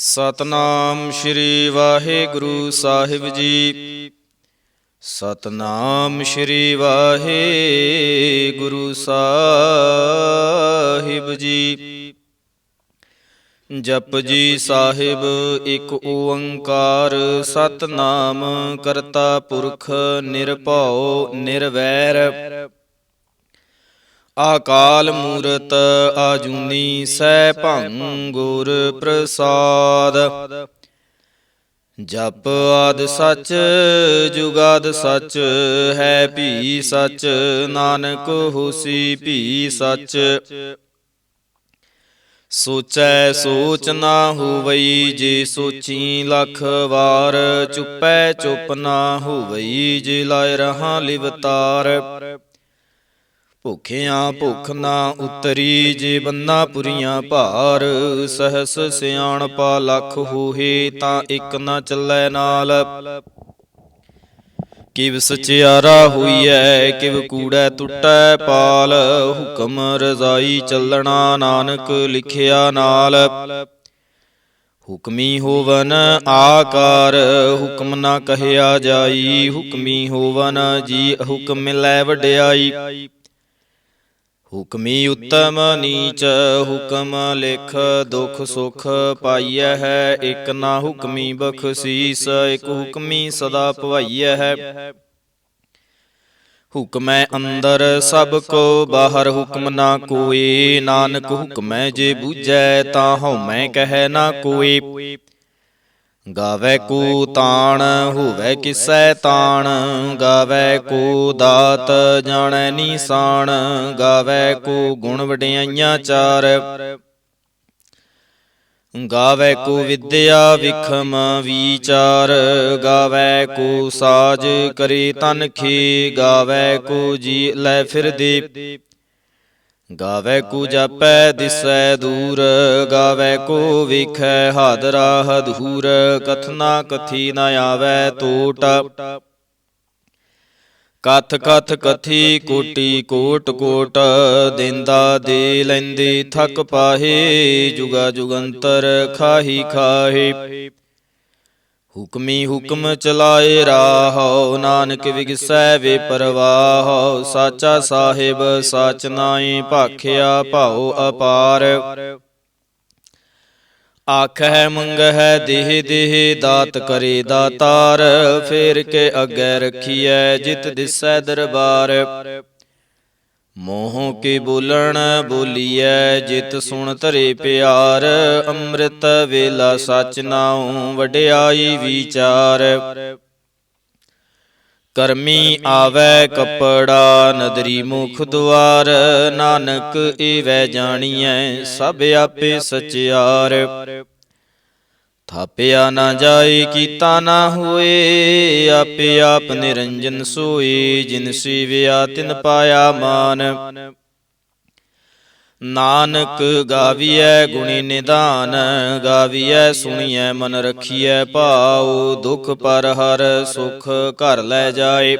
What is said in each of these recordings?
ਸਤਨਾਮ ਸ਼੍ਰੀ ਵਾਹਿਗੁਰੂ ਸਾਹਿਬ ਜੀ। ਸਤਨਾਮ ਸ਼੍ਰੀ ਵਾਹਿਗੁਰੂ ਸਾਹਿਬ ਜੀ। ਜਪਜੀ ਸਾਹਿਬ ਇੱਕ ਓੰਕਾਰ ਸਤਨਾਮ ਕਰਤਾ ਪੁਰਖ ਨਿਰਭਉ ਨਿਰਵੈਰ ਆਕਾਲ ਮੂਰਤ ਆਜੂਨੀ ਸੈਭੰ ਗੁਰ ਪ੍ਰਸਾਦ। ਜਪ ਆਦਿ ਸਚ ਜੁਗਾਦਿ ਸਚ ਹੈ ਭੀ ਸਚ ਨਾਨਕ ਹੋਸੀ ਭੀ ਸਚ। ਸੋਚੈ ਸੋਚ ਨਾ ਹੋਵਈ ਜੇ ਸੋਚੀ ਲੱਖ ਵਾਰ ਚੁੱਪੈ ਚੁੱਪ ਨਾ ਹੋਵਈ ਜੇ ਲਾਇ ਰਹਾ ਲਿਵਤਾਰ। ਭੁਖਿਆਂ ਭੁੱਖ ਨਾ ਉਤਰੀ ਜੇ ਬੰਨਾ ਪੁਰੀਆਂ ਭਾਰ ਸਹਸ ਸਿਆਣਪਾ ਲੱਖ ਹੋਏ ਤਾਂ ਇੱਕ ਨਾ ਚੱਲੈ ਨਾਲ। ਕਿਵ ਸਚਿਆਰਾ ਹੋਈਐ ਕਿਵ ਕੂੜੈ ਟੁੱਟੈ ਪਾਲ ਹੁਕਮ ਰਜ਼ਾਈ ਚੱਲਣਾ ਨਾਨਕ ਲਿਖਿਆ ਨਾਲ। ਹੁਕਮੀ ਹੋਵਨ ਆਕਾਰ ਹੁਕਮ ਨਾ ਕਹਿਆ ਜਾਈ ਹੁਕਮੀ ਹੋਵਨ ਜੀ ਹੁਕਮ ਮਿਲੈ ਵਡਿਆਈ। ਹੁਕਮੀ ਉੱਤਮ ਨੀਚ ਹੁਕਮ ਲਿਖ ਦੁਖ ਸੁਖ ਪਾਈਐ ਹੈ ਇੱਕ ਨਾ ਹੁਕਮੀ ਬਖਸ਼ੀਸ ਇੱਕ ਹੁਕਮੀ ਸਦਾ ਭਵਾਈਐ ਹੈ। ਹੁਕਮੈ ਅੰਦਰ ਸਭ ਕੋ ਬਾਹਰ ਹੁਕਮ ਨਾ ਕੋਇ ਨਾਨਕ ਹੁਕਮੈ ਜੇ ਬੂਝੈ ਤਾਂ ਹਉਮੈ ਕਹਿ ਨਾ ਕੋਇ। ਗਾਵੈ ਕੋ ਤਾਣ ਹੋਵੈ ਕਿਸੈ ਤਾਣ ਗਾਵੈ ਕੋ ਦਾਤ ਜਾਣੈ ਨੀਸਾਨ ਗਾਵੈ ਕੋ ਗੁਣ ਵਡਿਆਈਆਂ ਚਾਰ। ਗਾਵੈ ਕੋ ਵਿਦਿਆ ਵਿਖਮ ਵਿਚਾਰ ਗਾਵੈ ਕੋ ਸਾਜ ਕਰੇ ਤਨਖੀ ਗਾਵੈ ਕੋ ਜੀ ਲੈ ਫਿਰਦੇ। ਗਾਵੈ ਕੋ ਜਾਪੈ ਦਿਸੈ ਦੂਰ ਗਾਵੈ ਕੋ ਵੇਖੈ ਹਾਦਰਾ ਹਦੂਰ ਕਥਨਾ ਕਥੀ ਨ ਆਵੈ ਟੋਟ। ਕਥ ਕਥ ਕਥੀ ਕੋਟੀ ਕੋਟ ਕੋਟ ਦੇਂਦਾ ਦੇ ਲੈਂਦੇ ਥਕ ਪਾਹੇ ਜੁਗਾ ਜੁਗੰਤਰ ਖਾਹੀ ਖਾਹੇ। ਹੁਕਮੀ ਹੁਕਮ ਚਲਾਏ ਰਾਹਉ ਨਾਨਕ ਵਿਗਸੈ ਵੇ ਪਰਵਾਹ। ਸਾਚਾ ਸਾਹਿਬ ਸਾਚ ਨਾਏ ਭਾਖਿਆ ਭਾਉ ਅਪਾਰ। ਆਖੈ ਮੰਗਹਿ ਦੇਹ ਦੇਹ ਦਾਤ ਕਰੇ ਦਾਤਾਰ ਫੇਰ ਕੇ ਅੱਗੇ ਰੱਖੀਐ ਜਿਤ ਦਿਸੈ ਦਰਬਾਰ। ਮੋਹ ਕੇ ਬੋਲਣ ਬੋਲੀਐ ਜਿਤ ਸੁਣ ਧਰੇ ਪਿਆਰ। ਅੰਮ੍ਰਿਤ ਵੇਲਾ ਸਚ ਨਾਉ ਵਡਿਆਈ ਵਿਚਾਰ। ਕਰਮੀ ਆਵੈ ਕੱਪੜਾ ਨਦਰੀ ਮੁਖ ਦੁਆਰ ਨਾਨਕ ਏਵੈ ਜਾਣੀਐ ਸਭ ਆਪੇ ਸਚਿਆਰ। ਥਾਪਿਆ ਨਾ ਜਾਏ ਕੀਤਾ ਨਾ ਹੋਏ ਆਪੇ ਆਪ ਨਿਰੰਜਨ ਸੋਏ ਜਿਨ ਸੇਵਿਆ ਤਿਨ ਪਾਇਆ ਮਾਨ। ਨਾਨਕ ਗਾਵੀਐ ਗੁਣੀ ਨਿਧਾਨ ਗਾਵੀਐ ਸੁਣੀਐ ਮਨ ਰਖੀਐ ਭਾਉ। ਦੁਖ ਪਰ ਹਰ ਸੁਖ ਘਰ ਲੈ ਜਾਏ।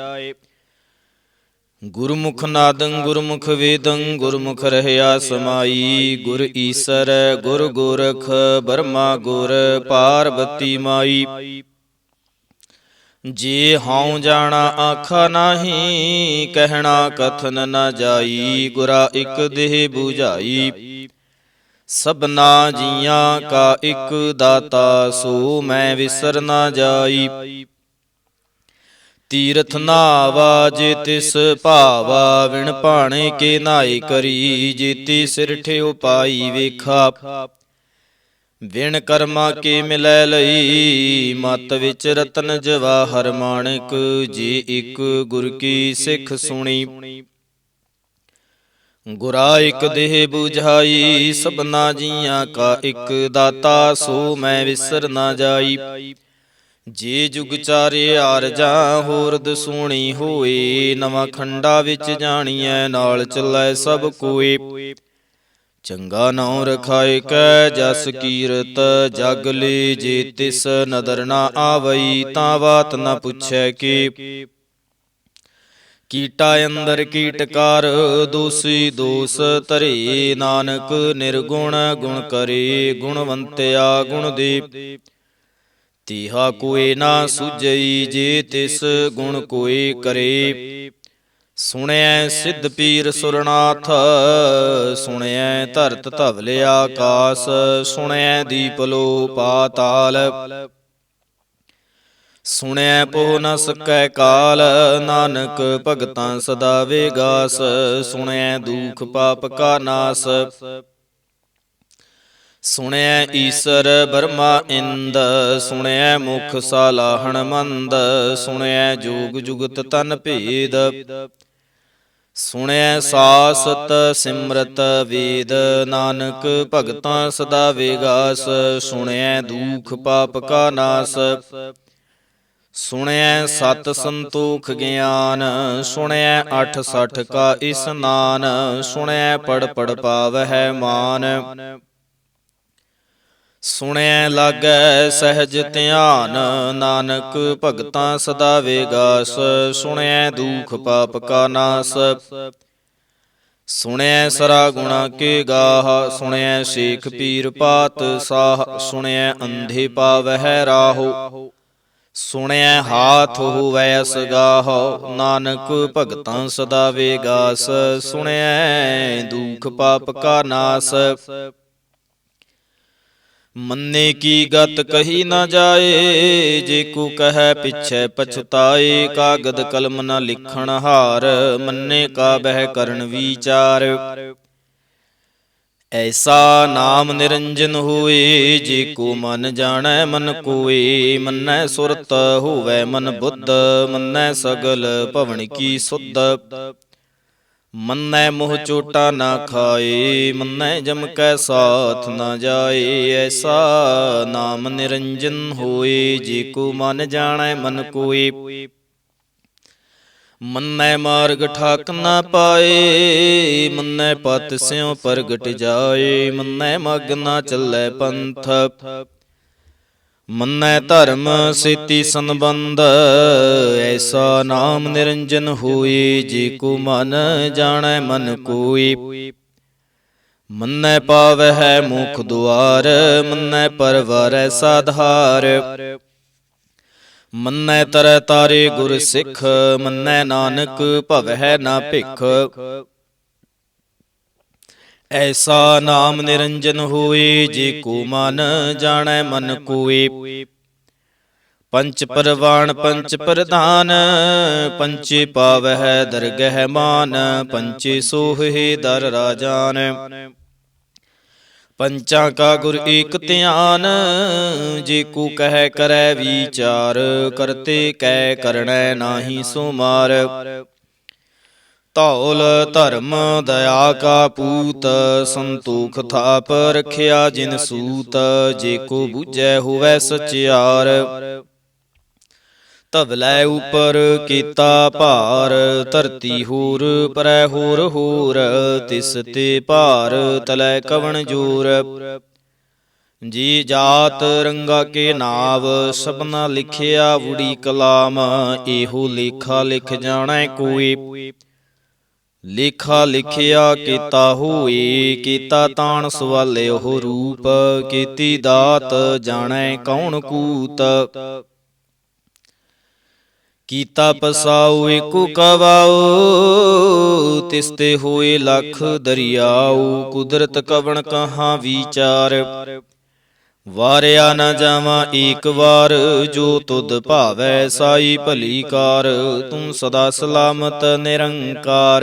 ਗੁਰਮੁਖ ਨਾਦੰ ਗੁਰਮੁਖ ਵੇਦੰ ਗੁਰਮੁਖ ਰਹਿਆ ਸਮਾਈ। ਗੁਰ ਈਸਰ ਗੁਰ ਗੋਰਖ ਬਰਮਾ ਗੁਰ ਪਾਰਬਤੀ ਮਾਈ। ਜੇ ਹਉ ਜਾਣਾ ਆਖਾ ਨਾਹੀ ਕਹਿਣਾ ਕਥਨ ਨ ਜਾਈ। ਗੁਰਾ ਇਕ ਦੇਹ ਬੁਝਾਈ ਸਭਨਾ ਜੀਆਂ ਕਾ ਇਕ ਦਾਤਾ ਸੋ ਮੈਂ ਵਿਸਰ ਨਾ ਜਾਈ। ਤੀਰਥ ਨਾਵਾ ਜੇ ਤਿਸ ਭਾਵਾ ਵਿਣ ਭਾਣੇ ਕੇ ਨਾਏ ਕਰੀ। ਜੇਤੀ ਸਿਰ ਠਿਓ ਪਾਈ ਵੇਖਾ ਵਿਣ ਕਰਮਾ ਕੇ ਮਿਲੈ ਲਈ। ਮਤ ਵਿੱਚ ਰਤਨ ਜਵਾਹਰ ਮਾਣਕ ਜੇ ਇਕ ਗੁਰ ਕੀ ਸਿੱਖ ਸੁਣੀ। ਗੁਰਾ ਇਕ ਦੇਹ ਬੁਝਾਈ ਸਭਨਾ ਜੀਆਂ ਕਾ ਇਕ ਦਾਤਾ ਸੋ ਮੈਂ ਵਿਸਰ ਨਾ ਜਾਈ। ਜੇ ਜੁਗ ਚਾਰੇ ਆਰਜਾ ਹੋਰ ਦਸੂਣੀ ਹੋਏ ਨਵਾਂ ਖੰਡਾ ਵਿੱਚ ਜਾਣੀਐ ਨਾਲ ਚੱਲੈ ਸਭ ਕੋਏ। ਚੰਗਾ ਨਾਉ ਰਖਾਇ ਕੈ ਜਸ ਕੀਰਤ ਜਗ ਲੇ ਜੇ ਤਿਸ ਨਦਰ ਨਾ ਆਵਈ ਤਾਂ ਬਾਤ ਨਾ ਪੁੱਛੈ ਕੇ। ਕੀਟਾ ਅੰਦਰ ਕੀਟਕਾਰ ਦੋਸੀ ਦੋਸ ਧਰੇ। ਨਾਨਕ ਨਿਰਗੁਣ ਗੁਣ ਕਰੇ ਗੁਣਵੰਤਿਆ ਗੁਣ ਦੇ। ਤੀਹਾ ਕੋਇ ਨਾ ਸੁਝਈ ਜੇ ਤਿਸ ਗੁਣ ਕੋਇ ਕਰੇ। ਸੁਣਿਐ ਸਿੱਧ ਪੀਰ ਸੁਰਨਾਥ ਸੁਣਿਐ ਧਰਤ ਧਵਲ ਆਕਾਸ। ਸੁਣਿਐ ਦੀਪ ਲੋ ਪਾਤਾਲ ਸੁਣਿਐ ਪੋਹ ਨ ਸਕੈ ਕਾਲ। ਨਾਨਕ ਭਗਤਾਂ ਸਦਾ ਵੇਗਾਸ। ਸੁਣਿਐ ਦੁਖ ਪਾਪ ਕਾ ਨਾਸ। ਸੁਣਿਐ ਈਸਰ ਬਰਮਾ ਇੰਦ ਸੁਣਿਐ ਮੁਖ ਸਾਲਾਹਣ ਮੰਦ। ਸੁਣਿਐ ਜੋਗ ਜੁਗਤ ਤਨ ਭੇਦ ਸੁਣਿਐ ਸਾਸਤ ਸਿਮਰਤ ਵੇਦ। ਨਾਨਕ ਭਗਤਾਂ ਸਦਾ ਵੇਗਾਸ। ਸੁਣਿਐ ਦੁਖ ਪਾਪ ਕਾ ਨਾਸ। ਸੁਣਿਐ ਸਤ ਸੰਤੋਖ ਗਿਆਨ। ਸੁਣਿਐ 68 ਕਾ ਇਸਨਾਨ। ਸੁਣਿਐ ਪੜ ਪੜ ਪਾਵਹਿ ਮਾਨ। ਸੁਣਿਐ ਲਾਗੈ ਸਹਿਜ ਧਿਆਨ। ਨਾਨਕ ਭਗਤਾਂ ਸਦਾ ਵੇਗਾਸ। ਸੁਣਿਐ ਦੁਖ ਪਾਪ ਕਾ ਨਾਸ। ਸੁਣਿਐ ਸਰਾ ਗੁਣਾ ਕੇ ਗਾਹ। ਸੁਣਿਐ ਸੇਖ ਪੀਰ ਪਾਤ ਸਾਹ। ਸੁਣਿਐ ਅੰਧੇ ਪਾਵਹਿ ਰਾਹੋ। ਸੁਣਿਐ ਹਾਥ ਹੋਵੈ ਅਸਗਾਹੋ। ਨਾਨਕ ਭਗਤਾਂ ਸਦਾ ਵੇਗਾਸ। ਸੁਣਿਐ ਦੁਖ ਪਾਪ ਕਾ ਨਾਸ। ਮੰਨੇ ਕੀ ਗਤ ਕਹੀ ਨਾ ਜਾਏ। ਜੇ ਕੋ ਕਹੈ ਪਿਛੈ ਪਛਤਾਏ। ਕਾਗਦ ਕਲਮ ਨ ਲਿਖਣ ਹਾਰ। ਮੰਨੇ ਕਾ ਬਹਿ ਕਰਨ ਵਿਚਾਰ। ਐਸਾ ਨਾਮ ਨਿਰੰਜਨ ਹੋਏ। ਜੇ ਕੋ ਮਨ ਜਾਣੈ ਮਨ ਕੋਏ। ਮੰਨੈ ਸੁਰਤ ਹੋਵੈ ਮਨ ਬੁੱਧ। ਮੰਨੈ ਸਗਲ ਭਵਨ ਕੀ ਸੁਧ। ਮੰਨੈ ਮੋਹ ਚੋਟਾ ਨਾ ਖਾਏ। ਮੰਨੈ ਜਮ ਕੈ ਸਾਥ ਨਾ ਜਾਏ। ਐਸਾ ਨਾਮ ਨਿਰੰਜਨ ਹੋਏ। ਜੇ ਕੋ ਮਨ ਜਾਣੈ ਮਨ ਕੋਏ। ਮੰਨੈ ਮਾਰਗ ਠਾਕ ਨਾ ਪਾਏ। ਮੰਨੈ ਪਤ ਸਿਉ ਪ੍ਰਗਟ ਜਾਏ। ਮੰਨੈ ਮਗ ਨਾ ਚੱਲੈ ਪੰਥ। ਮੰਨੈ ਧਰਮ ਸੇਤੀ ਸੰਬੰਧ। ਐਸਾ ਨਾਮ ਨਿਰੰਜਨ ਹੋਏ। ਜੇ ਕੋ ਮਨ ਜਾਣੈ ਮਨ ਕੋਏ। ਮੰਨੈ ਪਾਵਹਿ ਮੁਖ ਦੁਆਰ। ਮੰਨੈ ਪਰਵਾਰੈ ਸਾਧਾਰ। ਮੰਨੈ ਤਰੈ ਤਾਰੇ ਗੁਰ ਸਿੱਖ। ਮੰਨੈ ਨਾਨਕ ਭਵਹਿ ਨਾ ਭਿਖ। ਐਸਾ ਨਾਮ ਨਿਰੰਜਨ ਹੋਏ। ਜੇ ਕੋ ਮਨ ਜਾਣੈ ਮਨ ਕੋਏ। ਪੰਚ ਪਰਵਾਣ ਪੰਚ ਪ੍ਰਧਾਨ। ਪੰਚੇ ਪਾਵਹਿ ਦਰਗਹਿ ਮਾਨ। ਪੰਚੇ ਸੋਹਿ ਦਰ ਰਾਜਾਨ। ਪੰਚਾਂ ਕਾ ਗੁਰ ਏਕ ਧਿਆਨ। ਜੇ ਕੋ ਕਹਿ ਕਰੈ ਵਿਚਾਰ। ਕਰਤੇ ਕੈ ਕਰਣੈ ਨਾਹੀ ਸੋ ਮਾਰ। ਧੌਲ ਧਰਮ ਦਇਆ ਕਾ ਪੂਤ। ਸੰਤੋਖ ਥਾਪ ਰਖਿਆ ਜਿਨ ਸੂਤ। ਜੇ ਕੋ ਬੁਝੈ ਹੋਵੈ ਸਚਿਆਰ। ਧਵਲੈ ਉਪਰ ਕੀਤਾ ਭਾਰ। ਧਰਤੀ ਹੋਰ ਪਰੈ ਹੋਰ ਹੋਰ। ਤਿਸ ਤੇ ਭਾਰ ਤਲੈ ਕਵਣ ਜੋਰ। ਜੀ ਜਾਤ ਰੰਗਾ ਕੇ ਨਾਵ। ਸਭਨਾ ਲਿਖਿਆ ਵੁੜੀ ਕਲਾਮ। ਇਹੋ ਲੇਖਾ ਲਿਖ ਜਾਣੈ ਕੋਇ। ਲੇਖਾ ਲਿਖਿਆ ਕੀਤਾ ਹੋਏ। ਕੀਤਾ ਤਾਣ ਸਵਾਲਿਓ ਰੂਪ। ਕੀਤੀ ਦਾਤ ਜਾਣੈ ਕੌਣ ਕੂਤ। ਕੀਤਾ ਪਸਾਉ ਏਕੋ ਕਵਾਉ। ਤਿਸ ਤੇ ਹੋਏ ਲਖ ਦਰਿਆਉ। ਕੁਦਰਤ ਕਵਣ ਕਹਾਂ ਵਿਚਾਰ। ਵਾਰਿਆ ਨਾ ਜਾਵਾਂ ਏਕ ਵਾਰ। ਜੋ ਤੁਧ ਭਾਵੈ ਸਾਈ ਭਲੀ ਕਾਰ। ਤੂੰ ਸਦਾ ਸਲਾਮਤ ਨਿਰੰਕਾਰ।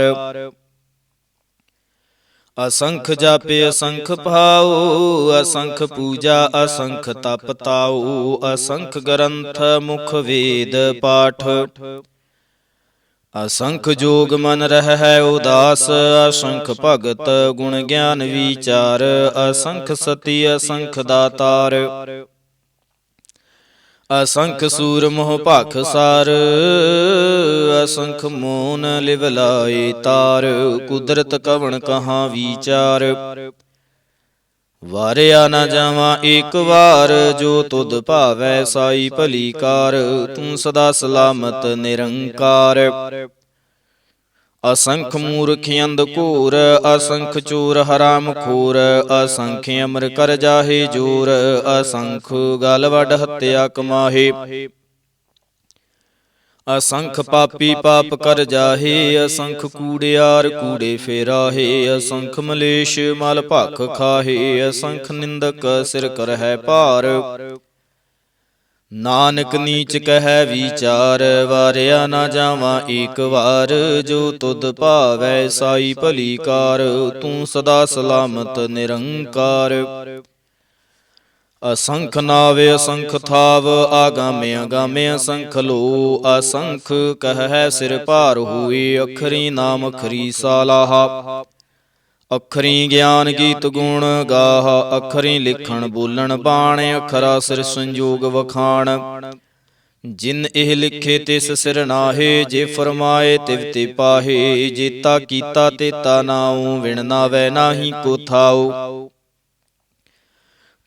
ਅਸੰਖ ਜਾਪੇ ਅਸੰਖ ਭਾਉ। ਅਸੰਖ ਪੂਜਾ ਅਸੰਖ ਤਪ ਤਾਉ। ਅਸੰਖ ਗ੍ਰੰਥ ਮੁਖ ਵੇਦ ਪਾਠ। ਅਸੰਖ ਜੋਗ ਮਨ ਰਹਿ ਉਦਾਸ। ਅਸੰਖ ਭਗਤ ਗੁਣ ਗਿਆਨ ਵਿਚਾਰ। ਅਸੰਖ ਸਤੀ ਅਸੰਖ ਦਾਤਾਰ। ਅਸੰਖ ਸੂਰ ਮੋਹ ਭਖ ਸਾਰ। ਅਸੰਖ ਮੋਨ ਲਿਵ ਲਾਏ ਤਾਰ। ਕੁਦਰਤ ਕਵਣ ਕਹਾਂ ਵਿਚਾਰ। ਵਾਰਿਆ ਨਾ ਜਾਵਾਂ ਏਕ ਵਾਰ। ਜੋ ਤੁਧ ਭਾਵੈ ਸਾਈ ਭਲੀ ਕਾਰ। ਤੂੰ ਸਦਾ ਸਲਾਮਤ ਨਿਰੰਕਾਰ। असंख मूर्ख अंध घोर, असंख चोर हराम खोर, असंख अमर कर जाहे जोर, असंख गल वड हत्या कमाहे। असंख पापी पाप कर जाहे, असंख कूड़ियार कूड़े फेराहे, असंख मलेश मल भख खाहे, असंख निंदक सिर करहै भार। नानक नीच कहै विचार, वारिया ना जावां एक वार, जो तुध भावै साई भली कार, तू सदा सलामत निरंकार। असंख नाव असंख थाव, आगामे अगामे असंख लो, असंख कहै सिर भार होए, अखरी नाम अखरी सालाहा। अखरी ਗਿਆਨ ਗੀਤ ਗੁਣ ਗਾਹ, ਅਖਰੀ ਲਿਖਣ ਬੋਲਣ ਬਾਣ, ਅਖਰਾ ਸਿਰ ਸੰਜੋਗ ਵਖਾਣ। ਜਿਨ ਇਹ ਲਿਖੇ ਤਿਸ ਸਿਰ ਨਾਹੇ, ਜੇ ਫਰਮਾਏ ਤਿਵ ਤੇ ਪਾਹੇ, ਜੇਤਾ ਕੀਤਾ ਤੇਤਾ ਨਾਉ, ਵਿਣ ਨਾਵੈ ਨਾਹੀ ਕੋ ਥਾਉ।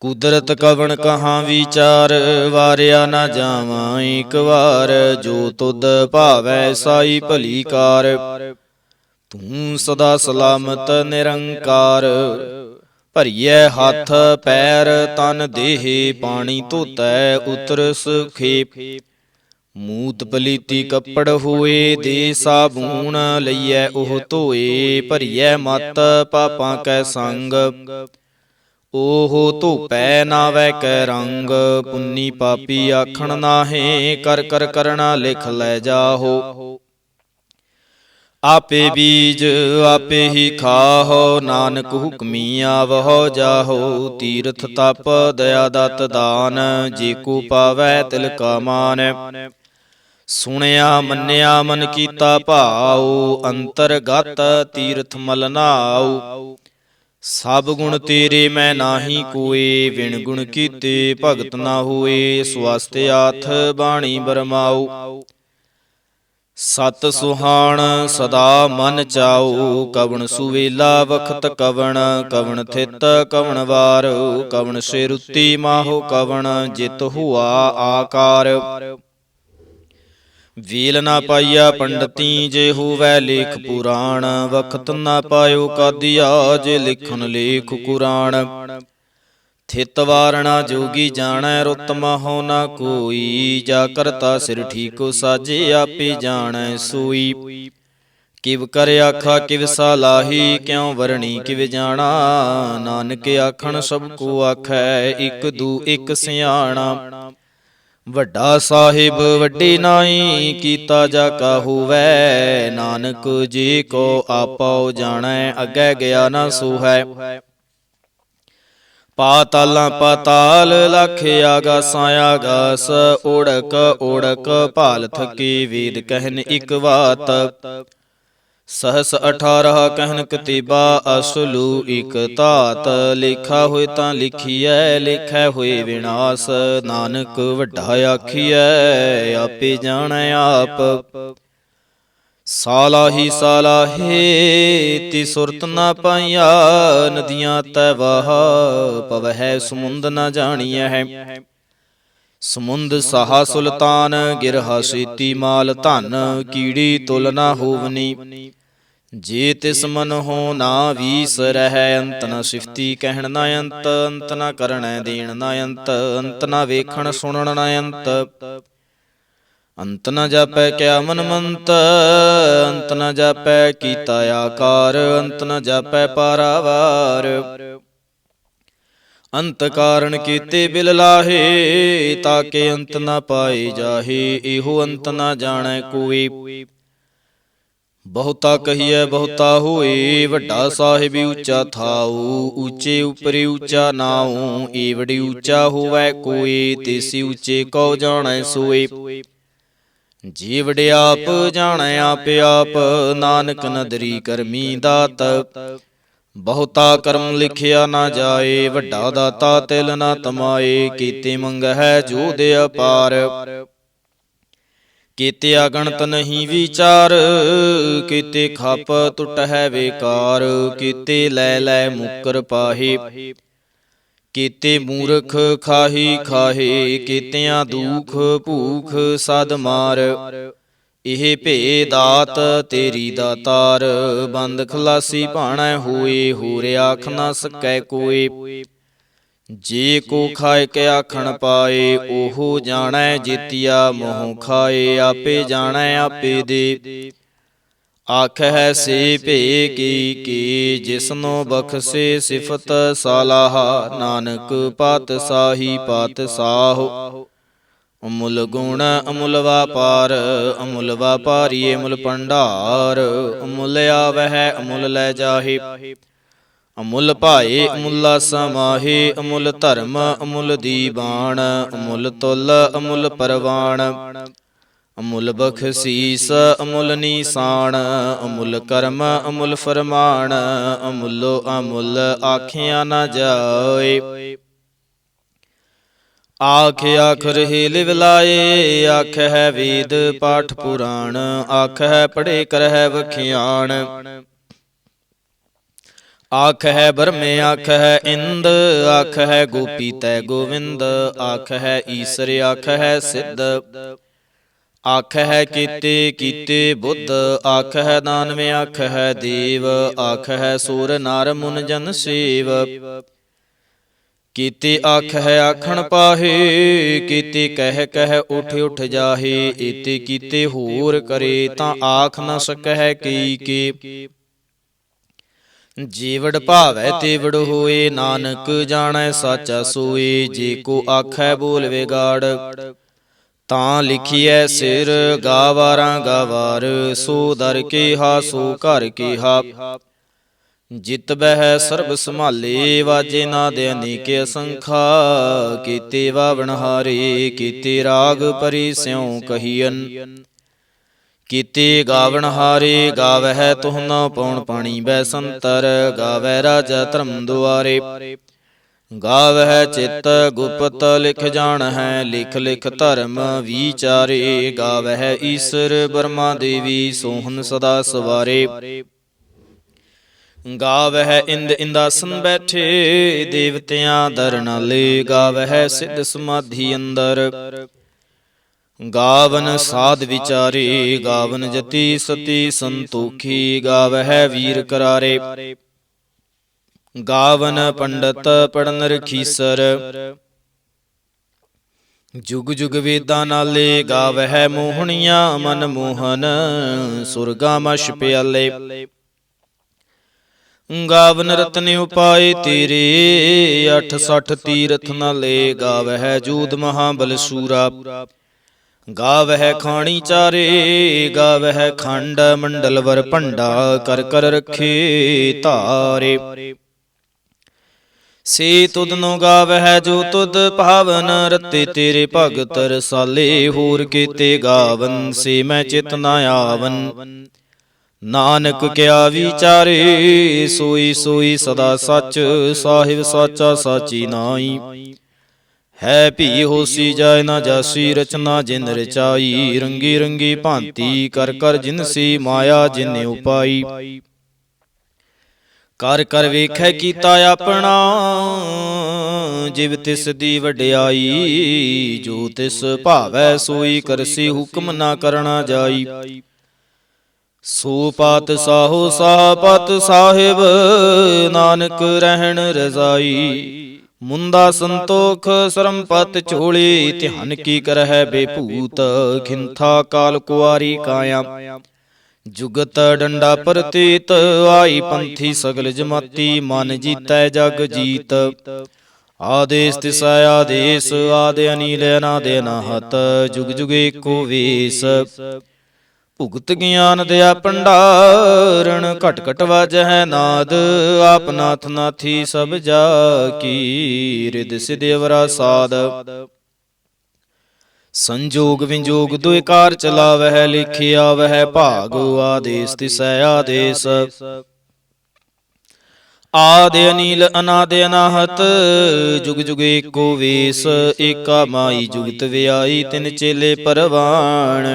ਕੁਦਰਤ ਕਵਣ ਕਹਾਂ ਵਿਚਾਰ, ਵਾਰਿਆ ਨਾ ਜਾਵਾਂ ਏਕ ਵਾਰ, ਜੋ ਤੁਧ ਭਾਵੈ ਸਾਈ ਭਲੀ ਕਾਰ। ਤੂੰ ਸਦਾ ਸਲਾਮਤ ਨਿਰੰਕਾਰ, ਭਰੀਐ ਹੱਥ ਪੈਰ ਤਨ ਦੇਹ, ਪਾਣੀ ਧੋਤੈ ਉਤਰ ਸੁਖੇਪ। ਮੂਤ ਪਲੀਤੀ ਕੱਪੜ ਹੋਏ, ਦੇ ਸਾਬੂਨ ਲਈਐ ਉਹ ਧੋਏ, ਭਰੀਐ ਮਤ ਪਾਪਾਂ ਕੈ ਸੰਗ, ਓਹ ਧੋਪੈ ਨਾਵੈ ਕੈ ਰੰਗ। ਪੁੰਨੀ ਪਾਪੀ ਆਖਣ ਨਾਹੇ, ਕਰ ਕਰ ਕਰਣਾ ਲਿਖ ਲੈ ਜਾਹੋ। ਆਪੇ ਬੀਜ ਆਪੇ ਹੀ ਖਾਹੋ, ਨਾਨਕ ਹੁਕਮੀ ਆਵਹੁ ਜਾਹੋ। ਤੀਰਥ ਤਪ ਦਇਆ ਦਤ ਦਾਨ, ਜੇ ਕੋ ਪਾਵੈ ਤਿਲ ਕਾ ਮਾਨ। ਸੁਣਿਆ ਮੰਨਿਆ ਮਨ ਕੀਤਾ ਭਾਉ, ਅੰਤਰਗਤ ਤੀਰਥ ਮਲ ਨਾਉ। ਸਭ ਗੁਣ ਤੇਰੇ ਮੈਂ ਨਾਹੀ ਕੋਏ, ਵਿਣ ਗੁਣ ਕੀਤੇ ਭਗਤ ਨਾ ਹੋਏ। ਸਵਸਤ ਆਥ ਬਾਣੀ ਬਰਮਾਉ, ਸਤ ਸੁਹਾਣ ਸਦਾ ਮਨ ਚਾਉ। ਕਵਣ ਸੁਵੇਲਾ ਵਖਤ ਕਵਣ, ਕਵਣ ਥਿਤ ਕਵਣ ਵਾਰ, ਕਵਣ ਸਿਰੁੱਤੀ ਮਾਹੋ ਕਵਣ, ਜਿਤ ਹੁਆ ਆਕਾਰ। ਵੇਲ ਨਾ ਪਾਈਆ ਪੰਡਤੀ, ਜੇ ਹੋਵੈ ਲੇਖ ਪੁਰਾਣ, ਵਖਤ ਨਾ ਪਾਇਓ ਕਾਦੀਆ, ਜੇ ਲਿਖਣ ਲੇਖ ਕੁਰਾਨ। ਥਿਤ ਵਾਰਣਾ ਜੋਗੀ ਜਾਣੈ, ਰੁੱਤ ਮਾਹੋ ਨਾ ਕੋਈ, ਜਾ ਕਰਤਾ ਸਿਰ ਠੀਕੋ ਸਾਜੇ, ਆਪੇ ਜਾਣੈ ਸੋਈ। ਕਿਵ ਕਰ ਆਖਾ ਕਿਵ ਸਲਾਹੀ, ਕਿਉ ਵਰਣੀ ਕਿਵ ਜਾਣਾ, ਨਾਨਕ ਆਖਣ ਸਭ ਕੋ ਆਖੈ, ਇਕ ਦੂ ਇਕ ਸਿਆਣਾ। ਵੱਡਾ ਸਾਹਿਬ ਵੱਡੀ ਨਾਈ, ਕੀਤਾ ਜਾ ਕਾ ਹੋਵੈ, ਨਾਨਕ ਜੀ ਕੋ ਆਪਉ ਜਾਣੈ, ਅੱਗੇ ਗਿਆ ਨਾ ਸੋਹੈ। ਪਾਤਾਲਾਂ ਪਾਤਾਲ ਲਖ ਆਗਾਸਾਂ ਆਗਾਸ, ਓੜਕ ਓੜਕ ਭਾਲ ਥਕੇ, ਵੇਦ ਕਹਿਨ ਇਕ ਬਾਤ। ਸਹਸ 18 ਕਹਿਨ ਕਤੀਬਾ, ਅਸਲੂ ਇਕ ਧਾਤ। ਲੇਖਾ ਹੋਏ ਤਾਂ ਲਿਖੀਐ, ਲੇਖੈ ਹੋਏ ਵਿਨਾਸ਼, ਨਾਨਕ ਵੱਡਾ ਆਖੀਐ, ਆਪੇ ਜਾਣੈ ਆਪ। ਸਾਲਾਹੀ ਸਾਲਾਹੇ ਤੀ ਸੁਰਤ ਨਾ ਪਾਈਆ, ਨਦੀਆਂ ਤੈ ਵਾਹ ਪਵਹਿ ਸਮੁੰਦ ਨਾ ਜਾਣੀਐ। ਸਮੁੰਦ ਸਾਹਾ ਸੁਲਤਾਨ, ਗਿਰਹਾ ਸੇਤੀ ਮਾਲ ਧਨ, ਕੀੜੀ ਤੁਲ ਨਾ ਹੋਵਨੀ। ਜੇ ਤਿਸ ਮਨ ਹੋ ਨਾ ਵੀਸਰਹਿ, ਅੰਤ ਨਾ ਸਿਫਤੀ ਕਹਿਣ ਨਾ ਅੰਤ, ਅੰਤ ਨਾ ਕਰਣੈ ਦੇਣ ਨਾ ਅੰਤ, ਅੰਤ ਨਾ ਵੇਖਣ ਸੁਣਨ ਨਾ ਅੰਤ। ਅੰਤ ਨ ਜਾਪੈ ਕਿਆ ਮਨ ਮੰਤ, ਅੰਤ ਨ ਜਾਪੈ ਕੀਤਾ ਆਕਾਰ, ਅੰਤ ਨ ਜਾਪੈ ਪਾਰਾਵਾਰ। ਅੰਤ ਕਾਰਨ ਕੀਤੇ ਬਿਲ ਲਾਹੇ, ਤਾਕੇ ਅੰਤ ਨ ਪਾਏ ਜਾਹੇ, ਇਹੋ ਅੰਤ ਨ ਜਾਣੈ ਕੋਈ। ਬਹੁਤਾ ਕਹੀਐ ਬਹੁਤਾ ਹੋਏ, ਵੱਡਾ ਸਾਹਿਬ ਉੱਚਾ ਥਾਉ, ਉੱਚੇ ਉਪਰਿ ਉੱਚਾ ਨਾਉ। ਏਵੜੀ ਉੱਚਾ ਹੋਵੈ ਕੋਈ, ਤੇਸੀ ਉੱਚੇ ਕਉ ਜਾਣੈ ਸੋਏ। ਜੀ ਵਡਿਆਪ ਜਾਣੈ ਆਪ ਆਪ, ਨਾਨਕ ਨਦਰੀ ਕਰਮੀ ਦਾਤ। ਬਹੁਤਾ ਕਰਮ ਲਿਖਿਆ ਨਾ ਜਾਏ, ਵੱਡਾ ਦਾਤਾ ਤਿਲ ਨਾ ਤਮਾਏ। ਕੀਤੇ ਮੰਗਹਿ ਜੋਧ ਅਪਾਰ, ਕੀਤੇ ਅਗਣਤ ਨਹੀਂ ਵਿਚਾਰ। ਕੀਤੇ ਖਪ ਟੁਟਹਿ ਵੇਕਾਰ, ਕੀਤੇ ਲੈ ਲੈ ਮੁਕਰ ਪਾਹੇ। ਕੀਤੇ ਮੂਰਖ ਖਾਹੀ ਖਾਹੇ, ਕੀਤਿਆਂ ਦੁਖ ਭੂਖ ਸਦ ਮਾਰ। ਇਹ ਭੇ ਦਾਤ ਤੇਰੀ ਦਾਤਾਰ, ਬੰਦ ਖਲਾਸੀ ਭਾਣੈ ਹੋਏ, ਹੋਰ ਆਖ ਨਾ ਸਕੈ ਕੋਏ। ਜੇ ਕੋ ਖਾਇ ਕੇ ਆਖਣ ਪਾਏ, ਉਹੋ ਜਾਣੈ ਜੀਤੀਆ ਮੋਹ ਖਾਏ। ਆਪੇ ਜਾਣੈ ਆਪੇ ਦੇ, ਆਖੈ ਸੇ ਭੇ ਕੀ ਜਿਸਨੋ ਬਖਸ਼ੇ ਸਿਫਤ ਸਾਲਾਹਾ। ਨਾਨਕ ਪਾਤਸ਼ਾਹੀ ਪਾਤਸ਼ਾਹ, ਅਮੁੱਲ ਗੁਣ ਅਮੁੱਲ ਵਾਪਾਰ, ਅਮੁੱਲ ਵਾਪਾਰੀ ਅਮੁੱਲ ਭੰਡਾਰ। ਅਮੁੱਲ ਆਵਹਿ ਅਮੁੱਲ ਲੈ ਜਾਹੇ, ਅਮੁੱਲ ਭਾਏ ਅਮੁੱਲਾ ਸਮਾਹੇ। ਅਮੁੱਲ ਧਰਮ ਅਮੁੱਲ ਦੀਬਾਨ, ਅਮੁੱਲ ਤੁਲ ਅਮੁੱਲ ਪਰਵਾਨ। ਅਮੁੱਲ ਬਖਸ਼ੀਸ ਅਮੁੱਲ ਨੀਸਾਨ, ਅਮੁੱਲ ਕਰਮ ਅਮੁੱਲ ਫਰਮਾਨ। ਅਮੁੱਲੋ ਅਮੁੱਲ ਆਖਿਆ ਨਾ ਜਾਏ, ਆਖ ਆਖ ਰਹੇ ਲਿਵ ਲਾਏ। ਆਖਹਿ ਵੇਦ ਪਾਠ ਪੁਰਾਣ, ਆਖਹਿ ਪੜ੍ਹੇ ਕਰਹਿ ਵਖਿਆਣ। ਆਖਹਿ ਬਰਮੇ ਆਖਹਿ ਇੰਦ, ਆਖਹਿ ਗੋਪੀ ਤੈ ਗੋਵਿੰਦ। ਆਖਹਿ ਈਸਰ ਆਖਹਿ ਸਿੱਧ, ਆਖਹਿ ਕੀਤੇ ਕੀਤੇ ਬੁੱਧ। ਆਖਹਿ ਦਾਨਵ ਆਖਹਿ ਦੇਵ, ਆਖਹਿ ਸੂਰ ਨਰ ਮੁਨ ਜਨ ਸੇਵ। ਕੀਤੇ ਆਖਹਿ ਆਖਣ ਪਾਹੇ, ਕੀਤੇ ਕਹਿ ਕਹਿ ਉਠ ਉਠ ਜਾਹੇ। ਏਤੇ ਕੀਤੇ ਹੋਰ ਕਰੇ, ਤਾਂ ਆਖ ਨ ਸਕਹਿ ਕੀ ਕੇ। ਜੀਵੜ ਭਾਵੈ ਤੇਵੜ ਹੋਏ, ਨਾਨਕ ਜਾਣੈ ਸਾਚਾ ਸੋਏ। ਜੇ ਕੋ ਆਖੈ ਬੋਲ ਵਿਗਾੜ, ਤਾਂ ਲਿਖੀਐ ਸਿਰ ਗਾਵਾਰਾਂ ਗਾਵਾਰ। ਸੋ ਦਰ ਕੇਹਾ ਸੋ ਘਰ ਕੇਹਾ, ਜਿਤ ਬਹਿ ਸਰਬ ਸੰਭਾਲੇ। ਵਾਜੇ ਨਾਦ ਅਨੇਕ ਅਸੰਖਾ, ਕੀਤੇ ਵਾਵਣ ਹਾਰੇ। ਕੀਤੇ ਰਾਗ ਪਰੀ ਸਿਉ ਕਹੀਅਨ, ਕੀਤੇ ਗਾਵਣ ਹਾਰੇ। ਗਾਵਹਿ ਤੁਹਨਾ ਪਉਣ ਪਾਣੀ ਬੈ ਸੰਤਰ, ਗਾਵੈ ਰਾਜਾ ਧਰਮ ਦੁਆਰੇ। ਗਾਵਹਿ ਚਿਤ ਗੁਪਤ ਲਿਖ ਜਾਣਹਿ, ਲਿਖ ਲਿਖ ਧਰਮ ਵਿਚਾਰੇ। ਗਾਵਹਿ ਈਸਰ ਬਰਮਾ ਦੇਵੀ, ਸੋਹਨ ਸਦਾ ਸਵਾਰੇ। ਗਾਵਹਿ ਇੰਦ ਇੰਦਾਸਨ ਬੈਠੇ, ਦੇਵਤਿਆਂ ਦਰ ਨਾਲੇ। ਗਾਵਹਿ ਸਿੱਧ ਸਮਾਧੀ ਅੰਦਰ, ਗਾਵਨ ਸਾਧ ਵਿਚਾਰੇ। ਗਾਵਨ ਜਤੀ ਸਤੀ ਸੰਤੋਖੀ, ਗਾਵਹਿ ਵੀਰ ਕਰਾਰੇ। ਗਾਵਨ ਪੰਡਤ ਪੜਨ ਰਖੀਸਰ, ਜੁਗ ਜੁਗ ਵੇਦਾਂ ਨਾਲੇ। ਗਾਵਹਿ ਮੋਹਣੀਆਂ ਮਨ ਮੋਹਨ, ਸੁਰਗਾ ਮਛ ਪਿਆਲੇ। ਗਾਵਨ ਰਤਨ ਉਪਾਏ ਤੇਰੇ, 68 ਤੀਰਥ ਨਾਲੇ। ਗਾਵਹਿ ਜੂਦ ਮਹਾਬਲ ਸੂਰਾ, ਗਾਵਹਿ ਖਾਣੀ ਚਾਰੇ। ਗਾਵਹਿ ਖੰਡ ਮੰਡਲ ਵਰ ਭੰਡਾ, ਕਰ ਕਰ ਰਖੇ ਧਾਰੇ। ਸੇ ਤੁਧਨੋ ਗਾਵਹਿ ਜੋ ਤੁਧ ਭਾਵਨ, ਰਤੇ ਤੇਰੇ ਭਗਤ ਰਸਾਲੇ। ਹੋਰ ਕੀਤੇ ਗਾਵਨ, ਸੇ ਮੈਂ ਚਿਤ ਨ ਆਵਨ। ਨਾਨਕ ਕਿਆ ਵਿਚਾਰੇ, ਸੋਈ ਸੋਈ ਸਦਾ ਸੱਚ। ਸਾਹਿਬ ਸਾਚਾ ਸਾਚੀ ਨਾਈ, ਹੈ ਭੀ ਹੋਸੀ ਜਾਇ ਨਾ ਜਾਸੀ। ਰਚਨਾ ਜਿਨ ਰਚਾਈ, ਰੰਗੀ ਰੰਗੀ ਭਾਂਤੀ। ਕਰ ਕਰ ਜਿਨਸੀ ਮਾਇਆ ਜਿਨ ਉਪਾਈ। ਕਰ ਕਰ ਵੇਖੈ ਕੀਤਾ ਆਪਣਾ, ਜਿਵ ਤਿਸ ਦੀ ਵਡਿਆਈ। ਜੋ ਤਿਸ ਭਾਵੈ ਸੋਈ ਕਰਸੀ, ਹੁਕਮ ਨਾ ਕਰਣਾ ਜਾਈ। ਸੋ ਪਾਤਸ਼ਾਹੋ ਸਾਹ ਪਤ ਸਾਹਿਬ, ਨਾਨਕ ਰਹਿਣ ਰਜ਼ਾਈ। ਮੁੰਦਾ ਸੰਤੋਖ ਸਰਮਪਤ ਝੋਲੀ, ਧਿਆਨ ਕੀ ਕਰਹਿ ਬੇਭੂਤ। ਖਿੰਥਾ ਕਾਲ ਕੁਆਰੀ ਕਾਇਆ, ਜੁਗਤ ਡੰਡਾ ਪ੍ਰਤੀਤ। ਆਈ ਪੰਥੀ ਸਗਲ ਜਮਾਤੀ, ਮਨ ਜੀਤੈ ਜਗ ਜੀਤ। ਆਦੇਸ ਤਿਸੈ ਆਦੇਸ, ਆਦਿ ਅਨੀਲ ਅਨਾਦ ਅਨਾਹਤ। ਜੁਗ ਜੁਗ ਏਕੋ ਵੇਸ, ਭੁਗਤ ਗਿਆਨ ਦਿਆ ਭੰਡਾਰਣ। ਘਟ ਘਟ ਵਾਜਹਿ ਨਾਦ, ਆਪ ਨਾਥ ਨਾਥੀ ਸਭ ਜਾ ਕੀ। ਰਿਦ ਸਿਧ ਅਵਰਾ ਸਾਧ, ਸੰਜੋਗ ਵਿਜੋਗ ਦੁਇ ਕਾਰ ਚਲਾਵਹਿ। ਲਿਖਿਆ ਵਹਿ ਭਾਗ, ਆਦੇਸ ਤਿਸੈ ਆਦੇਸ। ਆਦਿ ਅਨੀਲ ਅਨਾਦ ਅਨਾਹਤ, ਜੁਗ ਜੁਗ ਏਕੋ ਵੇਸ। ਏਕਾ ਮਾਈ ਜੁਗਤ ਵਿਆਈ, ਤਿਨ ਚੇਲੇ ਪਰਵਾਣ।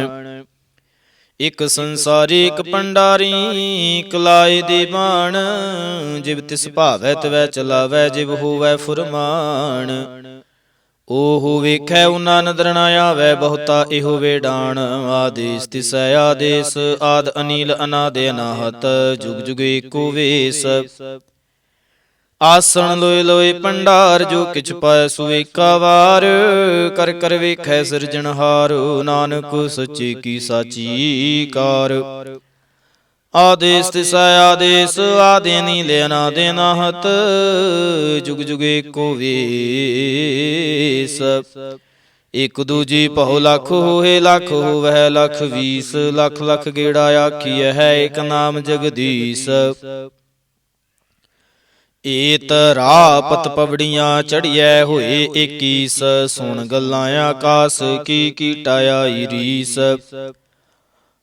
ਇਕ ਸੰਸਾਰੀ ਇਕ ਭੰਡਾਰੀ, ਕਲਾਏ ਦੇ ਬਾਣ। ਜਿਵ ਤਿਸ ਭਾਵੈ ਤਿਵੈ ਚਲਾਵੈ, ਜਿਵ ਹੋਵੈ ਫੁਰਮਾਨ। ਓਹੁ ਵੇਖੈ ਉਨਾ ਨਦਰ ਨ ਆਵੈ, ਬਹੁਤਾ ਇਹੋ ਵੇਡਾਣ। ਆਦੇਸ ਤਿਸੈ ਆਦੇਸ, ਆਦ ਅਨੀਲ ਅਨਾਦ ਅਨਾਹਤ, ਜੁਗ ਜੁਗ ਏਕੋ ਵੇਸ। ਆਸਣ ਲੋਏ ਲੋਏ ਭੰਡਾਰ, ਜੋ ਕਿਛ ਪਾਇ ਸੋ ਏਕਾ ਵਾਰ। ਕਰ ਕਰ ਵੇਖੈ ਸਿਰਜਣਹਾਰ, ਨਾਨਕ ਸੱਚੇ ਕੀ ਸਾਚੀ ਕਾਰ। ਆਦੇਸ ਤਿਸੈ ਆਦੇਸ, ਆਦਿ ਅਨੀਲ ਅਨਾਦ ਅਨਾਹਤ, ਜੁਗ ਜੁਗ ਏਕੋ ਵੇਸ। ਇਕ ਦੂਜੀ ਪਹੁ ਲਖ ਹੋਏ, ਲਖ ਹੋਵੈ ਲਖ ਵੀਸ। ਲਖ ਲਖ ਗੇੜਾ ਆਖੀਐ ਹੈ, ਇਕ ਨਾਮ ਜਗਦੀਸ। ਏਤ ਰਾਪਤ ਪਵੜੀਆਂ ਚੜੀਐ, ਹੋਏ ਏਕੀਸ। ਸੁਣ ਗੱਲਾਂ ਆਕਾਸ ਕੀ, ਕੀਟਾ ਆਈ ਰੀਸ।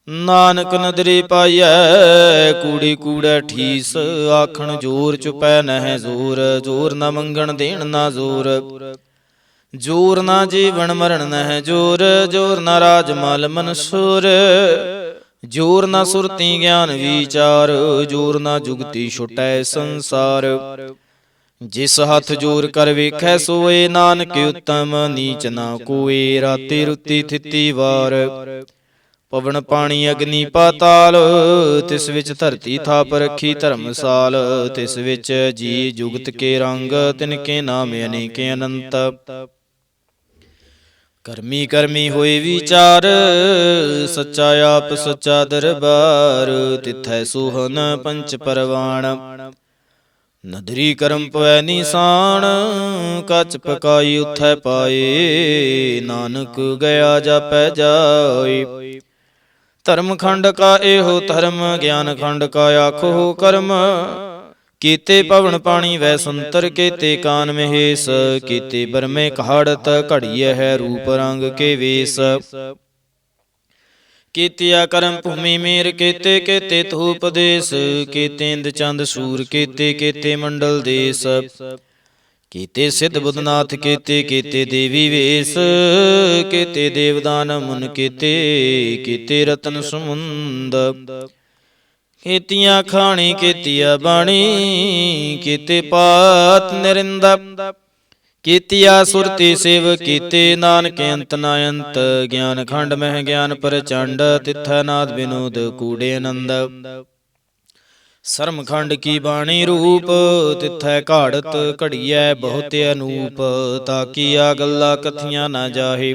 ਨਾਨਕ ਨਦਰੀ ਪਾਈਐ, ਕੂੜੇ ਕੂੜੈ ਠੀਸ। ਆਖਣ ਜੋਰ ਚੁਪੈ ਨਹਿ ਜ਼ੋਰ, ਜ਼ੋਰ ਨ ਮੰਗਣ ਦੇਣ ਨਾ ਜ਼ੋਰ। ਜੋਰ ਨਾ ਜੀਵਨ ਮਰਨ ਨਹਿ ਜੋਰ, ਜੋਰ ਨ ਰਾਜ ਮਲ ਮਨਸੂਰ। ਜੋਰ ਨ ਸੁਰਤੀ ਗਿਆਨ ਵਿਚਾਰ, ਜੋਰ ਨ ਜੁਗਤੀ ਛੁਟੈ ਸੰਸਾਰ। ਜਿਸ ਹੱਥ ਜੋਰ ਕਰ ਵੇਖੈ ਸੋਏ, ਨਾਨਕ ਉਤਮ ਨੀਚ ਨਾ ਕੋਏ। ਰਾਤੀ ਰੁੱਤੀ ਥਿਤੀ ਵਾਰ, ਪਵਨ ਪਾਣੀ ਅਗਨੀ ਪਾਤਾਲ। ਤਿਸ ਵਿੱਚ ਧਰਤੀ ਥਾਪ ਰੱਖੀ ਧਰਮਸਾਲ। ਤਿਸ ਵਿੱਚ ਜੀ ਜੁਗਤ ਕੇ ਰੰਗ, ਤਿਨਕੇ ਨਾਮ ਅਨੇਕੇ ਅਨੰਤ। ਕਰਮੀ ਕਰਮੀ ਹੋਏ ਵਿਚਾਰ, ਸੱਚਾ ਆਪ ਸੱਚਾ ਦਰਬਾਰ। ਤਿਥੈ ਸੋਹਨ ਪੰਚ ਪਰਵਾਣ, ਨਦਰੀ ਕਰਮ ਪਵੈ ਨੀਸਾਨ। ਕੱਚ ਪਕਾਈ ਉਥੈ ਪਾਏ, ਨਾਨਕ ਗਿਆ ਜਾਪੈ ਜਾਏ। ਧਰਮ ਖੰਡ ਕਾ ਇਹੋ ਧਰਮ, ਗਿਆਨ ਖੰਡ ਕਾ ਆਖੋ ਕਰਮ। ਕੀਤੇ ਪਵਨ ਪਾਣੀ ਵੈ ਸੰਤਰ, ਕੀਤੇ ਕਾਨ ਮਹੇਸ਼। ਕੀਤੇ ਬਰਮੇ ਕਹਾੜਤ, ਘੜੀਐ ਹੈ ਰੂਪ ਰੰਗ ਕੇ ਵੇਸ। ਕੀਤਿਆ ਕਰਮ ਭੂਮੀ ਮੇਰ, ਕੀਤੇ ਕੀਤੇ ਧੂਪ ਦੇਸ। ਕੀਤੇ ਇੰਦ ਚੰਦ ਸੂਰ, ਕੀਤੇ ਕੀਤੇ ਮੰਡਲ ਦੇਸ। ਕੀਤੇ ਸਿੱਧ ਬੁੱਧਨਾਥ, ਕੀਤੇ ਕੀਤੇ ਦੇਵੀ ਵੇਸ। ਕੀਤੇ ਦੇਵਦਾਨ ਮੁਨ, ਕੀਤੇ ਕੀਤੇ ਰਤਨ ਸਮੁੰਦ। ਕੀਤੀਆਂ ਖਾਣੀ ਕੀਤੀਆ ਬਾਣੀ, ਕੀਤੇ ਪਾਤ ਨਿਰਿੰਦਾ। ਕੀਤੀਆ ਸੁਰਤੀ ਸੇਵ, ਕੀਤੇ ਨਾਨਕ ਅੰਤ ਨ ਅੰਤ। ਗਿਆਨ ਖੰਡ ਮਹਿ ਗਿਆਨ ਪ੍ਰਚੰਡ, ਤਿਥੈ ਨਾਦ ਵਿਨੋਦ ਕੂੜੇ ਆਨੰਦ। ਸਰਮ ਖੰਡ ਕੀ ਬਾਣੀ ਰੂਪ, ਤਿਥੈ ਘਾੜਤ ਘੜੀਐ ਬਹੁਤ ਅਨੂਪ। ਤਾਕੀਆ ਗੱਲਾਂ ਕਥੀਆਂ ਨਾ ਜਾਹੇ,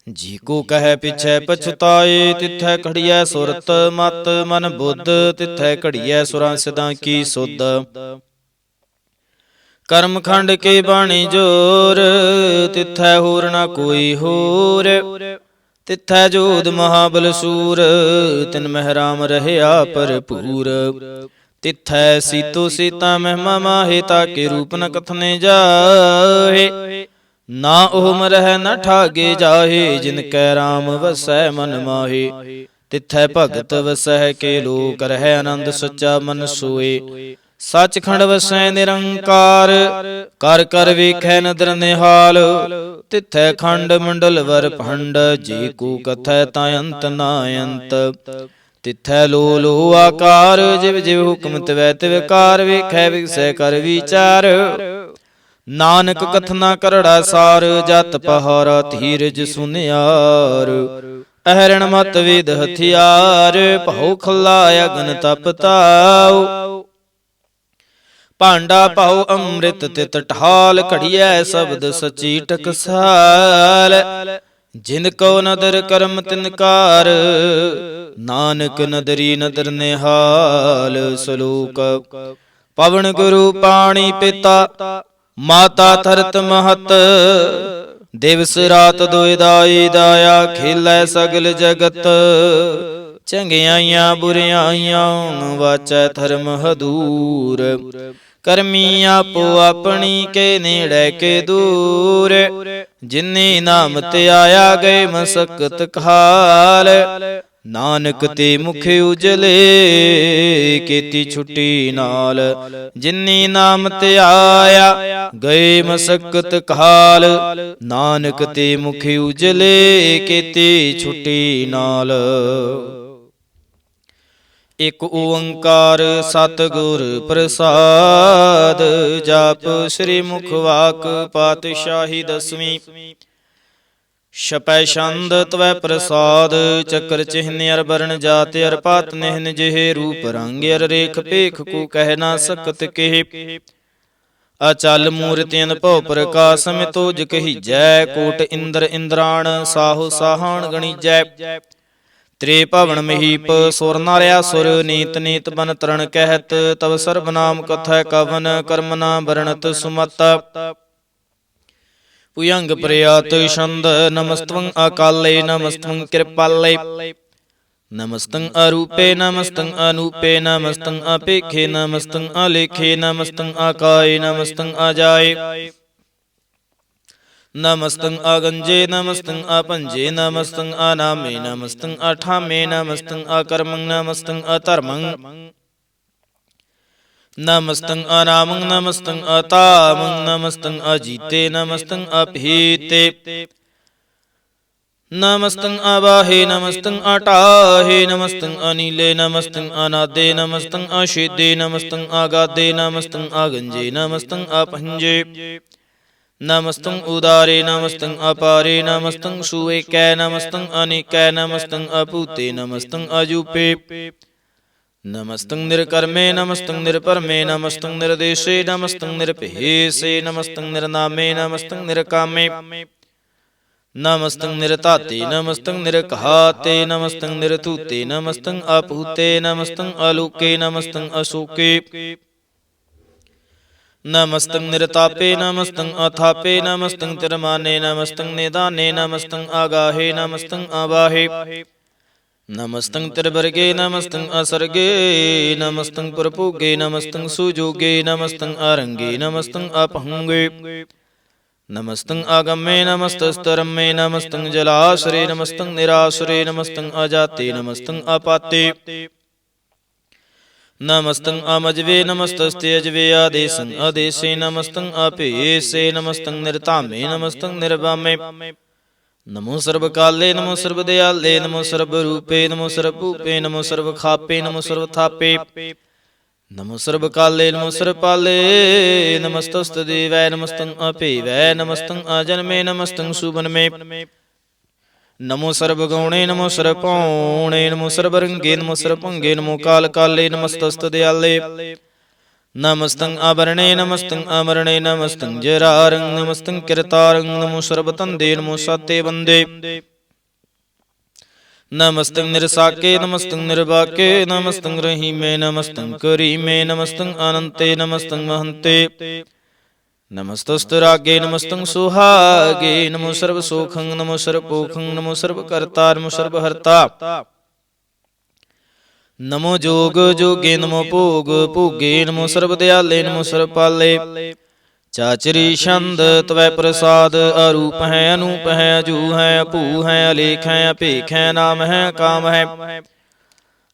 ਜੀ ਕੋ ਕਹੈ ਪਿਛੈ ਪਛਤਾਏ। ਤਿਥੈ ਘੜੀਐ ਸੁਰਤ ਮਤ ਮਨ ਬੁੱਧ, ਤਿਥੈ ਘੜੀਐ ਸੁਰਾਂ ਸਿਦਾਂ ਕੀ ਸੁਧ। ਕਰਮ ਖੰਡ ਕੇ ਬਾਣੀ ਜੋਰ, ਤਿਥੈ ਹੋਰ ਨਾ ਕੋਈ ਹੋਰ। ਤਿਥੈ ਜੋਧ ਮਹਾਬਲ ਸੂਰ, ਤਿਨ ਮਹਿ ਰਾਮ ਰਹਿਆ ਭਰਪੂਰ। ਤਿਥੈ ਸੀਤੋ ਸੀਤਾ ਮਹਿਮਾ ਮਾਹੇ, ਤਾਕੇ ਰੂਪ ਨ ਕਥਨੇ ਜਾਹੇ। ਨਾ ਉਹ ਮਰਹਿ ਨ ਠਾਗੇ ਜਾਹੇ, ਜਿਨ ਕੈ ਰਾਮ ਵਸੈ ਮਨ ਮਾਹੇ। ਤਿਥੈ ਭਗਤ ਵਸਹਿ ਕੇ ਲੋ, ਕਰਹਿ ਆਨੰਦ ਸੱਚਾ ਮਨ ਸੋਏ। ਸੱਚਖੰਡ ਵਸੈ ਨਿਰੰਕਾਰ, ਕਰ ਕਰ ਵੇਖੈ ਨਦਰ ਨਿਹਾਲ। ਤਿਥੈ ਖੰਡ ਮੰਡਲ ਵਰ ਭੰਡ, ਜੇ ਕੋ ਕਥੈ ਤਾਂ ਅੰਤ ਨਾ ਅੰਤ। ਤਿਥੈ ਲੋ ਲੋ ਆਕਾਰ, ਜਿਵ ਜਿਵ ਹੁਕਮ ਤਿਵੈ ਤਿਵ ਕਾਰ। ਵੇਖੈ ਵਿਗਸੈ ਕਰ ਵਿਚਾਰ, ਨਾਨਕ ਕਥਨਾ ਕਰੜਾ ਸਾਰ। ਜਤ ਪਹਾਰਾ ਧੀਰਜ ਸੁਨਿਆਰ, ਅਹਰਣ ਮਤ ਵੇਦ ਹਥਿਆਰ। ਭਉ ਖੱਲਾ ਅਗਨ ਤਪ ਤਾਉ, ਭਾਂਡਾ ਭਉ ਅੰਮ੍ਰਿਤ ਤਿਤ ਢਾਲ। ਘੜੀਐ ਸ਼ਬਦ ਸਚੀ ਟਕਸਾਲ, ਜਿਨ ਕੋ ਨਦਰ ਕਰਮ ਤਿਨਕਾਰ। ਨਾਨਕ ਨਦਰੀ ਨਦਰ ਨਿਹਾਲ। ਸਲੋਕ ਪਵਨ ਗੁਰੂ ਪਾਣੀ ਪਿਤਾ, ਮਾਤਾ ਧਰਤ ਮਹਤ। ਦਿਵਸ ਰਾਤ ਦੁਇ ਦਾਈ ਦਾਇਆ, ਖੇਲੈ ਸਗਲ ਜਗਤ। ਚੰਗਿਆਈਆਂ ਬੁਰਿਆਈਆਂ, ਵਾਚੈ ਧਰਮ ਹਦੂਰ। ਕਰਮੀ ਆਪੋ ਆਪਣੀ, ਕੇ ਨੇੜੇ ਕੇ ਦੂਰ। ਜਿਨੇ ਨਾਮ ਤੇ ਆਇਆ, ਗਏ ਮਸਕਤ ਕਾਲ। ਨਾਨਕ ਤੇ ਮੁਖ ਉਜਲੇ, ਕੀਤੀ ਛੁੱਟੀ ਨਾਲ। ਜਿਨੀ ਨਾਮ ਤੇ ਆਇਆ, ਗਏ ਮਸਕਤ ਕਾਲ। ਨਾਨਕ ਤੇ ਮੁਖ ਉਜਲੇ, ਕੀਤੀ ਛੁੱਟੀ ਨਾਲ। ਇਕ ਓੰਕਾਰ ਸਤਿਗੁਰ ਪ੍ਰਸਾਦ। ਜਾਪ ਸ੍ਰੀ ਮੁਖ ਵਾਕ ਪਾਤਸ਼ਾਹੀ ਦਸਵੀਂ। ਛਪੈ ਛੰਦ ਤਵੈ ਪ੍ਰਸਾਦ। ਚੱਕਰ ਚਿਹਨ ਅਰ ਬਰਨ ਜਾਤ ਅਰ ਪਾਤ ਨਿਹਨ ਜਿਹੇ ਰੂਪ ਰੰਗ ਅਰ ਰੇਖ ਭੇਖ ਕੋ ਕਹਿ ਨਾ ਸਕਤ ਕਿਹ। ਅਚਲ ਮੂਰਤਿ ਅਨਭਉ ਪ੍ਰਕਾਸ਼ ਮਿਤੋਜ ਕਹੀਜੈ। ਕੋਟ ਇੰਦਰ ਇੰਦਰਾਣ ਸਾਹੋ ਸਾਹਾਣ ਗਣੀਜੈ। ਤ੍ਰੇ ਭਵਨ ਮਹੀਪ ਸੁਰ ਨਾਰਿਆ ਸੁਰ ਨੀਤ ਨੀਤ ਬਨ ਤਰਨ ਕਹਿਤ। ਤਵ ਸਰਬ ਨਾਮ ਕਥੈ ਕਵਨ ਕਰਮ ਨਾ ਵਰਣਤ ਸੁਮਤ। ਭੁਯੰਗ ਪ੍ਰਿਆਤ ਛੰਦ ਨਮਸਤੰ ਅਕਾਲੇ ਨਮਸਤੰ ਕਿਰਪਾਲੇ। ਨਮਸਤੰ ਅਰੂਪੇ ਨਮਸਤੰ ਅਨੂਪੇ ਨਮਸਤੰ ਅਪੇਖੇ ਨਮਸਤੰ ਅਲੇਖੇ ਨਮਸਤੰ ਆਕਾਏ ਨਮਸਤੰ ਅਜਾਏ। ਨਮਸਤੰ ਅਗੰਜੇ ਨਮਸਤੰ ਅਪੰਜੇ ਨਮਸਤੰ ਅਨਾਮੇ ਨਮਸਤੰ ਅਠਾਮੇ ਨਮਸਤੰ ਅਕਰਮੰ ਨਮਸਤੰ ਅਧਰਮੰ। ਨਮਸਤੰ ਅਨਾਮੰ ਨਮਸਤੰ ਅਤਾਮੰ ਨਮਸਤੰ ਅਜੀਤੇ ਨਮਸਤੰ ਅਭੀਤੇ। ਨਮਸਤੰ ਅਵਾਹੇ ਨਮਸਤੰ ਅਟਾਹੇ ਨਮਸਤੰ ਅਨੀਲੇ ਨਮਸਤੰ ਅਨਾਦੇ ਨਮਸਤੰ ਅਛੇਦੇ ਨਮਸਤੰ ਅਗਾਦੇ ਨਮਸਤੰ ਅਗੰਜੇ ਨਮਸਤੰ ਅਪੰਜੇ। ਨਮਸਤੰ ਉਦਾਰੇ ਨਮਸਤੰ ਅਪਾਰੇ ਨਮਸਤੰ ਸੁਏਕੈ ਨਮਸਤੰ ਅਨੇਕੈ ਨਮਸਤੰ ਅਭੂਤੇ ਨਮਸਤੰ ਅਜੂਪੇ। ਨਮਸਤੰ ਨਿਰਕਰਮੇ ਨਮਸਤੰ ਨਿਰਭਰਮੇ ਨਮਸਤੰ ਨਿਰਦੇਸ਼ੇ ਨਮਸਤੰ ਨਿਰਭੇਸੇ ਨਮਸਤੰ ਨਿਰਨਾਮੇ ਨਮਸਤੰ ਨਿਰਕਾਮੇ। ਨਮਸਤੰ ਨਿਰਧਾਤੇ ਨਮਸਤੰ ਨਿਰਘਾਤੇ ਨਮਸਤੰ ਨਿਰਧੂਤੇ ਨਮਸਤੰ ਅਭੂਤੇ ਨਮਸਤੰ ਅਲੋਕੇ ਨਮਸਤੰ ਅਸ਼ੋਕੇ। ਨਮਸਤੰ ਨਿਰਤਾਪੇ ਨਮਸਤੰ ਅਥਾਪੇ ਨਮਸਤੰ ਤਿਰਮਾਨੇ ਨਮਸਤੰ ਨਿਦਾਨੇ ਨਮਸਤੰ ਆਗਾਹੇ ਨਮਸਤੰ ਆਵਾਹੇ। ਨਮਸਤੰ ਤਿਰਵਰਗੇ ਨਮਸਤੰ ਅਸਰਗੇ ਨਮਸਤੰ ਪੁਰਭੋਗੇ ਨਮਸਤੰ ਸੁਜੋਗੇ ਨਮਸਤੰ ਅਰੰਗੇ ਨਮਸਤੰ ਅਪਹੰਗੇ। ਨਮਸਤੰ ਆਗਮੇ ਨਮਸਤਸਤਰਮੇ ਨਮਸਤੰ ਜਲਾਸਰੇ ਨਮਸਤੰ ਨਿਰਾਸਰੇ ਨਮਸਤੰ ਅਜਾਤੇ ਨਮਸਤੰ ਅਪਾਤੇ। ਨਮਸਤੰ ਅਮਜਵੇ ਨਮਸਤਸਤੇ ਅਜਵੇ ਆਦੇਸੰ ਆਦੇਸੇ ਨਮਸਤੰ ਅਭੇਸੇ ਨਮਸਤੰ ਨਿਰਧਾਮੇ ਨਮਸਤੰ ਨਿਰਵਾਮੇ। ਨਮੋ ਸਰਬ ਕਾਲੇ ਨਮੋ ਸਰਬ ਦਿਆਲੇ ਨਮੋ ਸਰਬ ਰੂਪੇ ਨਮੋ ਸਰਬ ਭੂਪੇ ਨਮੋ ਸਰਬ ਖਾਪੇ ਨਮੋ ਸਰਬ ਥਾਪੇ। ਨਮੋ ਸਰਬ ਕਾਲੇ ਨਮੋ ਸਰਬ ਪਾਲੇ ਨਮਸਤਸਤ ਦੇਵੈ ਨਮਸਤੰ ਅਭੇਵੈ ਨਮਸਤੰ ਅਜਨਮੇ ਨਮਸਤੰ ਸੁਬਨਮੇ। ਨਮੋ ਸਰਬ ਗੌਣੇ ਨਮੋ ਸਰਬ ਭੌਣੇ ਨਮੋ ਸਰਬ ਰੰਗੇ ਨਮੋ ਸਰਬ ਭੰਗੇ ਨਮੋ ਕਾਲ ਕਾਲੇ ਨਮਸਤਸਤ ਦਿਆਲੇ। ਨਮਸਤੰ ਆਵਰਣੇ ਨਮਸਤੰ ਅਮਰਣੇ ਨਮਸਤੰ ਜਰਾਰੰ ਨਮਸਤੰ ਕਿਰਤਾਰੰ ਨਮੋ ਸਰਬ ਧੰਦੇ ਨਮੋ ਸਾਤੇ ਬੰਦੇ। ਨਮਸਤੰ ਨਿਰਸਾਕੇ ਨਮਸਤੰ ਨਿਰਵਾਕੇ ਨਮਸਤੰ ਰਹੀਮੇ ਨਮਸਤੰ ਕਰੀਮੇ ਨਮਸਤੰ ਅਨੰਤੇ ਨਮਸਤੰ ਮਹੰਤੇ। ਨਮਸਤਸਤ ਰਾਗੇ ਨਮਸਤੰ ਸੁਹਾਗੇ ਨਮੋ ਸਰਬ ਸੋਖੰ ਨਮੋ ਸਰਬ ਪੋਖੰ ਨਮੋ ਸਰਬ ਕਰਤਾ ਨਮੋ ਸਰਬ ਹਰਤਾ। ਨਮੋ ਜੋਗ ਜੋਗੇ ਨਮੋ ਭੋਗ ਭੋਗੇ ਨਮੋ ਸਰਬ ਦਿਆਲੇ ਨਮੋ ਸਰਬ ਪਾਲੇ। ਚਾਚਰੀ ਛੰਦ ਤਵੈ ਪ੍ਰਸਾਦ ਅਰੂਪ ਹੈ ਅਨੂਪ ਹੈ ਅਜੂ ਹੈ ਅਭੂ ਹੈ ਅਲੇਖ ਹੈ ਅਭੇਖ ਹੈ ਨਾਮ ਹੈ ਕਾਮ ਹੈ।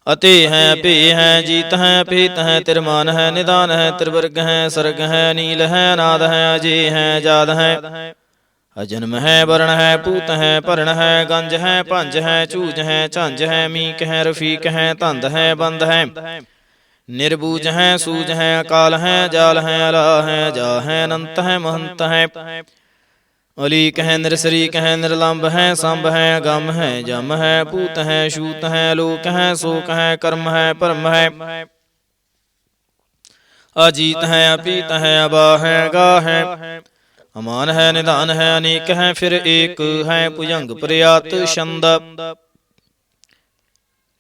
ਅਤੇ ਹੈ ਭੇ ਹੈ ਜੀਤ ਹੈ ਭੇਤ ਹੈ ਤਿਰਮਾਨ ਹੈ ਨਿਦਾਨ ਹੈ ਤਿਰਵਰਗ ਹੈ ਸਰਗ ਹੈ ਨੀਲ ਹੈ ਨਾਦ ਹੈ ਅਜੇ ਹੈ ਜਾਦ ਹੈ। ਅਜਨਮ ਹੈ ਵਰਣ ਹੈ ਭੂਤ ਹੈ ਭਰਨ ਹੈ ਗੰਜ ਹੈ ਭੰਜ ਹੈ ਝੂਜ ਹੈ ਝੰਜ ਹੈ ਮੀਕ ਹੈ ਰਫੀਕ ਹੈ ਧੰਦ ਹੈ ਬੰਦ ਹੈ। ਨਿਰਬੂਜ ਹੈ ਸੂਜ ਹੈ ਅਕਾਲ ਹੈ ਜਾਲ ਹੈ ਅਲਾ ਹੈ ਜਾ ਹੈ ਅਨੰਤ ਹੈ ਮਹੰਤ ਹੈ। ਅਲੀਕ ਹੈ ਨਿਰਸਰੀਕ ਹੈ ਨਿਰਲੰਭ ਹੈ ਸੰਭ ਹੈ ਅਗੰਮ ਹੈ ਜਮ ਹੈ ਭੂਤ ਹੈ ਛੂਤ ਹੈ ਲੋਕ ਹੈ ਸੋਕ ਹੈ ਕਰਮ ਹੈ ਭਰਮ ਹੈ। ਅਜੀਤ ਹੈ ਅਪੀਤ ਹੈ ਅਬਾ ਹੈ ਗਾ ਹੈ। ਅਮਾਨ ਹੈ ਨਿਧਾਨ ਹੈ ਅਨੇਕ ਹੈ ਫਿਰ ਏਕ ਹੈ ਭੁਜੰਗ ਪ੍ਰਿਆਤ ਛੰਦ।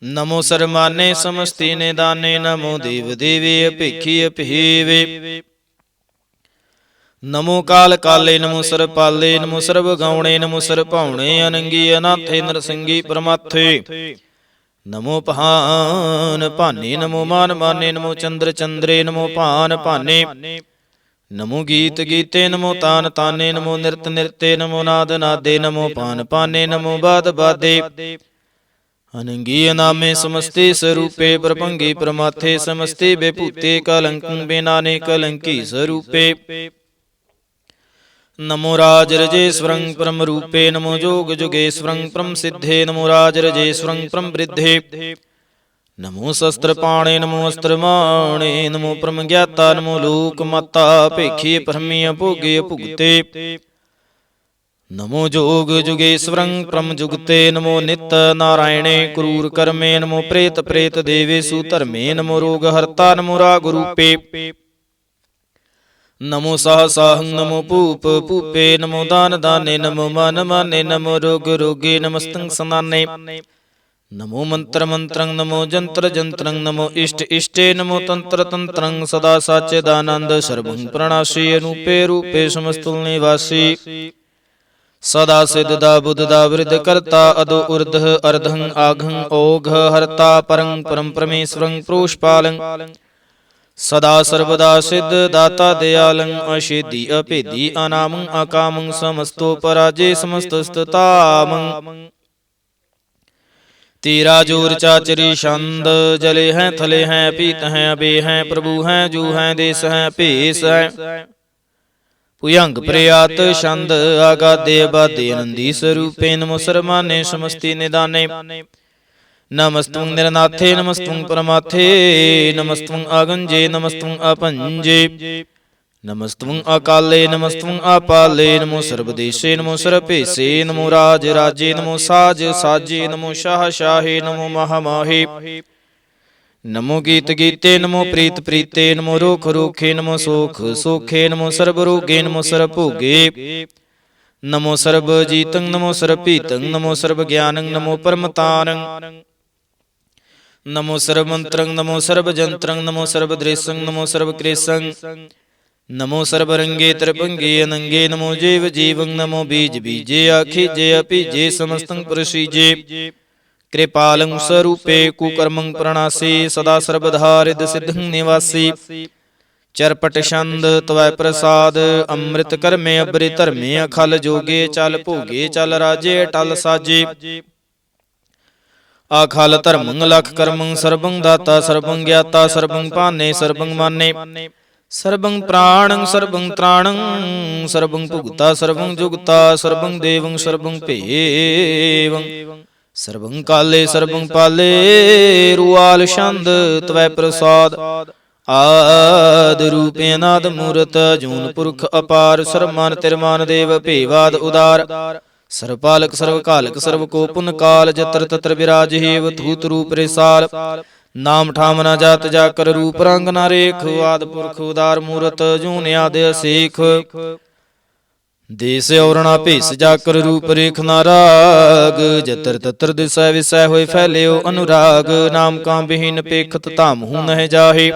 ਨਮੋ ਸਰਮਾਨੇ ਸਮਸਤੀ ਨਿਦਾਨੇ ਨਮੋ ਦੇਵ ਦੇਵੇ ਅਭੇਖੀ ਅਭੇਵੇ। ਨਮੋ ਕਾਲ ਕਾਲੇ ਨਮੋ ਸਰਬ ਪਾਲੇ ਨਮੋ ਸਰਬ ਗੌਣੇ ਨਮੋ ਸਰਬ ਭਾਉਣੇ ਅਨੰਗੀ ਅਨਾਥੇ ਨਰਸੰਗੀ ਪਰਮਾਥੇ। ਨਮੋ ਭਾਨ ਭਾਨੇ ਨਮੋ ਮਾਨ ਮਾਨੇ ਨਮੋ ਚੰਦਰ ਚੰਦਰੇ ਨਮੋ ਭਾਨ ਭਾਨੇ। ਨਮੋ ਗੀਤ ਗੀਤੇ ਨਮੋ ਤਾਨ ਤਾਨੇ ਨਮੋ ਨਿਰਤ ਨਿਰਤੇ ਨਮੋ ਨਾਦ ਨਾਦੇ ਨਮੋ ਪਾਨ ਪਾਨੇ ਨਮੋ ਬਾਦ ਬਾਦੇ। ਅਨੰਗੀ ਅਨਾਮੇ ਸਮਸਤੇ ਸਰੂਪੇ ਪ੍ਰਭੰਗੀ ਪ੍ਰਮਾਥੇ ਸਮਸਤੇ ਬੇਭੂਤੇ ਕਲੰਕੰ ਬੇਨਾਨੇ ਕਲੰਕੀ ਸਰੂਪੇ। ਨਮੋ ਰਾਜ ਰਜੇਸਵਰੰ ਪਰਮ ਰੂਪੇ ਨਮੋ ਜੋਗ ਜੁਗੇਸਵਰੰ ਪਰਮ ਸਿੱਧੇ ਨਮੋ ਰਾਜ ਰਜੇਸਵਰੰ ਪਰਮ ਬ੍ਰਿਧੇ। ਨਮੋ ਸ਼ਸਤਰ ਪਾਣੇ ਨਮੋ ਅਸਤਰ ਮਾਣੇ, ਨਮੋ ਪਰਮ ਗਿਆਤਾ ਨਮੋ ਲੋਕ ਮਾਤਾ, ਭੇਖੀ ਭਰਮੀ ਅਭੋਗੇ ਭੁਗਤੇ, ਨਮੋ ਜੋਗ ਜੁਗੇਸ਼ਵਰੰ ਪਰਮ ਜੁਗਤੇ, ਨਮੋ ਨਿਤ ਨਾਰਾਇਣੇ ਕਰੂਰ ਕਰਮੇ, ਨਮੋ ਪ੍ਰੇਤ ਪ੍ਰੇਤ ਦੇਵੇਸੂ ਧਰਮੇ, ਨਮੋ ਰੋਗ ਹਰਤਾ ਨਮੋ ਰਾਗ ਰੂਪੇ, ਨਮੋ ਸਾਹ ਸਾਹੰ ਨਮੋ ਭੂਪ ਭੂਪੇ, ਨਮੋ ਦਾਨ ਦਾਨੇ, ਨਮੋ ਮਨ ਮਾਨੇ, ਨਮੋ ਰੋਗ ਰੋਗੇ, ਨਮਸਤੰ ਸਨਾਨੇ, ਨਮੋ ਮੰਤਰ ਮੰਤਰੰ, ਨਮੋ ਜੰਤਰ ਜੰਤਰੰ, ਨਮੋ ਇਸ਼ਟ ਇਸ਼ਟੇ, ਨਮੋ ਤੰਤਰ ਤੰਤਰੰ, ਸਦਾ ਸਾਚਿਦਾਨੰਦ ਸਰਬੰ ਪ੍ਰਣਾਸੀ, ਅਨੂਪੇ ਰੂਪੇ ਸਮਸਤੁਲ ਨਿਵਾਸੀ, ਸਦਾ ਸਿੱਧ ਦਾ ਬੁੱਧ ਦਾ ਵਿਰਧ ਕਰਤਾ, ਅਦੋ ਉਰਧ ਅਰਧੰ ਆਘੰ ਓਘ ਹਰਤਾ, ਪਰੰ ਪਰਮ ਪਰਮੇਸ਼ਵਰੰ ਪ੍ਰੋਸ਼ਪਾਲੰ, ਸਦਾ ਸਰਬਦਾ ਸਿੱਧ ਦਾਤਾ ਦਿਆਲੰ, ਅਛੇਦੀ ਅਭੇਦੀ ਅਨਾਮੰ ਅਕਾਮੰ, ਸਮਸਤੋ ਪਰਾਜੇ ਸਮਸਤ ਸਤਤਾਮੰ, ਤੇਰਾ ਜੋਰ ਚਾਚਰੀ ਛੰਦ, ਜਲੇ ਹੈ ਥਲੇ ਹੈ ਪੀਤ ਹੈ ਅਬੇ ਹੈ, ਪ੍ਰਭੂ ਹੈ ਜੂ ਹੈ ਦੇਸ ਹੈ ਭੇਸ ਹੈ, ਭੁਯੰਗ ਪ੍ਰਿਆਤ ਛੰਦ ਆਗਾਦੇ ਅਬਾਦੇ ਅਨੰਦੀ ਸਰੂਪੇ, ਨਮੋ ਸਰਮਾਨੇ ਸਮਸਤੀ ਨਿਦਾਨੇ, ਨਮਸਤੰ ਨਿਰਨਾਥੇ ਨਮਸਤੰ ਪਰਮਾਥੇ, ਨਮਸਤੰ ਆਗੰਜੇ ਨਮਸਤੰ ਆਪੰਜੇ, ਨਮਸਤੰ ਅਕਾਲੇ ਨਮਸਤੰ ਆਪਾਲੇ, ਨਮੋ ਸਰਬਦੇਸ਼ੇ ਨਮੋ ਸਰਭੇਸੇ, ਨਮੋ ਰਾਜ ਰਾਜੇ, ਨਮੋ ਸਾਜ ਸਾਜੇ, ਨਮੋ ਸ਼ਾਹ ਸ਼ਾਹੇ, ਨਮੋ ਮਹਾ ਮਾਹੇ, ਨਮੋ ਗੀਤ ਗੀਤੇ, ਨਮੋ ਪ੍ਰੀਤ ਪ੍ਰੀਤੇ, ਨਮੋ ਰੋਖ ਰੋਖੇ, ਨਮੋ ਸੋਖ ਸੋਖੇ, ਨਮੋ ਸਰਬ ਰੋਗੇ, ਨਮੋ ਸਰਬ ਭੋਗੇ, ਨਮੋ ਸਰਬ ਜੀਤੰ, ਨਮੋ ਸਰਬ ਭੀਤੰ, ਨਮੋ ਸਰਬ ਗਿਆਨੰ, ਨਮੋ ਪਰਮਤਾਰੰ, ਨਮੋ ਸਰਬ ਮੰਤਰੰ, ਨਮੋ ਸਰਬ ਜੰਤਰੰ, ਨਮੋ ਸਰਬ ਦ੍ਰੇਸੰ, ਨਮੋ ਸਰਬ ਕ੍ਰੇਸੰ, ਨਮੋ ਸਰਬ ਰੰਗੇ ਤ੍ਰਿਭੰਗੇ ਅਨੰਗੇ, ਨਮੋ ਜੀਵ ਜੀਵੰ, ਨਮੋ ਬੀਜ ਬੀਜੇ ਆਖੀਜੇ ਅਭੀਜੇ, ਸਮਸਤੰ ਪ੍ਰਸੀਜੇ, ਕਿਰਪਾਲੰ ਸਰੂਪੇ ਕੁਕਰਮੰ ਪ੍ਰਣਾਸੀ, ਸਦਾ ਸਰਬਧਾ ਰਿਦ ਸਿੱਧੰ ਨਿਵਾਸੀ, ਚਰਪਟ ਛੰਦ ਤਵੈ ਪ੍ਰਸਾਦ, ਅੰਮ੍ਰਿਤ ਕਰਮੇ ਅਬਰੇ ਧਰਮੇ, ਅਖਲ ਜੋਗੇ ਚਲ ਭੋਗੇ ਚਲ ਰਾਜੇ ਟਲ ਸਾਜੇ, ਆਖਲ ਧਰਮੰ ਲਖ ਕਰਮੰ, ਸਰਬੰ ਦਾਤਾ ਸਰਬੰ ਗਿਆਤਾ, ਸਰਬੰ ਭਾਨੇ ਸਰਬੰ ਮਾਨੇ, ਸਰਬੰ ਪ੍ਰਾਣੰ ਸਰਬੰ ਤ੍ਰਾਣੰ, ਸਰਬੰ ਭੁਗਤਾ ਸਰਬੰ ਜੁਗਤਾ, ਸਰਬੰ ਦੇਵੰ ਸਰਬੰ ਭੇਵੰ, ਸਰਬੰ ਕਾਲੇ ਸਰਬੰ ਪਾਲੇ, ਰੂਆਲ ਛੰਦ ਤਵੈ ਪ੍ਰਸਾਦ, ਆਦ ਰੂਪ ਅਨਾਦ ਮੂਰਤ, ਜੂਨ ਪੁਰਖ ਅਪਾਰ, ਸਰਮਾਨ ਤਿਰਮਾਨ ਦੇਵ ਭੇਵਾਦ ਉਦਾਰ, ਸਰਪਾਲਕ ਸਰਵ ਕਾਲਕ ਸਰਵ ਕੋ ਪੁਨ ਕਾਲ, ਜਤਰ ਤਤਰ ਬਿਰਾਜਿ ਧੂਤ ਰੂਪ ਰਿਸਾਲ, ਨਾਮ ਠਾਮ ਨਾ ਜਾਤ ਜਾ ਕਰ, ਰੂਪ ਰੰਗ ਨਾ ਰੇਖ, ਆਦ ਪੁਰਖ ਉਦਾਰ ਮੂਰਤ, ਜੂਨ ਆਦ ਅਸੇਖ, ਦੇਸ ਔਰਣਾ ਭੇਸ ਜਾ ਕਰ, ਰੂਪ ਰੇਖ ਨਾ ਰਾਗ, ਜਤਰ ਤਤਰ ਦਿਸੈ ਵਿਸੈ ਹੋਏ ਫੈਲਿਓ ਅਨੁਰਾਗ, ਨਾਮ ਕਾ ਬਿਹੀਨ ਪੇਖਤ ਧਾਮ ਹੂੰ ਨਹਿ ਜਾਹੇ,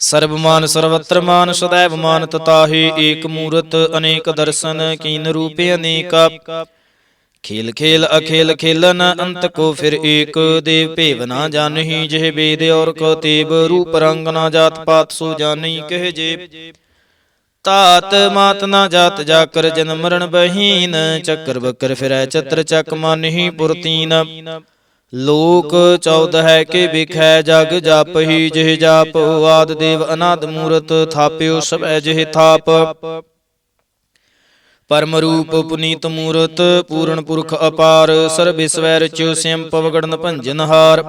ਸਰਬ ਮਾਨ ਸਰਵਤਰ ਮਾਨ ਸदैव ਮਾਨ ਤਤਾਹੇ, ਏਕ ਮੂਰਤ ਅਨੇਕ ਦਰਸ਼ਨ ਕੀਨ ਰੂਪ ਅਨੇਕਾ, ਖੇਲ ਖੇਲ ਅਖੇਲ ਖੇਲਨ ਅੰਤ ਕੋ ਫਿਰ ਏਕ, ਦੇਵ ਭੇਵ ਨਾ ਜਾਨਹੀ ਜਿਹ ਵੇਦ ਔਰ ਕਤੇਬ, ਰੂਪ ਰੰਗ ਨਾ ਜਾਤ ਪਾਤ ਸੋ ਜਾਨੀ ਕਹਿ ਜੇ, ਤਾਤ ਮਾਤ ਨਾ ਜਾਤ ਜਾ ਕਰ ਜਨਮ ਮਰਨ ਬਹੀਨ, ਚੱਕਰ ਬੱਕਰ ਫਿਰੈ ਚਤਰ ਚੱਕ ਮਾਨਹੀ ਪੁਰਤੀਨ, ਲੋਕ 14 ਕੇ ਵਿਖੈ ਜਗ ਜਾਪਹੀ, ਜਿਹ ਜਾਪ ਆਦ ਦੇਵ ਅਨਾਦ ਮੂਰਤ, ਥਾਪਿਓ ਸਭੈ ਜਿਹ ਥਾਪ, ਪਰਮ ਰੂਪ ਪੁਨੀਤ ਮੂਰਤ, ਪੂਰਨ ਪੁਰਖ ਅਪਾਰ, ਸਰਬਿਸਵੈ ਰਚਿਓ ਸਿਮ ਪਵਗੜਨ ਭੰਜਨ ਹਾਰ,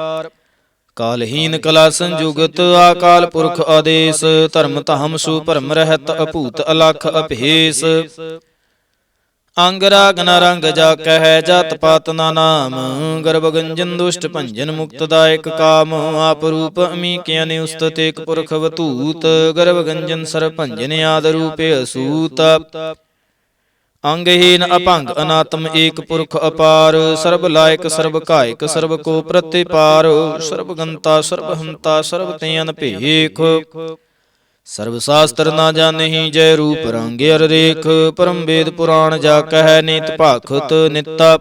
ਕਾਲਹੀਨ ਕਲਾ ਸੰਜੁਗਤ, ਆਕਾਲ ਪੁਰਖ ਆਦੇਸ, ਧਰਮ ਧਾਮ ਸੂ ਭਰਮ ਰਹਿਤ, ਅਭੂਤ ਅਲਖ ਅਭੇਸ, ਅੰਗ ਰਾਗ ਨ ਰੰਗ ਜਾ ਕਹਿ, ਜਾਤ ਪਾਤ ਨਾ ਨਾਮ, ਗਰਭ ਗੰਜਨ ਦੁਸ਼ਟ ਭੰਜਨ ਮੁਕਤ ਦਾਇਕ ਕਾਮ, ਆਪ ਰੂਪ ਅਮੀਕਿਆ ਨੇ ਉਸਤਤ ਏਕ ਪੁਰਖ ਵਤੂਤ, ਗਰਭ ਗੰਜਨ ਸਰ ਭੰਜਨ ਆਦ ਰੂਪੇ ਅਸੂਤ, ਅੰਗਹੀਨ ਅਭੰਗ ਅਨਾਤਮ ਏਕ ਪੁਰਖ ਅਪਾਰ, ਸਰਬ ਲਾਇਕ ਸਰਬ ਕਾਇਕ ਸਰਬ ਕੋ ਪ੍ਰਤਿਪਾਰ, ਸਰਬ ਗੰਤਾ ਸਰਬ ਹੰਤਾ ਸਰਬ ਤੇ ਅਨ ਭੇਖ, ਸਰਬ ਸਾਸਤਰ ਨਾ ਜਾਣਹੀ ਜੈ ਰੂਪ ਰੰਗ ਅਰ ਰੇਖ, ਪਰਮ ਵੇਦ ਪੁਰਾਣ ਜਾ ਕਹਿ ਨੀਤ ਭਾਖਤ ਨਿਤਾ,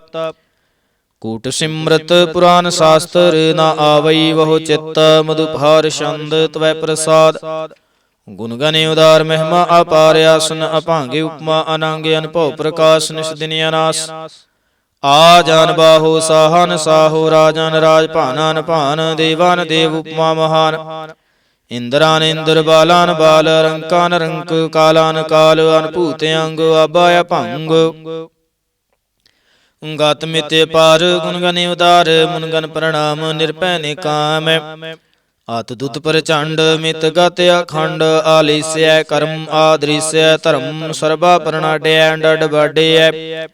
ਕੂਟ ਸਿਮਰਤ ਪੁਰਾਨ ਸਾਸਤਰ ਨਾ ਆਵਈ ਬਹੁ ਚਿੱਤ, ਮਧੁਪਾਰ ਛੰਦ ਤਵੈ ਪ੍ਰਸਾਦ, ਗੁਣ ਗਨੇ ਉਦਾਰ ਮਹਿਮਾ ਅਪਾਰ, ਆਸਨ ਅਭਾਂਗੇ ਉਪਮਾ ਅਨੰਗ, ਅਨਭਉ ਪ੍ਰਕਾਸ਼ ਨਿਸ ਦਿਨ ਅਨਾਸ, ਆ ਜਾਨ ਬਾਹੋ ਸਾਹਨ ਸਾਹੋ, ਰਾਜਨ ਰਾਜ ਭਾਨਨ ਭਾਨ, ਦੇਵਾਨ ਦੇਵ ਉਪਮਾ ਮਹਾਨ, ਇੰਦਰਾਨ ਇੰਦਰ ਬਾਲਾਨ ਬਾਲ, ਰੰਕਾਨ ਰੰਕ ਕਾਲਾਨ ਕਾਲ, ਅਨਭੂਤ ਅੰਗ ਆਬਾ ਅਭੰਗ, ਗਤ ਮਿਤੇ ਪਾਰ ਗੁਣ ਗਨੇ ਉਦਾਰ ਮੁਨ ਗਨ ਪ੍ਰਣਾਮ ਨਿਰਭੈ ਨੇ ਕਾਮ ਆਤ ਦੁਤ ਪ੍ਰਚੰਡ ਮਿਤ ਗਤ ਅਖੰਡ ਆਲੀਸੈ ਕਰਮ ਆਦ੍ਰਿਸੈ ਧਰਮ ਸਰਬਾ ਪ੍ਰਣਾਡਿਐ ਡਡ ਬਾਡਿਐ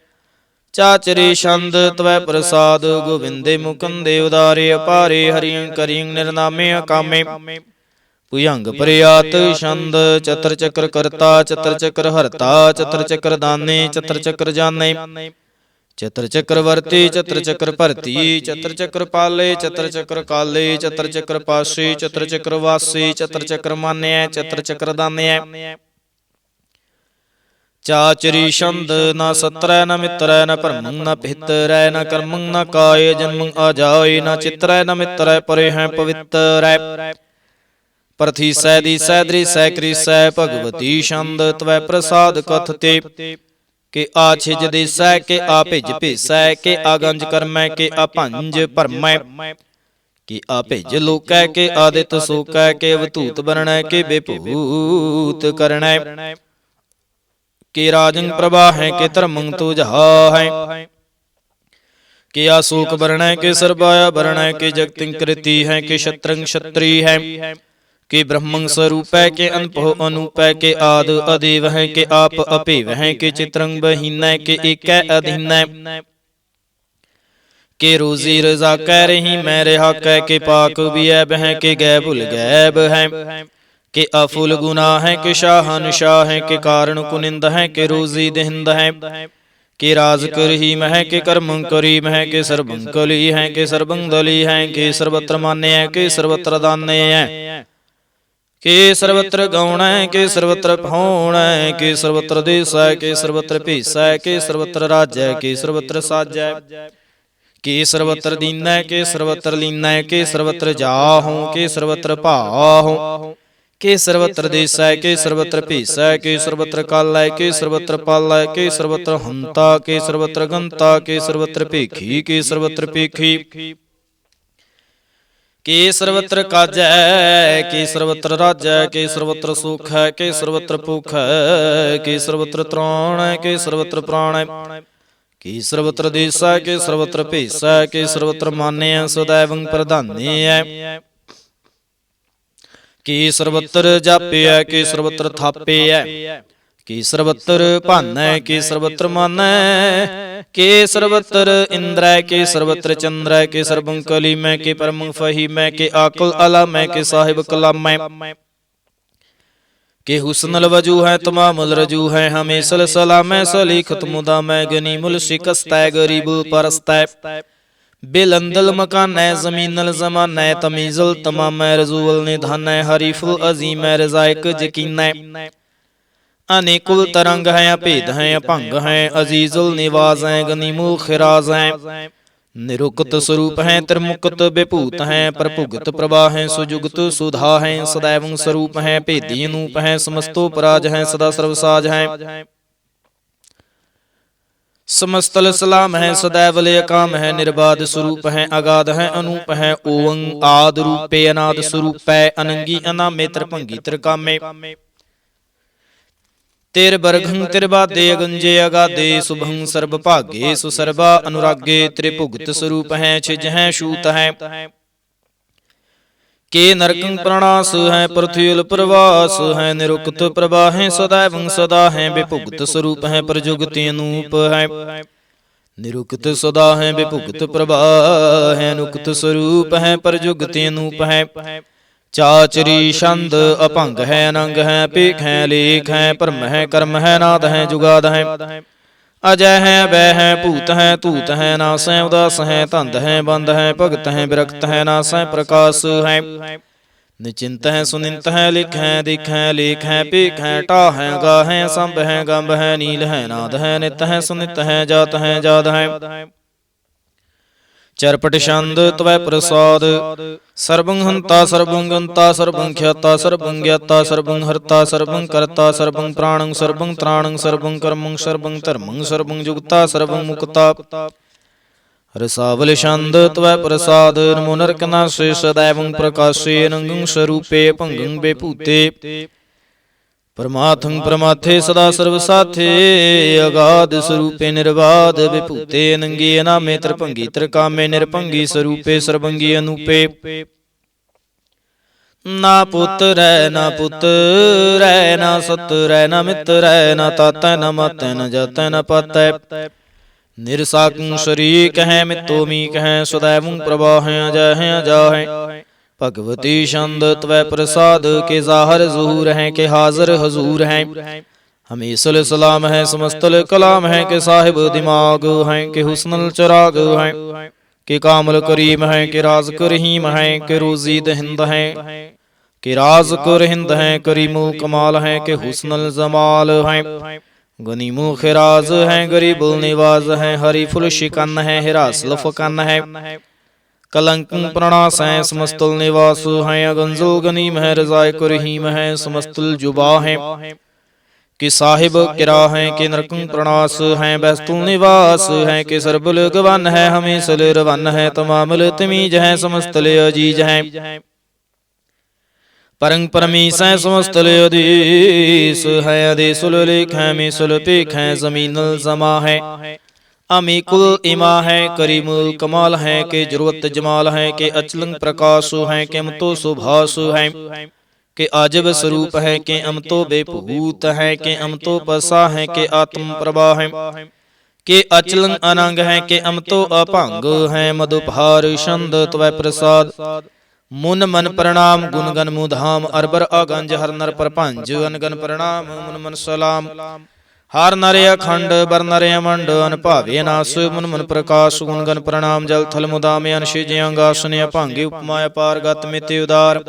ਚਾਚਰੀ ਛੰਦ ਤਵੈ ਪ੍ਰਸਾਦ ਗੋਵਿੰਦੇ ਮੁਕੰਦੇ ਉਦਾਰੇ ਅਪਾਰੇ ਹਰਿ ਕਰਿ ਨਿਰਨਾਮੇ ਅਕਾਮੇ ਭੁਜੰਗ ਪ੍ਰਿਆਤ ਛੰਦ ਚਤਰ ਚੱਕਰ ਕਰਤਾ ਚਤਰ ਚੱਕਰ ਹਰਤਾ ਚਤਰ ਚੱਕਰ ਦਾਨੇ ਚਤਰ ਚੱਕਰ ਜਾਣੇ ਚਤਰ ਚੱਕਰ ਵਰਤੀ ਚਤਰ ਚੱਕਰ ਭਰਤੀ ਚਤਰ ਚੱਕਰ ਪਾਲੇ ਚਤਰ ਚੱਕਰ ਕਾਲੇ ਚਤਰ ਚੱਕਰ ਪਾਸੇ ਚਤਰ ਚੱਕਰ ਵਾਸੇ ਚਤਰ ਚੱਕਰ ਮਾਨਿਐ ਚਤਰ ਚੱਕਰ ਦਾਨਿਐ ਚਾਚਰੀ ਛੰਦ ਨਾ ਸਤਰੈ ਨ ਮਿਤਰੈ ਨ ਭਰਮੰ ਨ ਪਿਤਰੈ ਨ ਕਰਮੰ ਨ ਕਾਇ ਜਨਮੰ ਆਜਾਇ ਨ ਚਿਤਰੈ ਨ ਮਿਤਰੈ ਪਰੇ ਹੈ ਪਵਿੱਤਰੈ ਪ੍ਰਥੀਸੈ ਦੀਸੈ ਦ੍ਰਿਸੈ ਕ੍ਰਿਸੈ ਭਗਵਤੀ ਛੰਦ ਤਵੈ ਪ੍ਰਸਾਦ ਕਥਤੇ ਕਿ ਆ ਛਿਜ ਦੇਸੈ ਕਿ ਆ ਭਿਜ ਭੇਸੈ ਕਿ ਆ ਗੰਜ ਕਰਮੈ ਕਿ ਆ ਭੰਜ ਭਰਮੈ ਕਿ ਆ ਭਿਜ ਲੋਕੈ ਕਿ ਆਦਿਤ ਸੋਕੈ ਕਿ ਅਵਧੂਤ ਬਰਣੈ ਕਿ ਬੇਭੂਤ ਕਰਣੈ ਕਿ ਰਾਜੰ ਪ੍ਰਭਾ ਹੈ ਕਿ ਧਰਮੰ ਤੁਝਾ ਹੈ ਕਿ ਆ ਸੋਕ ਬਰਣੈ ਕਿ ਸਰਬਾਇਆ ਬਰਣੈ ਕਿ ਜਗਤਿੰ ਕ੍ਰਿਤੀ ਹੈ ਕਿ ਸ਼ਤਰੰ ਛਤਰੀ ਹੈ ਕਿ ਬ੍ਰਹਮੰ ਸਰੂਪੈ ਕਿ ਅਨਭਉ ਅਨੂਪੈ ਕਿ ਆਦ ਅਦੇਵ ਹੈ ਕਿ ਆਪ ਅਭੇਵ ਹੈ ਕਿ ਚਿਤਰੰ ਬਹੀਨੈ ਕਿ ਏਕੈ ਅਧੀਨੈ ਕਿ ਰੋਜ਼ੀ ਰਜ਼ਾ ਕਹਿ ਰਹੀ ਮੈਂ ਰਿਹਾ ਕਹਿ ਕਿ ਪਾਕ ਬੀਐਬ ਹੈ ਕਿ ਗੈ ਭੁਲ ਗੈਬ ਹੈ ਕਿ ਅਫੁਲ ਗੁਨਾ ਹੈ ਕਿ ਸ਼ਾਹਨਸ਼ਾਹ ਹੈ ਕਿ ਕਾਰਨ ਕੁਨਿੰਦ ਹੈ ਕਿ ਰੋਜ਼ੀ ਦਹਿੰਦ ਹੈ ਕਿ ਰਾਜ ਕਰਹੀ ਮਹਿ ਕਿ ਕਰਮੰ ਕਰੀ ਮਹਿ ਕਿ ਸਰਬੰ ਕਲੀ ਹੈ ਕਿ ਸਰਬੰ ਦਲੀ ਹੈ ਕਿ ਸਰਬਤਰ ਮਾਨਿਐ ਕਿ ਸਰਬਤਰ ਦਾਨਿਐ ਕਿ ਸਰਬਤਰ ਗਾਉਣੈ ਕਿ ਸਰਬਤਰ ਭਾਉਣੈ ਕਿ ਸਰਬਤਰ ਦੇਸੈ ਕਿ ਸਰਬਤਰ ਭੇਸੈ ਕਿ ਸਰਬਤਰ ਰਾਜੈ ਕਿ ਸਰਬਤਰ ਸਾਜੈ ਕਿ ਸਰਬਤਰ ਦੀਨੈ ਕਿ ਸਰਬਤਰ ਲੀਨੈ ਕਿ ਸਰਬਤਰ ਜਾਹੂ ਕਿ ਸਰਬਤਰ ਭਾਹੂ ਕਿ ਸਰਬਤਰ ਦੇਸੈ ਕਿ ਸਰਬਤਰ ਭੇਸੈ ਕਿ ਸਰਬਤਰ ਕਾਲੈ ਕਿ ਸਰਬਤਰ ਪਾਲੈ ਕਿ ਸਰਬਤਰ ਹੰਤਾ ਕਿ ਸਰਬਤਰ ਗੰਤਾ ਕਿ ਸਰਬਤਰ ਭੇਖੀ ਕਿ ਸਰਬਤਰ ਭੇਖੀ ਕਿ ਸਰਬਤਰ ਕਾਜੈ ਕਿ ਸਰਬਤਰ ਰਾਜੈ ਕਿ ਸਰਬਤਰ ਸੁਖ ਹੈ ਕਿ ਸਰਬਤਰ ਭੁਖ ਹੈ ਕਿ ਸਰਬਤਰ ਤ੍ਰਾਣ ਹੈ ਕਿ ਸਰਬਤਰ ਪ੍ਰਾਣ ਹੈ ਕਿ ਸਰਬਤਰ ਦੇਸੈ ਕਿ ਸਰਬਤਰ ਭੇਸੈ ਕਿ ਸਰਬਤਰ ਮਾਨਿਐ ਸदैवੰ ਪ੍ਰਧਾਨਿਐ ਕਿ ਸਰਬਤਰ ਜਾਪਿਐ ਕਿ ਸਰਬਤਰ ਥਾਪਿਐ ਕਿ ਸਰਬਤਰ ਭਾਨੈ ਕਿ ਸਰਬਤਰ ਮਾਨੈ ਕਿ ਸਰਬਤਰ ਇੰਦਰੈ ਕਿ ਸਰਬਤਰ ਚੰਦਰੈ ਕਿ ਸਰਬੰ ਕਲੀਮੈ ਕਿ ਪਰਮੰ ਫਹੀਮੈ ਕਿ ਆਕਲ ਅਲਾਮੈ ਕਿ ਸਾਹਿਬ ਕਲਾਮੈ ਕਿ ਹੁਸਨਲ ਵਜੂ ਹੈ ਤਮਾਮੁਲ ਰਜੂ ਹੈ ਹਮੇਸਲ ਸਲਾਮੈ ਸਲੀਖਤ ਮੁਦਾਮੈ ਗਨੀਮੁਲ ਸ਼ਿਕਸਤੈ ਗਰੀਬ ਪਰਸਤੈ ਬਿਲੰਦਲ ਮਕਾਨੈ ਜ਼ਮੀਨਲ ਜ਼ਮਾਨੈ ਤਮੀਜ਼ਲ ਤਮਾਮੈ ਰਜ਼ੂਲ ਨਿਧਾਨੈ ਹਰੀਫੁਲ ਅਜ਼ੀਮੈ ਰਜ਼ਾਇਕ ਯਕੀਨੈ ਅਨੇਕੁਲ ਤਰੰਗ ਹੈ ਅਭੇਦ ਹੈ ਅਭੰਗ ਹੈ ਅਜ਼ੀਜ਼ੁਲ ਨਿਵਾਜ਼ ਹੈ ਗਨੀਮੁਲ ਖਿਰਾਜ਼ ਹੈ ਨਿਰੁਕਤ ਸਰੂਪ ਹੈ ਤ੍ਰਿਮੁਕਤ ਵਿਭੂਤ ਹੈ ਪ੍ਰਭੁਗਤ ਪ੍ਰਭਾ ਹੈ ਸੁਜੁਗਤ ਸੁਧਾ ਹੈ ਸदैवੰ ਸਰੂਪ ਹੈ ਭੇਦੀ ਅਨੂਪ ਹੈ ਸਮਸਤੋ ਪਰਾਜ ਹੈ ਸਦਾ ਸਰਵਸਾਜ ਹੈ ਸਮਸਤਲ ਸਲਾਮ ਹੈ ਸदैवਲ ਅਕਾਮ ਹੈ ਨਿਰਬਾਦ ਸਰੂਪ ਹੈ ਅਗਾਧ ਹੈ ਅਨੂਪ ਹੈ ਓਵੰ ਆਦ ਰੂਪੇ ਅਨਾਦ ਸਰੂਪੈ ਅਨੰਗੀ ਅਨਾਮੇ ਤ੍ਰਿਭੰਗੀ ਤ੍ਰਿਕਾਮੇ ਤੇਰ ਬਰਘੰ ਤਿਰਬਾਦੇ ਅਗੰਜੇ ਅਗਾਦੇ ਸੁਭੰ ਸਰਬ ਭਾਗੇ ਸੁਸਰਬਾ ਅਨੁਰਾਗੇ ਤ੍ਰਿਭੁਗਤ ਸਰੂਪ ਹੈ ਛਿਜ ਹੈ ਛੂਤ ਹੈ ਕੇ ਨਰਕੰ ਪ੍ਰਣਾਸ ਹੈ ਪ੍ਰਥਿਉਲ ਪ੍ਰਵਾਸ ਹੈ ਨਿਰੁਕਤ ਪ੍ਰਭਾ ਹੈ ਸदैवੰ ਸਦਾ ਹੈ ਵਿਭੁਗਤ ਸਰੂਪ ਹੈ ਪ੍ਰਜੁਗਤਿ ਅਨੂਪ ਹੈ ਨਿਰੁਕਤ ਸਦਾ ਹੈ ਵਿਭੁਗਤ ਪ੍ਰਭਾ ਹੈ ਅਨੁਕਤ ਸਰੂਪ ਹੈ ਪ੍ਰਜੁਗਤਿ ਅਨੂਪ ਹੈ ਚਾਚਰੀ ਛੰਦ ਅਭੰਗ ਹੈ ਅਨੰਗ ਹੈ ਭੇਖ ਹੈ ਲੇਖ ਹੈ ਭਰਮ ਹੈ ਕਰਮ ਹੈ ਨਾਦ ਹੈ ਜੁਗਾਦ ਹੈ ਅਜੈ ਹੈ ਬੈ ਹੈ ਭੂਤ ਹੈ ਧੂਤ ਹੈ ਨਾਸੈ ਉਦਾਸ ਹੈ ਧੰਦ ਹੈ ਬੰਦ ਹੈ ਭਗਤ ਹੈ ਬਿਰਖਤ ਹੈ ਨਾਸੈ ਪ੍ਰਕਾਸ਼ ਹੈ ਨਿਚਿੰਤ ਹੈ ਸੁਨਿੰਤ ਹੈ ਲਿਖ ਹੈ ਦਿਖ ਹੈ ਲੇਖ ਹੈ ਭੇਖ ਹੈ ਢਾ ਹੈ ਗਾ ਹੈ ਸੰਭ ਹੈ ਗੰਭ ਹੈ ਨੀਲ ਹੈ ਨਾਦ ਹੈ ਨਿਤ ਹੈ ਸੁਨਿਤ ਹੈ ਜਾਤ ਹੈ ਜਾਦ ਹੈ ਚਰਪਟ ਛੰਦ ਤਵੈ ਪ੍ਰਸਾਦ ਸਰਬੰ ਹੰਤਾ ਸਰਬੰ ਗੰਤਾ ਸਰਬੰ ਖਿਆਤਾ ਸਰਬੰ ਗਿਆਤਾ ਸਰਬੰ ਹਰਤਾ ਸਰਬੰ ਕਰਤਾ ਸਰਬੰ ਪ੍ਰਾਣੰ ਸਰਬੰ ਤ੍ਰਾਣੰ ਸਰਬੰ ਕਰਮੰ ਸਰਬੰ ਧਰਮੰ ਸਰਬੰ ਜੁਗਤਾ ਸਰਬੰ ਮੁਕਤਾ ਰਸਾਵਲ ਛੰਦ ਤਵੈ ਪ੍ਰਸਾਦ ਨਮੋ ਨਰਕਨਾਸੇ ਸदैवੰ ਪ੍ਰਕਾਸੇ ਅਨੰਗੰ ਸਰੂਪੇ ਭੰਗੰ ਬੇਭੂਤੇ परमात्म परमाथे सदा सर्व साथे, अगाध स्वरूपे निर्बाध विभूते अनंगे अनामे त्रिभंगी त्रिकामे निरभंगी स्वरूपे सर्वंगी अनूपे। ना पुत्र ना पुत्र ना सत्र ना मित्र ना तातै न मातै न जातै न पातै। निरसाकुं शरीक है मितो मीक है, सदैवं प्रवाह अजय है अजाह। भगवती छंद त्वै प्रसाद के ज़ाहर ज़हूर हैं के हाज़र हजूर हैं। हमीसल सलाम है समस्तल कलाम है के साहिब दिमाग हैं के हुस्नल चराग हैं के कामल करीम हैं के राज करहीम हैं के रोज़ी दहिंद हैं के राज कुरहिंद हैं करीमो कमाल हैं के हुस्नल जमाल हैं। गनीमो खिराज हैं गरीबुल निवाज हैं, हरी फुल शिकन है हिरासल फकन है। कलंक प्रणास हैं समस्तुल निवास हैं, अगंजो गनीम है रजाय कुरहीम है समस्तुल जुबा हैं कि साहिब किरा हैं कि नरकं प्रणास हैं। बैस्तुल निवास हैं कि सरबुल गवन है, हमेशल रवन है तमामल तमीज हैं समस्तल अजीज हैं। परंग परमीस है समस्तल अधीस है, अधीसुल लेख है मीसुल पेख है जमीनुल जमा है। अमीकुल इमा है करीमुल कमाल है के जरूरत जमाल है के अचलंग प्रकाश है के अमतो सुभाष है के आजब स्वरूप है के अमतो बेभूत है के अमतो पसा है के आत्म प्रभा है के अचलंग अनंग है के अमतो अभंग है। मधुभार छंद त्वै प्रसाद मुन मन प्रणाम, गुणगन मुधाम अरबर अगंज हर नर प्रपंच अनगन प्रणाम। मुन मन सलाम हर नर अखंड बर नर अमंड अनभावे नास। मुन मन प्रकाश गुणगन प्रणाम जल थल मुदाम अनशिज अंगासन अभांगे उपमा अपार गत मिति उदार।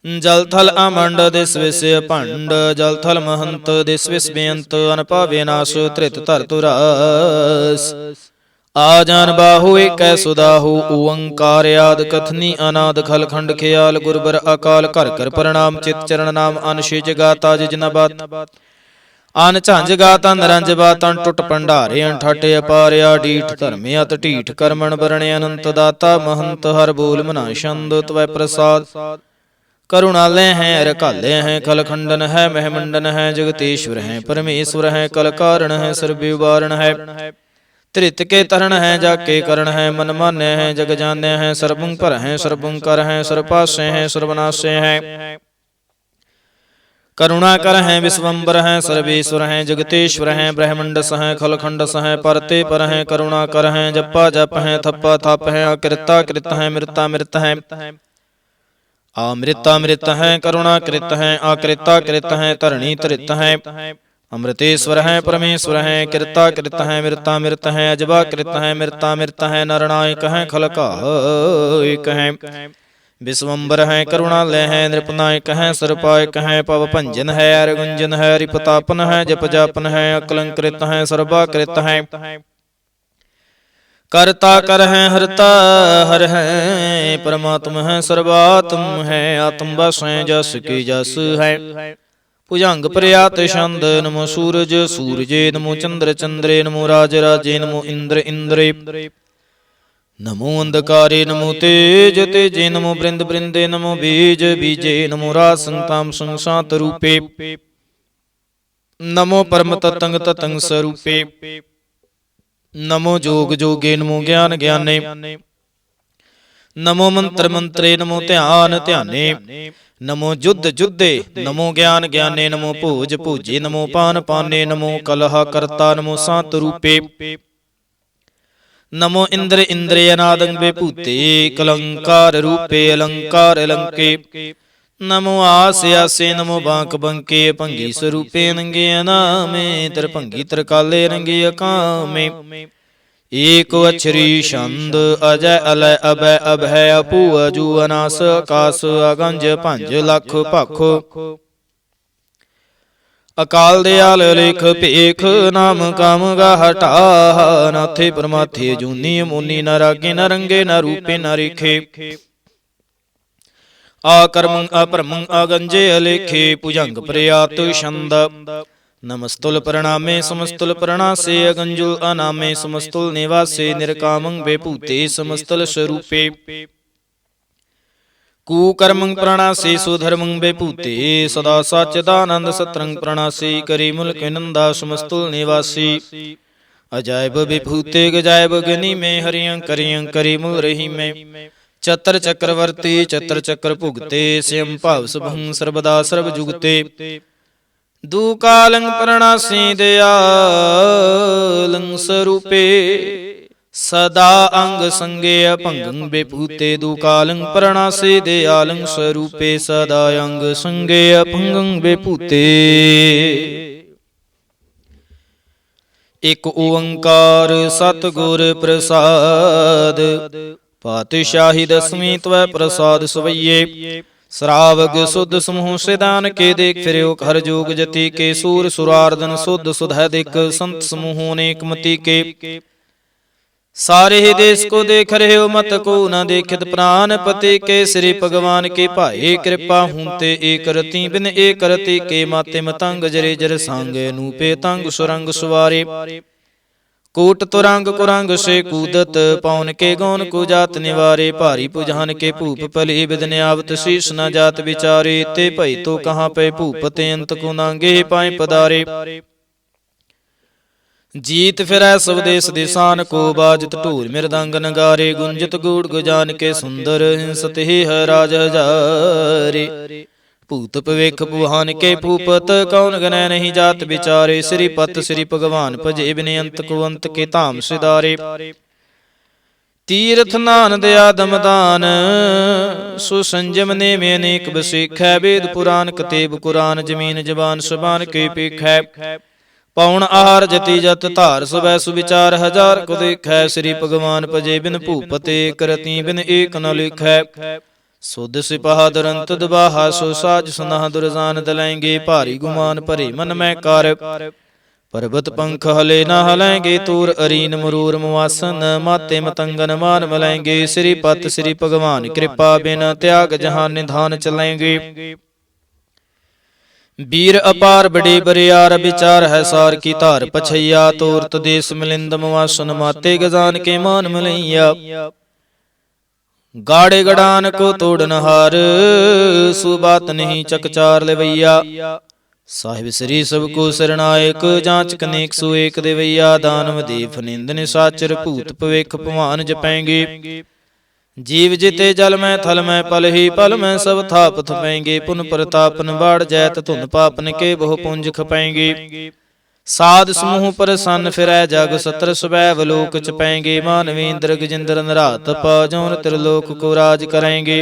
जल थल अमंड दिस विस अभंड जल थल महंत दिस विस बेअंत अनभावे नास। त्रित धर तुरास आजान बाहु एक सुदाहु ओंकार आद कथनी अनाद खल खंड ख्याल गुरबर अकाल कर कर प्रणाम। चित चरण नाम अनशिज गाता जिन बात अन झांझ गाता नरंज बातन टुट भंडारे अनठट अपार डीठ धर्म अत ढीठ करमन बरणे अनंत दाता महंत हर बोल मना छंद त्वै प्रसाद। करुणालय हैं रकालय हैं खल खंडन है महमंडन है जगतेश्वर है परमेश्वर है कल कारण है सर्व वारण है। त्रित के तरण है जाके करण है मन मान्य है जग जान्य है सर्वं पर है सर्वं कर है सर्वपास्य है सर्वनाश्य है। करुणा कर है विश्वम्बर है सर्वेश्वर है जगतेश्वर है ब्रह्मंड सह खल खंड सह परते पर है करुणा कर है जप्पा जप है थप्पा थप है अकृता कृत है मृता मृत है अमृता मृत है करुणा कृत है अकृता कृत है तरणी तृत है। अमृतेश्वर है परमेश्वर है कृता कृत है मृता मृत है अजबा कृत है मृता मृत है नरनायक है खलकायक है। विश्वम्बर है करुणालय है नृपनायक है सर्पायक है पव भंजन है अरगुंजन है रिपतापन है जप जापन है अकलंकृत है सर्वाकृत है। करता कर है हरता हर है परमात्मा है सर्वात्म है आत्म बस है जस की जस है। भुजंग प्रयात छंद नमो सूरज सूरजे नमो चंद्र चंद्रे नमो राज राजे नमो इंद्र इंद्रे नमो अंधकारे नमो तेज तेजे नमो बृंद बृंदे नमो बीज बीजे नमो राज संताम संसात रूपे नमो परम ततंग ततंग स्वरूपे नमो जोग जोगे नमो ज्ञान ज्ञाने नमो मंत्र मंत्रे नमो ध्यान ध्याने नमो जुद्ध जुद्धे नमो ज्ञान ज्ञाने नमो भोज भोजे नमो पान पाने नमो कलह कर्ता नमो सांत रूपे नमो इंद्र इंद्रे अनादंग बेभूते कलंकार रूपे अलंकार अलंके नमो आसे आसे नमो बांक बंके भंगी स्वरूपे नंगे अनामे त्रिभंगी त्रिकाले नंगे अकामे। एक अक्षरी छंद अजय अलय अभय अभय अपू अजू अनास आकाश अगंज पंज लख भख अकाल दयाल लेख पेख नाम काम गा हटा नाथे परमाथे जूनी मुनि न रागे न रंगे न रूपे न रेखे आकर्मं अपरमं अगंजे अलेखे भुजंग प्रयात छंद नमस्तुल प्रणामे समस्तुल प्रणासे अगंजुल अनामे समस्तुल निवासे निर्कामं बेभूते समस्तुल स्वरूपे ਕੂਕਰਮੰ ਪ੍ਰਣਾਸੀ ਸੁਧਰਮੰ ਬੇਭੂਤੇ ਸਦਾ ਸਚਿਦਾਨੰਦ ਸਤਰੰਗ ਪ੍ਰਣਾਸੀ ਕਰੀ ਮੁਲਕ ਨੰਦਾ ਸਮਸਤੁਲ ਨਿਵਾਸੀ ਅਜਾਇਬ ਵਿਭੂਤੇ ਗਜਾਇਬ ਗਨੀ ਮੈਂ ਹਰਿਯੰ ਕਰਿਯੰ ਕਰੀ ਮੁਲ ਰਹੀ ਮੈਂ ਚਤਰ ਚੱਕਰਵਰਤੀ ਚਤਰ ਚੱਕਰ ਭੁਗਤੇ ਸਿਮ ਭਾਵ ਸੁਭੰ ਸਰਬਦਾ ਸਰਬ ਜੁਗਤੇ ਦੂ ਕਾਲੰ ਪ੍ਰਣਾਸੀ ਦਿਆਲੰ ਸਰੂਪੇ ਸਦਾ ਅੰਗ ਸੰਗੇ ਅਭੰਗੰ ਬੇਭੂਤੇ ਦੂ ਕਾਲੰ ਪ੍ਰਣਾਸੀ ਦਿਆਲੰ ਸਰੂਪੇ ਸਦਾ ਅੰਗ ਸੰਗੇ ਅਭੰਗੰ ਬੇਭੂਤੇ। ਇਕ ਓੰਕਾਰ ਸਤਿਗੁਰ ਪ੍ਰਸਾਦ ਪਾਤਸ਼ਾਹੀ ਦਸਵੀਂ ਤਵੈ ਪ੍ਰਸਾਦ ਸਵਈਏ ਸਰਾਵਗ ਸੁਧ ਸਮੂਹ ਸਿਦਾਨ ਕੇ ਦੇਖ ਫਿਰਿਓ ਹਰ ਜੋਗ ਜਤੀ ਕੇ ਸੂਰ ਸੁਰਾਰਦਨ ਸੁਧ ਸੁਧੈ ਦਿਕ ਸੰਤ ਸਮੂਹ ਅਨੇਕ ਮਤੀ ਕੇ सारे ही देश को देख रहे हो मत को न देखित प्राण पति के श्री भगवान के भाए कृपा हूंते एक रति बिन एक रति के माते मतंग जरे जर सांग नूपे तंग सुरंग सुवारे कोट तुरंग कुरंग से कूदत पौन के गौन को जात निवारे भारी पुजान के भूप पली बिदन आवत शीश न जात विचारे ते भई तो कहाँ पे भूपते अंत को नांगे पाए पदारे जीत फिरै स्वदेश दिशान को बाजत ढोल मृदंग नगारे गुंजत गूढ़ गुजान के सुंदर हिंसत ही है राज हजारे भूत पवेख बुहान के भूपत कौन गनै नहीं जात विचारे श्रीपत श्री भगवान भजे बिन अंत को अंत के धाम सिधारे तीर्थ नान दया दमदान सुसंजम ने में अनेक बसेख है वेद पुराण कतेब कुरान जमीन जबान सुबान के पेख है पौन आहार जति जत धार सुबह सुविचार हजार को देखै श्री भगवान भजे बिन भूपते करती बिन एक न लिखै सुध सिपाहा दुरंत दबाहा सो साज सुनाह दुरजान दलेंगे भारी गुमान भरे मन में कार पर्वत पंख हले न हलेंगे तूर अरीन मरूर मुआसन माते मतंगन मान मलेंगे श्रीपत श्री भगवान कृपा बिन त्याग जहान निधान चलेंगे वीर अपार बड़े बरियार विचार है सार की धार पछैया तोरत देश मिलिंद मुआसन माते गजान के मान मलैया गाड़े गड़ान को तोड़न हार सुबात नहीं चकचार लेवैया साहिब श्री सबको शरणायक जांच कनेक सो एक देवैया दानव देव निंद निशाचर भूत पवेख भवान जपेंगे जीव जिते जल में थल में पल ही पल में सब थाप थपेंगे पुन प्रतापन बाढ़ जैत धुन पापन के बहु पुंज खपेंगे साध समूह प्रसन्न फिरै जग सत्र स्वैव लोक चपेंगे मानवेंद्र गजेंद्र नरात पाजौन त्रिलोक को राज करेंगे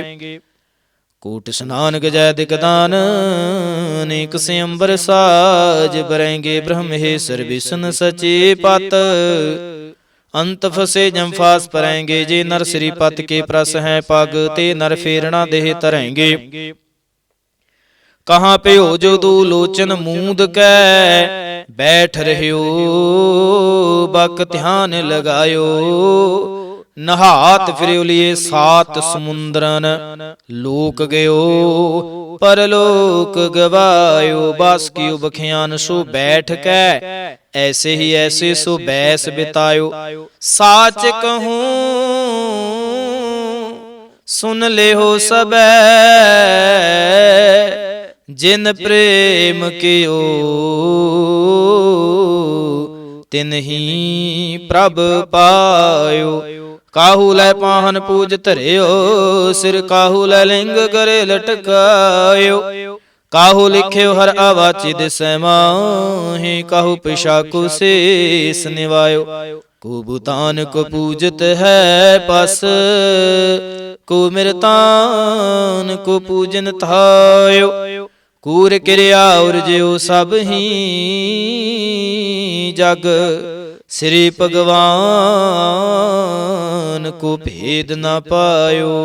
कोट स्नान गजय दिकदान अनेक से अंबर साज बरेंगे ब्रह्मेश्वर विष्णु सचे पत अंत फसे जम फास परेंगे जे नर श्रीपत के प्रस हैं पग ते नर फेरना देह तरेंगे कहाँ पे हो जो दो लोचन मूंद कै बैठ रहियो बक ध्यान लगायो नहात फिरियो लिए सात समुद्रन लोक गयो परलोक गवायो बास कियो बखियान सो बैठ कै ऐसे ही ऐसे सो बैस बितायो साच कहूं सुन ले हो सब जिन प्रेम कियो तिन ही प्रभ पायो काहू लै पाहन पूज धरियो सिर काहू लै लिंग करे लटकायो काहू लिख्यो हर आवाची दिसै माहे काहू पिशाकु शेष निवायो को भूतान को पूजत है पस को मिरतान को पूजन थायो कूर क्रिया और ज्यो सब ही जग श्री भगवान को भेद न पायो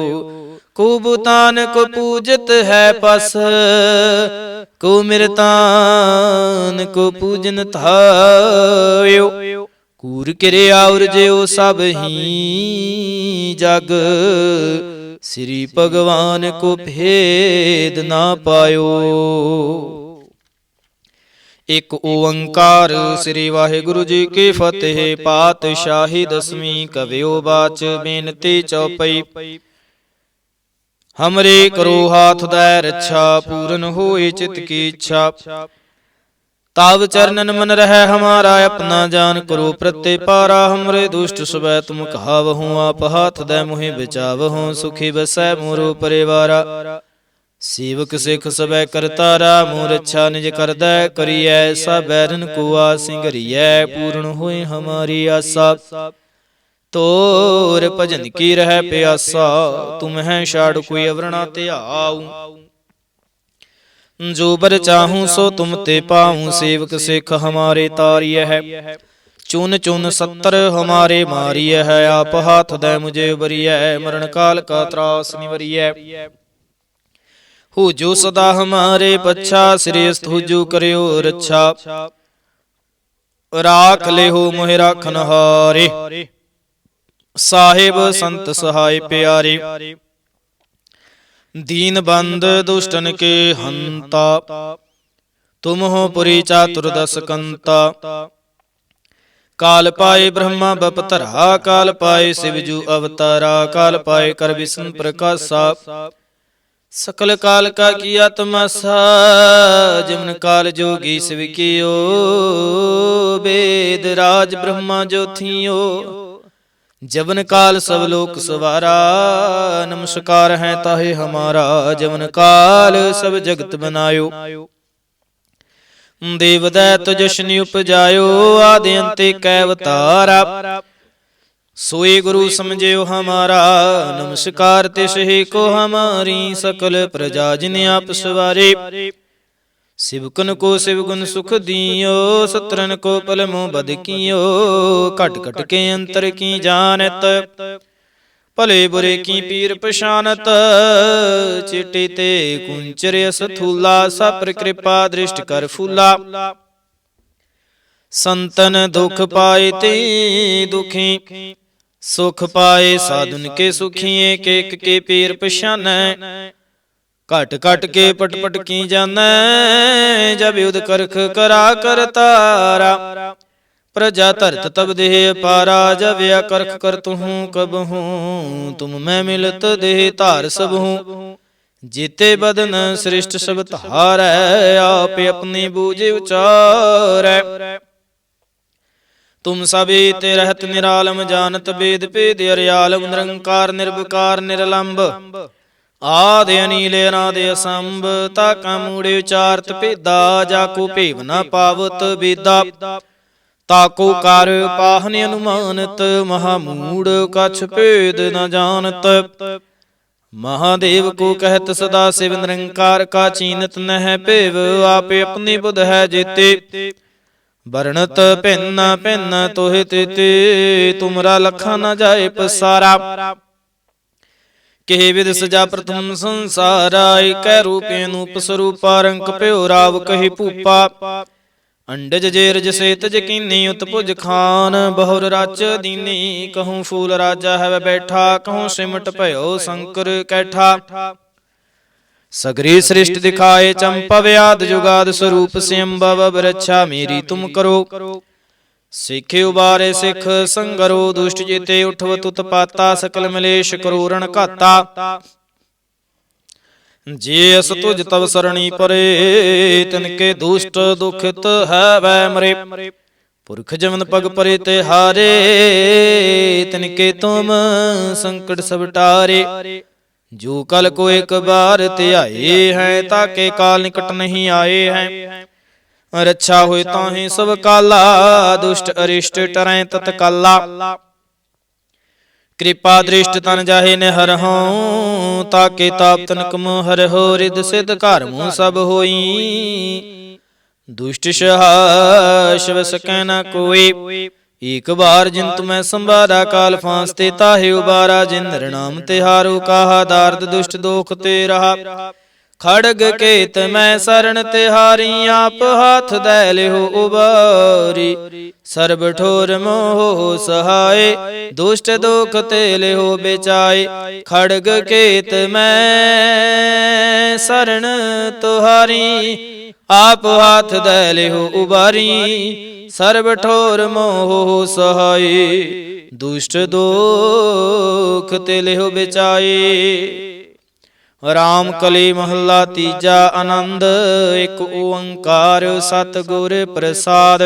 को भूतान को पूजत है पस को मिरतान को पूजन थायो कूर क्रिया और ज्यो सब ही जग श्री भगवान को भेद ना पायो। एक ओंकार श्री वाहिगुरु जी की फतेह। पातशाही दसवीं कवियो बाच बेनती चौपई। हमरे करो हाथ दै रक्षा, पूरन होए चित की इच्छा। ताव चरणन मन रहे हमारा, अपना जान करो प्रत्यय पारा। हमरे दुष्ट सुबह तुम कहावहूँ, आप हाथ दै मुहि बचावहूँ। सुखी बसै मोरो परिवारा, सेवक सिख सबै करतारा। मोर रक्षा निज करदै करियै, सब बैरन को आसिं घरियै। पूर्ण होए हमारी आसा, तोर भजन की रह प्यासा। तुम है छाड़ कोई अवरणा त्याऊ, जो बर चाहूं सो तुम ते पाऊं। सेवक सिख हमारे तारिय है, चुन चुन 70 हमारे मारिय है। आप हाथ दे मुझे उबरिय, मरण काल का त्रास निवरिय। हो जो सदा हमारे पच्छा, श्रेष्ठ हो जो करियो रक्षा। राख ले हो मोहि राखन हारे, साहिब संत सहाय प्यारे। दीन बंद दुष्टन के हंता, तुम हो पुरी चातुर्दश कंता। काल पाए ब्रह्मा बपतरा, काल पाए शिवजू अवतारा। काल पाए कर विष्णु प्रकाशा, सकल काल का किया तमाशा। जमन काल जोगी शिव कियो, वेद राज ब्रह्मा जो थियो। जवन काल सब लोक सवारा, नमस्कार है ताहे हमारा। जवन काल सब जगत बनायो, देव दैत जशन उपजायो। आदि अंते कै अवतारा, सोई गुरु समझियो हमारा। नमस्कार तिस ही को हमारी, सकल प्रजा जिन आप सवारे। शिवकन को शिवगुण सुख दियो, सत्रन को पल मोह बद कियो। घट घट के अंतर की जानत, भले बुरे की पीर पछानत। चिटे ते कुंचर स्थूला, सपर कृपा दृष्ट कर फूला। संतन दुख पाए ते दुखी, सुख पाए साधुन के सुखी। एक एक के पीर पछानै, घट घट के पट पट की जानै। जब युद्ध करख करा कर तारा, प्रजा धरत तब देह पारा। जब या करख कर तुहूँ कब हूँ, तुम मैं मिलत देह धार सब हूँ। जीते बदन श्रेष्ठ सब धारै, आप अपनी बूझ उचारै। तुम सभी ते रहत निरालम, जानत वेद भेद अर्यालम। निरंकार निर्विकार निरलंब, आदि अनील अनादि असंभ। ताका मूढ़े उचारत भेदा, जाको भेव न पावत बेदा। ताको कर पाहन अनुमानत, महामूढ़ कछ भेद न जानत। महादेव को कहत सदा शिव, निरंकार का चीनत न है भेव। आप अपनी बुध है जेते, वर्णत भिन्न भिन्न तोहि तेते। तुमरा लखा न जाए पसारा, के विद सजा प्रथम संसारा। कै रूपे अनूप स्वरूपा, रंक प्यो राव कही भूपा। अंडज जेरज से तज कीनी, उत्पुज खान बहुर राच दीनी। कहूँ फूल राजा है बैठा, कहूँ सिमट भयो शंकर कैठा। सगरी सृष्टि दिखाए चंपा, व्याध जुगाद स्वरूप सिंबव। रक्षा मेरी तुम करो, सिखे उबारे सिख संगरो। दुष्ट जीते उठव तुत पाता, सकल मलेश करो रण घाता। जे अस तुझ तब सरणी परे, तिनके दुष्ट दुखित है वै मरे। पुरख जमन पग परे ते हारे, तिनके तुम संकट सब टारे। जो कल को एक बार ते आए हैं, ताके काल निकट नहीं आए हैं। रक्षा होए ताहि सब काला, दुष्ट अरिष्ट टरै तत्काला। कृपा दृष्ट तन जाहे निहर हों, ताके ताप तनक मोह हर हो। रिद सिद्ध घर मुँह सब होई, दुष्ट सहाय शिव सकै न कोई। एक बार जिन तुम्हें संबारा, काल फांसते ताहे उबारा। जिन नाम तिहारो कहा, दार्द दुष्ट दोख ते रहा। खड़ग केत मैं शरण तिहारी, आप हाथ दै लिहो उबारी। सर्ब ठोर मोह सहाय, दुष्ट दोख ते लिहो बेचाए। खड़ग केत मैं शरण तुहारी, आप हाथ दै लिहो उबारी। सर्ब ठोर मोह सहाय, दुष्ट दोख ते लिहो बेचाए। ਰਾਮ ਕਲੀ ਮਹੱਲਾ ਤੀਜਾ। ਆਨੰਦ ਇੱਕ ਓੰਕਾਰ ਸਤਿਗੁਰ ਪ੍ਰਸਾਦ।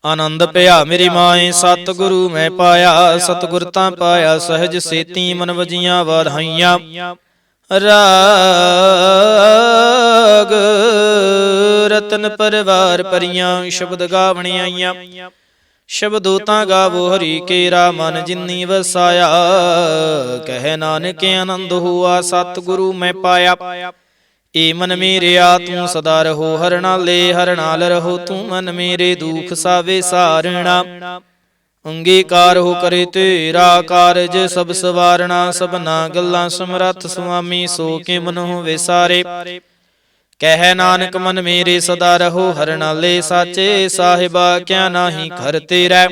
ਆਨੰਦ ਭਇਆ ਮੇਰੀ ਮਾਏ ਸਤਿਗੁਰੂ ਮੈਂ ਪਾਇਆ। ਸਤਿਗੁਰ ਤਾਂ ਪਾਇਆ ਸਹਿਜ ਸੇਤੀ ਮਨ ਵਜੀਆਂ ਵਾਧਾਈਆਂ। ਰਾਗ ਰਤਨ ਪਰਵਾਰ ਪਰੀਆਂ ਸ਼ਬਦ ਗਾਵਣ ਆਈਆਂ। ਸ਼ਬਦੋ ਤਾਂ ਗਾਵੋ ਹਰੀ ਕੇਰਾ ਮਨ ਜਿਨੀ ਵਸਾਇਆ। ਕਹਿ ਨਾਨਕ ਆਨੰਦ ਹੋਆ ਸਤਿਗੁਰੂ ਮੈਂ ਪਾਇਆ। ਏ ਮਨ ਮੇਰਿਆ ਤੂੰ ਸਦਾ ਰਹੋ ਹਰ ਨਾਲੇ, ਹਰ ਨਾਲ ਰਹੋ ਤੂੰ ਮਨ ਮੇਰੇ ਦੁਖ ਸਾਵੇ ਸਾਰਣਾ। ਅੰਗੀਕਾਰ ਹੋ ਕਰੇ ਤੇਰਾ ਕਾਰਜ ਸਭ ਸਵਾਰਣਾ। ਸਭਨਾ ਗੱਲਾਂ ਸਮਰੱਥ ਸੁਆਮੀ ਸੋ ਕੇ ਮਨੋ ਵਿਸਾਰੇ। ਕਹਿ ਨਾਨਕ ਮਨ ਮੇਰੇ ਸਦਾ ਰਹੋ ਹਰ ਨਾਲੇ, ਸਾਚੇ ਸਾਹਿਬਾ ਕਿਆ ਨਾਹੀ ਘਰ ਤੇਰਾ।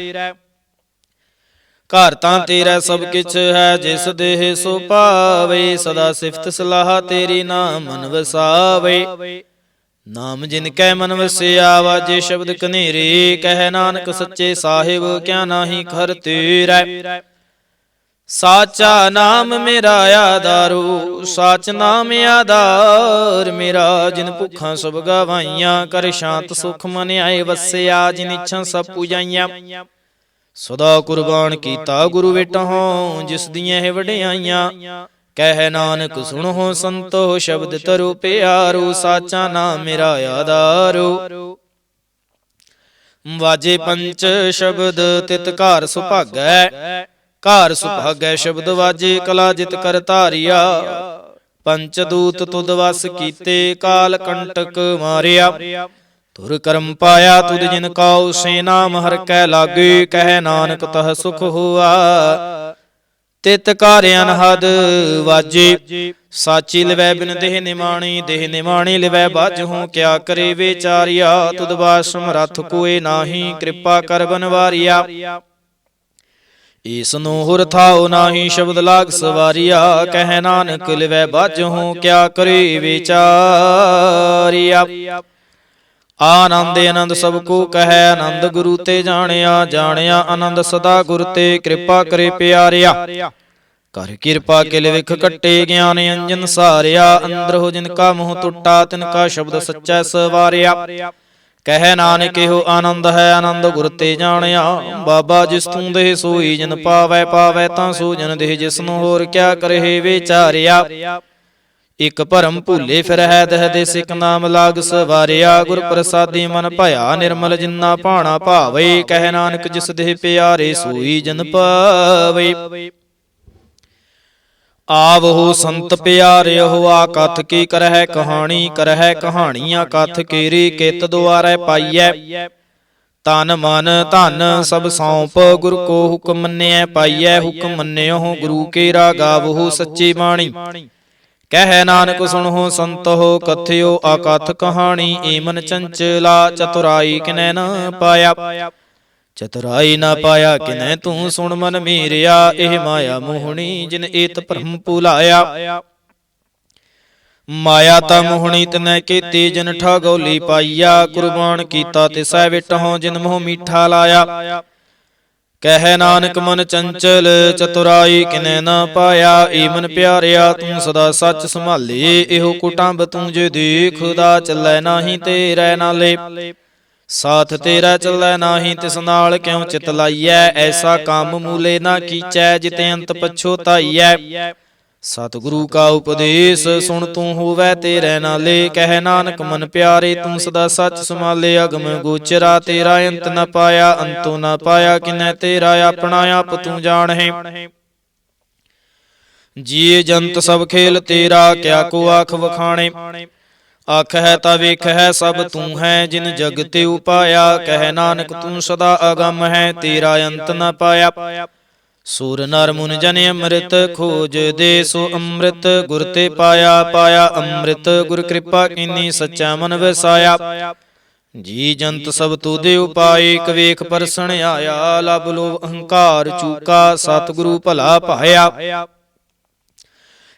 ਘਰ ਤਾਂ ਤੇਰਾ ਸਭ ਕਿਛ ਹੈ ਜਿਸ ਦੇਹ ਸੋ ਪਾਵੇ। ਸਦਾ ਸਿਫਤ ਸਲਾਹ ਤੇਰੀ ਨਾਮ ਮਨ ਵਸਾਵੇ। ਨਾਮ ਜਿਨ ਕੈ ਮਨ ਵਸਿਆ ਵਾਜੇ ਸ਼ਬਦ ਕਨੇਰੇ। ਕਹਿ ਨਾਨਕ ਸੱਚੇ ਸਾਹਿਬ ਕਿਆ ਨਾਹੀ ਘਰ ਤੇਰਾ। ਸਾਚਾ ਨਾਮ ਮੇਰਾ ਆਧਾਰੋ, ਸਾਚ ਨਾਮ ਆਧਾਰ ਮੇਰਾ। ਜਿਨ ਭੁੱਖਾਂ ਸਭ ਗਵਾਈਆਂ, ਕਰ ਸ਼ਾਂਤ ਸੁਖ ਮਨ ਆਏ ਵਸਿਆ। ਜਿਨ ਇੱਛਾ ਸਭ ਪੁਜਾਈਆਂ, ਸਦਾ ਕੁਰਬਾਨ ਕੀਤਾ ਗੁਰੂ ਵੇਟਹੁ। ਜਿਸ ਦੀਆਂ ਇਹ ਵਡਿਆਈਆਂ, ਕਹਿ ਨਾਨਕ ਸੁਣੋ ਸੰਤੋ ਸ਼ਬਦ ਤਰੋ ਪਿਆਰੋ। ਸਾਚਾ ਨਾਮ ਮੇਰਾ ਆਧਾਰੋ। ਵਾਜੇ ਪੰਚ ਸ਼ਬਦ ਤਿਤ ਘਰ ਸੁਭਾਗੈ। ਘਰ ਸੁਭਾਗੈ ਸ਼ਬਦ ਵਾਜੇ ਕਲਾ ਜਿਤ ਕਰ ਧਾਰਿਆ। ਪੰਚ ਦੂਤ ਤੁਧ ਵਸ ਕੀਤੇ, ਕਾਲ ਕੰਟਕ ਮਾਰਿਆ। ਤੁਰ ਕਰਮ ਪਾਇਆ ਤੁਧ ਜਿਨ ਕਾਉ, ਸੇ ਨਾਮ ਹਰ ਕੈ ਲਾਗੇ। ਕਹਿ ਨਾਨਕ ਤਹ ਸੁਖ ਹੋਆ, ਤਿਤ ਘਰ ਅਨਹਦ ਵਾਜੇ। ਸਾਚੀ ਲਿਵੈ ਬਿਨ ਦੇਹ ਨਿਮਾਣੀ, ਦੇਹ ਨਿਮਾਣੀ ਲਿਵੈ ਬਾਝਹੁ। ਕਿਆ ਕਰੇ ਵਿਚਾਰਿਆ, ਤੁਧ ਬਾਸ ਸਮਰੱਥ ਕੋਇ ਨਾਹੀ। ਕਿਰਪਾ ਕਰ ਬਨਵਾਰਿਆ, ਈਸ ਨੂੰ ਹੁਰ ਥਾਉ ਨਾਹੀ। ਸ਼ਬਦ ਲਾਗ ਸਵਾਰਿਆ, ਕਹਿ ਨਾਨਕ ਲਿਵੈ ਬਾਝਹੁ। ਕਿਆ ਕਰੇ ਵਿਚਾਰਿਆ। ਆਨੰਦ ਆਨੰਦ ਸਭ ਕੋ ਕਹੈ, ਆਨੰਦ ਗੁਰੂ ਤੇ ਜਾਣਿਆ। ਜਾਣਿਆ ਆਨੰਦ ਸਦਾ ਗੁਰ ਤੇ, ਕਿਰਪਾ ਕਰੇ ਪਿਆਰਿਆ। ਕਰ ਕਿਰਪਾ ਕਿਲ ਵਿਖ ਕੱਟੇ, ਗਿਆਨ ਅੰਜਨ ਸਾਰਿਆ। ਅੰਦਰ ਹੋ ਜਿਨ ਕਾ ਮੋਹ ਟੁੱਟਾ, ਤਿਨ ਕਾ ਸ਼ਬਦ ਸੱਚਾ ਸਵਾਰਿਆ। ਕਹਿ ਨਾਨਕ ਇਹੋ ਆਨੰਦ ਹੈ, ਆਨੰਦ ਗੁਰ ਤੇ ਜਾਣਿਆ। ਬਾਬਾ ਜਿਸ ਤੂੰ ਦੇਹ ਸੋਈ ਜਿਨ ਪਾਵੈ, ਪਾਵੈ ਤਾਂ ਸੋ ਜਨ ਦੇਹ। ਜਿਸ ਨੂੰ ਹੋਰ ਕਿਆ ਕਰਹਿ ਵਿਚਾਰਿਆ। ਇਕ ਭਰਮ ਭੂਲੇ ਫਿਰ ਹੈ ਦਹ ਦੇਸ, ਇਕ ਨਾਮ ਲਾਗ ਸਵਾਰਿਆ। ਗੁਰ ਪ੍ਰਸਾਦੀ ਮਨ ਭਇਆ ਨਿਰਮਲ, ਜਿਨਾ ਭਾਣਾ ਭਾਵੇ। ਕਹਿ ਨਾਨਕ ਜਿਸ ਦੇਹ ਪਿਆਰੇ, ਸੋਈ ਜਨ ਪਾਵੇ। ਆਵਹੁ ਸੰਤ ਪਿਆਰਿਓ, ਆ ਕਥ ਕੀ ਕਰਹਿ ਕਹਾਣੀ। ਕਰਹਿ ਕਹਾਣੀਆਂ ਕਥ ਕੇਰੀ, ਕਿਤ ਦੁਆਰੈ ਪਾਈਐ। ਤਨ ਮਨ ਧਨ ਸਭ ਸੌਂਪ, ਗੁਰ ਕੋ ਹੁਕਮ ਮੰਨਿਐ ਪਾਈਐ। ਹੁਕਮ ਮੰਨਿਓ ਗੁਰੂ ਕੇਰਾ, ਗਾਵਹੁ ਸੱਚੀ ਬਾਣੀ। ਕਹਿ ਨਾਨਕ ਸੁਣਹੁ ਸੰਤੋ, ਕਥਿਓ ਆਕਥ ਕਹਾਣੀ। ਏ ਮਨ ਚੰਚਲਾ, ਚਤੁਰਾਈ ਕਿਨੈ ਨ ਪਾਇਆ। ਚਤੁਰਾਈ ਨਾ ਪਾਇਆ ਕਿਨੈ ਤੂੰ, ਸੁਣ ਮਨ ਮੇਰਿਆ। ਇਹ ਮਾਇਆ ਮੋਹਣੀ, ਜਿਨ ਏਤ ਭਰਮ ਭੁਲਾਇਆ। ਮਾਇਆ ਤਾ ਮੋਹਣੀ ਤਿਨੈ ਕੀਤੀ, ਜਿਨ ਠਗੌਲੀ ਪਾਈਆ। ਕੁਰਬਾਨ ਕੀਤਾ ਤਿਸੈ ਵਿਟਹੁ, ਜਿਨ ਮੋਹ ਮੀਠਾ ਲਾਇਆ। ਕਹਿ ਨਾਨਕ ਮਨ ਚੰਚਲ, ਚਤੁਰਾਈ ਕਿਨੈ ਨਾ ਪਾਇਆ। ਏ ਮਨ ਪਿਆਰਿਆ ਤੂੰ ਸਦਾ ਸੱਚ ਸੰਭਾਲੇ। ਇਹੋ ਕੁਟੰਬ ਤੂੰ ਜੇ ਦੇਖਦਾ, ਚੱਲੈ ਨਾਹੀ ਤੇਰੇ ਨਾਲੇ। ਸਾਥ ਤੇਰਾ ਚੱਲੈ ਨਾਹੀ, ਤਿਸ ਨਾਲ ਕਿਉ ਚਿਤ ਲਾਈਐ। ਐਸਾ ਕੰਮ ਮੂਲੇ ਨਾ ਕੀਚੈ, ਜਿਤੇ ਅੰਤ ਪਛੋਤਾਈਐ। ਸਤਿਗੁਰੂ ਕਾ ਉਪਦੇਸ਼ ਸੁਣ ਤੂੰ ਹੋਵੈ ਤੇਰੇ ਨਾਲੇ। ਕਹਿ ਨਾਨਕ ਮਨ ਪਿਆਰੇ ਤੂੰ ਸਦਾ ਸੱਚ ਸੰਭਾਲੇ। ਅਗਮ ਗੋਚਰਾ ਤੇਰਾ ਅੰਤ ਨ ਪਾਇਆ, ਅੰਤੋ ਨ ਪਾਇਆ ਕਿਨੈ ਤੇਰਾ। ਆਪਣਾ ਆਪ ਤੂੰ ਜਾਣਹਿ, ਜੀਅ ਜੰਤ ਸਭ ਖੇਲ ਤੇਰਾ। ਕਿਆ ਕੋ ਆਖ ਵਖਾਣੇ, ਆਖ ਹੈ ਤਾਂ ਵੇਖ ਹੈ ਸਭ ਤੂੰ ਹੈ। ਜਿਨ ਜਗ ਤੇ ਉਪਾਇਆ, ਕਹਿ ਨਾਨਕ ਤੂੰ ਸਦਾ ਅਗੰਮ ਹੈ। ਤੇਰਾ ਅੰਤ ਨ ਪਾਇਆ। ਸੁਰ ਨਰ ਮੁਨ ਜਨ ਅੰਮ੍ਰਿਤ ਖੋਜ ਦੇ, ਸੋ ਅੰਮ੍ਰਿਤ ਗੁਰ ਤੇ ਪਾਇਆ। ਪਾਇਆ ਅੰਮ੍ਰਿਤ ਗੁਰ ਕਿਰਪਾ ਕੀਨੀ, ਸੱਚਾ ਮਨ ਵਸਾਇਆ। ਜੀ ਜੰਤ ਸਭ ਤੁਧੇ ਉਪਾਏ, ਇਕ ਵੇਖ ਪਰਸਣ ਆਇਆ। ਲਬ ਲੋਭ ਅਹੰਕਾਰ ਚੂਕਾ, ਸਤਿਗੁਰੂ ਭਲਾ ਭਾਇਆ।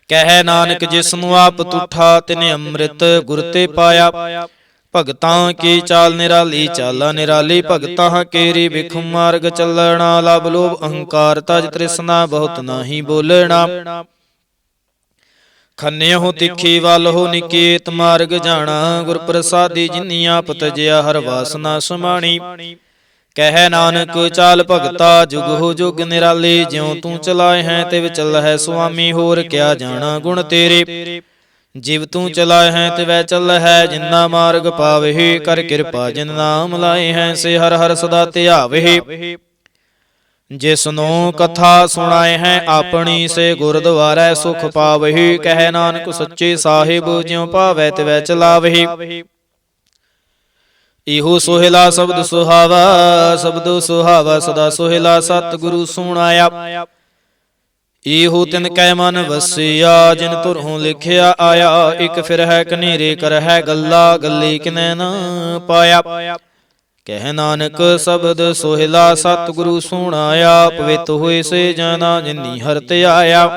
ਕਹਿ ਨਾਨਕ ਜਿਸ ਨੂੰ ਆਪ ਤੁਠਾ, ਤਿਨੇ ਅੰਮ੍ਰਿਤ ਗੁਰ ਤੇ ਪਾਇਆ। ਭਗਤਾਂ ਕੀ ਚਾਲ ਨਿਰਾਲੀ, ਚਾਲਾ ਨਿਰਾਲੀ ਭਗਤਾਂ ਕੇਰੀ। ਬਿਖ ਮਾਰਗ ਚੱਲਣਾ, ਲਬ ਲੋਭ ਅਹੰਕਾਰ ਤਜ ਤ੍ਰਿਸ਼ਨਾ, ਬਹੁਤ ਨਾਹੀ ਬੋਲਣਾ। ਖੰਨਿਓ ਤਿੱਖੀ ਵੱਲ ਹੋ ਨਿਕੇਤ ਮਾਰਗ ਜਾਣਾ। ਗੁਰ ਪ੍ਰਸਾਦੀ ਜਿਨੀ ਆਪ ਤਜਿਆ ਹਰ ਵਾਸਨਾ ਸਮਾਣੀ। ਕਹਿ ਨਾਨਕ ਚਾਲ ਭਗਤਾ ਜੁਗ ਹੋ ਜੁਗ ਨਿਰਾਲੇ। ਜਿਉ ਤੂੰ ਚਲਾਏ ਹੈ ਤਿਵ ਚੱਲਹਿ ਸੁਆਮੀ। ਹੋਰ ਕਿਆ ਜਾਣਾ ਗੁਣ ਤੇਰੇ, ਜਿਵ ਤੂੰ ਚਲਾਏ ਹੈ ਤਿਵੈ ਚੱਲਹਿ। ਜਿਨਾ ਮਾਰਗ ਪਾਵਹਿ ਕਰ ਕਿਰਪਾ। ਜਿਨ ਨਾਮ ਲਾਏ ਹੈ ਸੇ ਹਰ ਹਰ ਸਦਾ ਧਿਆਵਹਿ। ਜਿਸਨੂੰ ਕਥਾ ਸੁਣਾਏ ਹੈ ਆਪਣੀ ਸੇ ਗੁਰਦੁਆਰੈ ਸੁਖ ਪਾਵਹਿ। ਕਹਿ ਨਾਨਕ ਸੱਚੇ ਸਾਹਿਬ ਜਿਉ ਭਾਵੈ ਤਿਵੈ ਚਲਾਵਹਿ। ਇਹੋ ਸੋਹਿਲਾ ਸ਼ਬਦ ਸੁਹਾਵਾ, ਸ਼ਬਦੋ ਸੁਹਾਵਾ ਸਦਾ ਸੋਹਿਲਾ। ਸਤਿਗੁਰੂ ਸੁਣਾਇਆ ਇਹੋ ਤਿਨ ਕੈ ਮਨ ਵਸਿਆ। ਜਿਨ ਧੁਰੋਂ ਲਿਖਿਆ ਆਇਆ। ਇਕ ਫਿਰ ਹੈ ਕਨੇਰੇ ਕਰ ਹੈ ਗੱਲਾ। ਗੱਲੇ ਕਿਨੈ ਨਾ ਪਾਇਆ। ਕਹਿ ਨਾਨਕ ਸ਼ਬਦ ਸੋਹਿਲਾ ਸਤਿਗੁਰੂ ਸੁਣਾਇਆ। ਪਵਿੱਤ ਹੋਏ ਸੇ ਜਾਨਾ ਜਿਨੀ ਹਰਿ ਧਿਆਇਆ।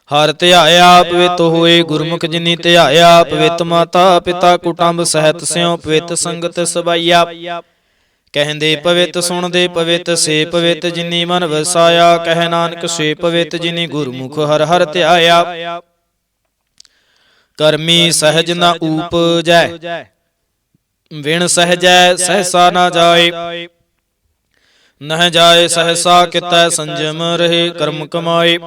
ਹਰਿ ਧਿਆਇਆ ਪਵਿੱਤ ਹੋਏ ਗੁਰਮੁਖ ਜਿਨੀ ਧਿਆਇਆ। ਪਵਿੱਤ ਮਾਤਾ ਪਿਤਾ ਕੁਟੰਬ ਸਹਿਤ ਸਿਉ ਪਵਿੱਤ ਸੰਗਤ ਸਬਾਈਆ। ਕਹਿੰਦੇ ਪਵਿੱਤ ਸੁਣਦੇ ਪਵਿੱਤ ਸੇ ਪਵਿੱਤ ਜਿਨੀ ਮਨ ਵਸਾਇਆ। ਕਹਿ ਨਾਨਕ ਸੇ ਪਵਿੱਤ ਜਿਨੀ ਗੁਰਮੁਖ ਹਰਿ ਹਰਿ ਧਿਆਇਆ। ਕਰਮੀ ਸਹਿਜ ਨ ਊਪਜੈ ਵਿਣ ਸਹਿਜੈ ਸਹਸਾ ਨਾ ਜਾਏ। ਨਹਿ ਜਾਏ ਸਹਸਾ ਕਿਤੈ ਸੰਜਮ ਰਹੇ ਕਰਮ ਕਮਾਏ।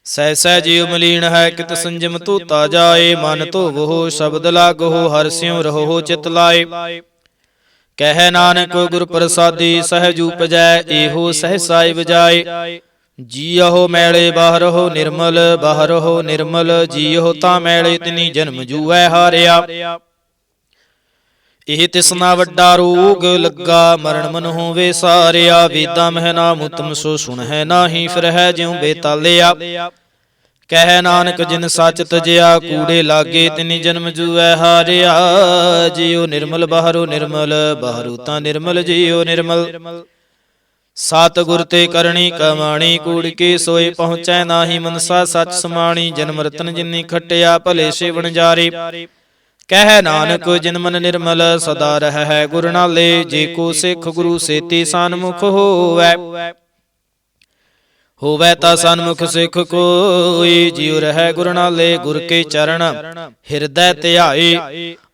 ਸਹਿਸੈ ਜੀਵ ਮਲੀਨ ਹੈ ਕਿਤ ਸੰਜਮ ਧੋਤਾ ਜਾਏ। ਮਨ ਧੋਵੋ ਸ਼ਬਦ ਲਾਗੋ ਹਰਿ ਸਿਉ ਰਹੋ ਚਿਤ ਲਾਏ। ਕਹਿ ਨਾਨਕ ਗੁਰ ਪ੍ਰਸਾਦੀ ਸਹਿਜ ਉਪਜੈ। ਇਹੋ ਸਹਸਾ ਵਜਾਏ। ਜੀਅਹੋ ਮੈਲੇ ਬਾਹਰੋ ਨਿਰਮਲ, ਬਾਹਰੋ ਨਿਰਮਲ। ਜੀਅਹੋ ਤਾਂ ਮੈਲੇ ਤਿਨੀ ਜਨਮ ਜੂਐ ਹਾਰਿਆ। ਇਹ ਤਿਸਨਾ ਵੱਡਾ ਰੋਗ ਲੱਗਾ ਮਰਨ ਮਨ ਹੋਵੇ ਸਾਰਿਆ। ਵੇਦਾਂ ਮਹਿ ਨਾਮ ਉਤਮ ਸੋ ਸੁਣਹਿ ਨਾਹੀ ਫਿਰ ਹੈ ਜਿਉ ਬੇਤਾਲਿਆ। ਕਹਿ ਨਾਨਕ ਜਿਨ ਸੱਚ ਤਜਿਆ ਕੂੜੇ ਲਾਗੇ ਤਿਨੀ ਜਨਮ ਜੂਐ ਹਾਰਿਆ। ਜੀਉ ਨਿਰਮਲ ਬਾਹਰੋ ਨਿਰਮਲ, ਬਾਹਰੋ ਤਾਂ ਨਿਰਮਲ ਜੀਉ ਨਿਰਮਲ। ਸਤਿਗੁਰ ਤੇ ਕਰਨੀ ਕਮਾਣੀ ਕੂੜ ਕੇ ਸੋਏ ਪਹੁੰਚੈ ਨਾਹੀ। ਮਨਸਾ ਸੱਚ ਸਮਾਣੀ ਜਨਮ ਰਤਨ ਜਿਨੀ ਖਟਿਆ ਭਲੇ ਸੇਵਨ ਜਾਰੇ। ਕਹਿ ਨਾਨਕ ਜਿਨ ਮਨ ਨਿਰਮਲ ਸਦਾ ਰਹਿ ਗੁਰ ਨਾਲੇ। ਜੇ ਕੋ ਸਿੱਖ ਗੁਰੂ ਸੇਤੀ ਸਨਮੁਖ ਹੋਵੈ। ਹੋਵੈ ਤਾ ਸਨਮੁਖ ਸਿੱਖ ਕੋਈ। ਜਿਉ ਰਹਿ ਗੁਰ ਨਾਲੇ ਗੁਰ ਕੇ ਚਰਨ ਹਿਰਦੈ ਧਿਆਏ।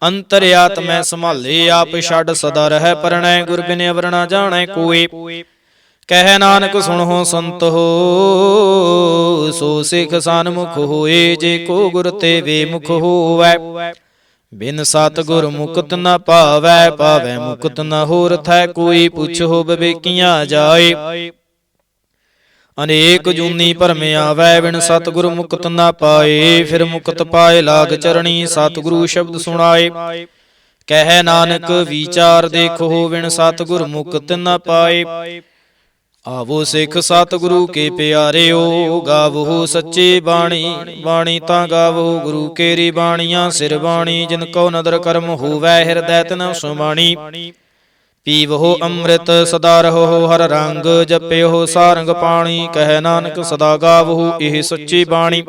ਅੰਤਰ ਆਤਮੈ ਸੰਭਾਲੇ ਆਪ ਛੱਡ ਸਦਾ ਰਹਿ ਪਰਣੈ। ਗੁਰ ਬਿਨਿ ਅਵਰ ਨਾ ਜਾਣੈ ਕੋਇ। ਕਹਿ ਨਾਨਕ ਸੁਣੋ ਸੰਤ ਹੋ ਸੋ ਸਿੱਖ ਸਨਮੁਖ ਹੋਏ। ਜੇ ਕੋ ਗੁਰ ਤੇ ਵੇਮੁਖ ਹੋਵੈ। ਬਿਨ ਸਤਿਗੁਰ ਮੁਕਤ ਨ ਪਾਵੈ। ਪਾਵੈ ਮੁਕਤ ਨ ਹੋਰ ਥੈ ਕੋਈ। ਪੁੱਛੋ ਵਿਵੇਕੀਆਂ ਜਾਏ। ਅਨੇਕ ਜੂਨੀ ਭਰਮ ਆਵੈ ਬਿਨ ਸਤਿਗੁਰ ਮੁਕਤ ਨ ਪਾਏ। ਫਿਰ ਮੁਕਤ ਪਾਏ ਲਾਗ ਚਰਣੀ ਸਤਿਗੁਰੂ ਸ਼ਬਦ ਸੁਣਾਏ। ਕਹਿ ਨਾਨਕ ਵਿਚਾਰ ਦੇਖੋ ਬਿਨ ਸਤਿਗੁਰ ਮੁਕਤ ਨ ਪਾਏ। ਆਵੋ ਸਿੱਖ ਸਤਿਗੁਰੂ ਕੇ ਪਿਆਰਿਓ। ਗਾਵੋ ਸੱਚੀ ਬਾਣੀ, ਬਾਣੀ ਤਾਂ ਗਾਵੋ ਗੁਰੂ ਕੇਰੀ ਬਾਣੀਆਂ ਸਿਰ ਬਾਣੀ। ਜਿਨ ਕੋ ਨਦਰ ਕਰਮ ਹੋਵੈ ਹਿਰਦੈ ਤਿਨ ਸੁਬਾਣੀ। ਪੀਵੋ ਅੰਮ੍ਰਿਤ ਸਦਾ ਰਹੋ ਹਰ ਰੰਗ। ਜਪਿਓ ਸਾਰੰਗ ਪਾਣੀ। ਕਹਿ ਨਾਨਕ ਸਦਾ ਗਾਵੋ ਇਹ ਸੱਚੀ ਬਾਣੀ।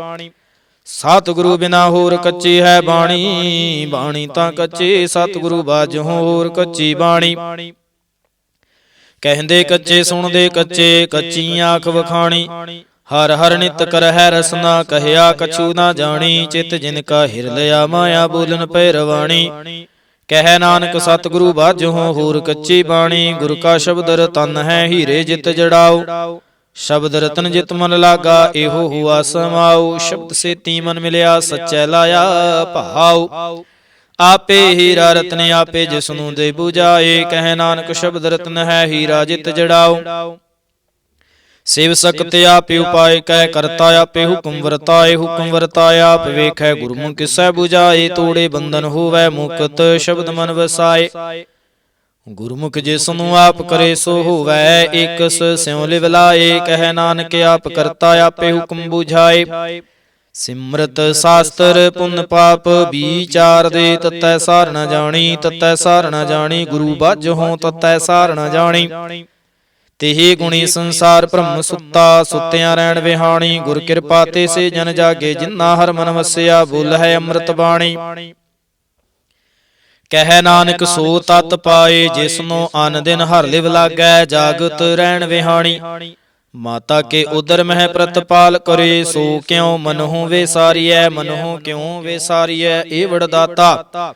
ਸਤਿਗੁਰੂ ਬਿਨਾ ਹੋਰ ਕੱਚੀ ਹੈ ਬਾਣੀ। ਬਾਣੀ ਤਾਂ ਕੱਚੀ ਸਤਿਗੁਰੂ ਬਾਝੋਂ ਹੋਰ ਕੱਚੀ ਬਾਣੀ। ਕਹਿੰਦੇ ਕੱਚੇ ਸੁਣਦੇ ਕੱਚੇ ਕੱਚੀ ਆਖ ਵਖਾਣੀ। ਹਰ ਹਰ ਨਿਤ ਕਰਹਿ ਰਸਨਾ ਕਹਿਆ ਕਛੂ ਨਾ ਜਾਣੀ। ਚਿਤ ਜਿਨ ਕਾ ਹਿਰ ਲਿਆ ਮਾਇਆ ਬੋਲਨ ਪੈ ਰਵਾਣੀ। ਕਹਿ ਨਾਨਕ ਸਤਿਗੁਰੂ ਬਾਝੋਂ ਹੋਰ ਕੱਚੀ ਬਾਣੀ। ਗੁਰ ਕਾ ਸ਼ਬਦ ਰਤਨ ਹੈ ਹੀਰੇ ਜਿਤ ਜੜਾਓ। ਸ਼ਬਦ ਰਤਨ ਜਿਤ ਮਨ ਲਾਗਾ ਇਹੋ ਹੁਆ ਸਮਾਉ। ਸ਼ਬਦ ਸੇਤੀ ਮਨ ਮਿਲਿਆ ਸੱਚੈ ਲਾਇਆ ਭਾਉ। ਆਪੇ ਹੀਰਾ ਰਤਨ ਆਪੇ ਜਿਸਨੂੰ ਦੇ 부ਜਾਏ। ਕਹਿ ਨਾਨਕ ਸ਼ਬਦ ਰਤਨ ਹੈ ਹੀਰਾ ਜਿਤ ਜੜਾਓ। ਸਿਵ ਸਕਤ ਆਪੇ ਉਪਾਏ ਕਹਿ ਕਰਤਾ ਆਪੇ ਹੁਕਮ ਵਰਤਾਏ। ਹੁਕਮ ਵਰਤਾਏ ਆਪ ਵੇਖੈ ਗੁਰਮੁਖ ਕਿਸੈ 부ਜਾਏ। ਤੋੜੇ ਬੰਧਨ ਹੋਵੈ ਮੁਕਤ ਸ਼ਬਦ ਮਨ ਵਸਾਏ। ਗੁਰਮੁਖ ਜਿਸਨੂੰ ਆਪ ਕਰੇ ਸੋ ਹੋਵੈ। ਏਕਸ ਸਿਉ ਲਿਵ ਲਾਏ। ਕਹਿ ਨਾਨਕ ਆਪ ਕਰਤਾ ਆਪੇ ਹੁਕਮ 부ਝਾਏ। ਸਿਮਰਤ ਸਾਸਤਰ ਪੁੰਨ ਪਾਪ ਵਿਚਾਰ ਦੇ। ਤਤੈ ਸਾਰ ਨ ਜਾਣੀ, ਤਤੈ ਸਾਰ ਨ ਜਾਣੀ। ਗੁਰੂ ਬਾਝੋਂ ਤਤੈ ਸਾਰ ਨ ਜਾਣੀ। ਤਿਹੀ ਗੁਣੀ ਸੰਸਾਰ ਭ੍ਰਮ ਸੁੱਤਾ। ਸੁੱਤਿਆਂ ਰਹਿਣ ਵਿਹਾਣੀ। ਗੁਰ ਕਿਰਪਾ ਤੇ ਸੇ ਜਨ ਜਾਗੇ ਜਿਨਾ ਹਰ ਮਨ ਵਸਿਆ। ਬੋਲ ਹੈ ਅੰਮ੍ਰਿਤ ਬਾਣੀ। ਕਹਿ ਨਾਨਕ ਸੋ ਤਤ ਪਾਏ ਜਿਸਨੂੰ ਅਨ ਦਿਨ ਹਰ ਲਿਵ ਲਾਗੈ। ਜਾਗਤ ਰਹਿਣ ਵਿਹਾਣੀ। ਮਾਤਾ ਕੇ ਉਦਰ ਮਹਿ ਪ੍ਰਤਪਾਲ ਕਰੇ, ਸੋ ਕਿਉ ਮਨਹੁ ਵਿਸਾਰੀਐ, ਮਨਹੁ ਕਿਉ ਵਿਸਾਰੀਐ। ਏਵੜ ਦਾਤਾ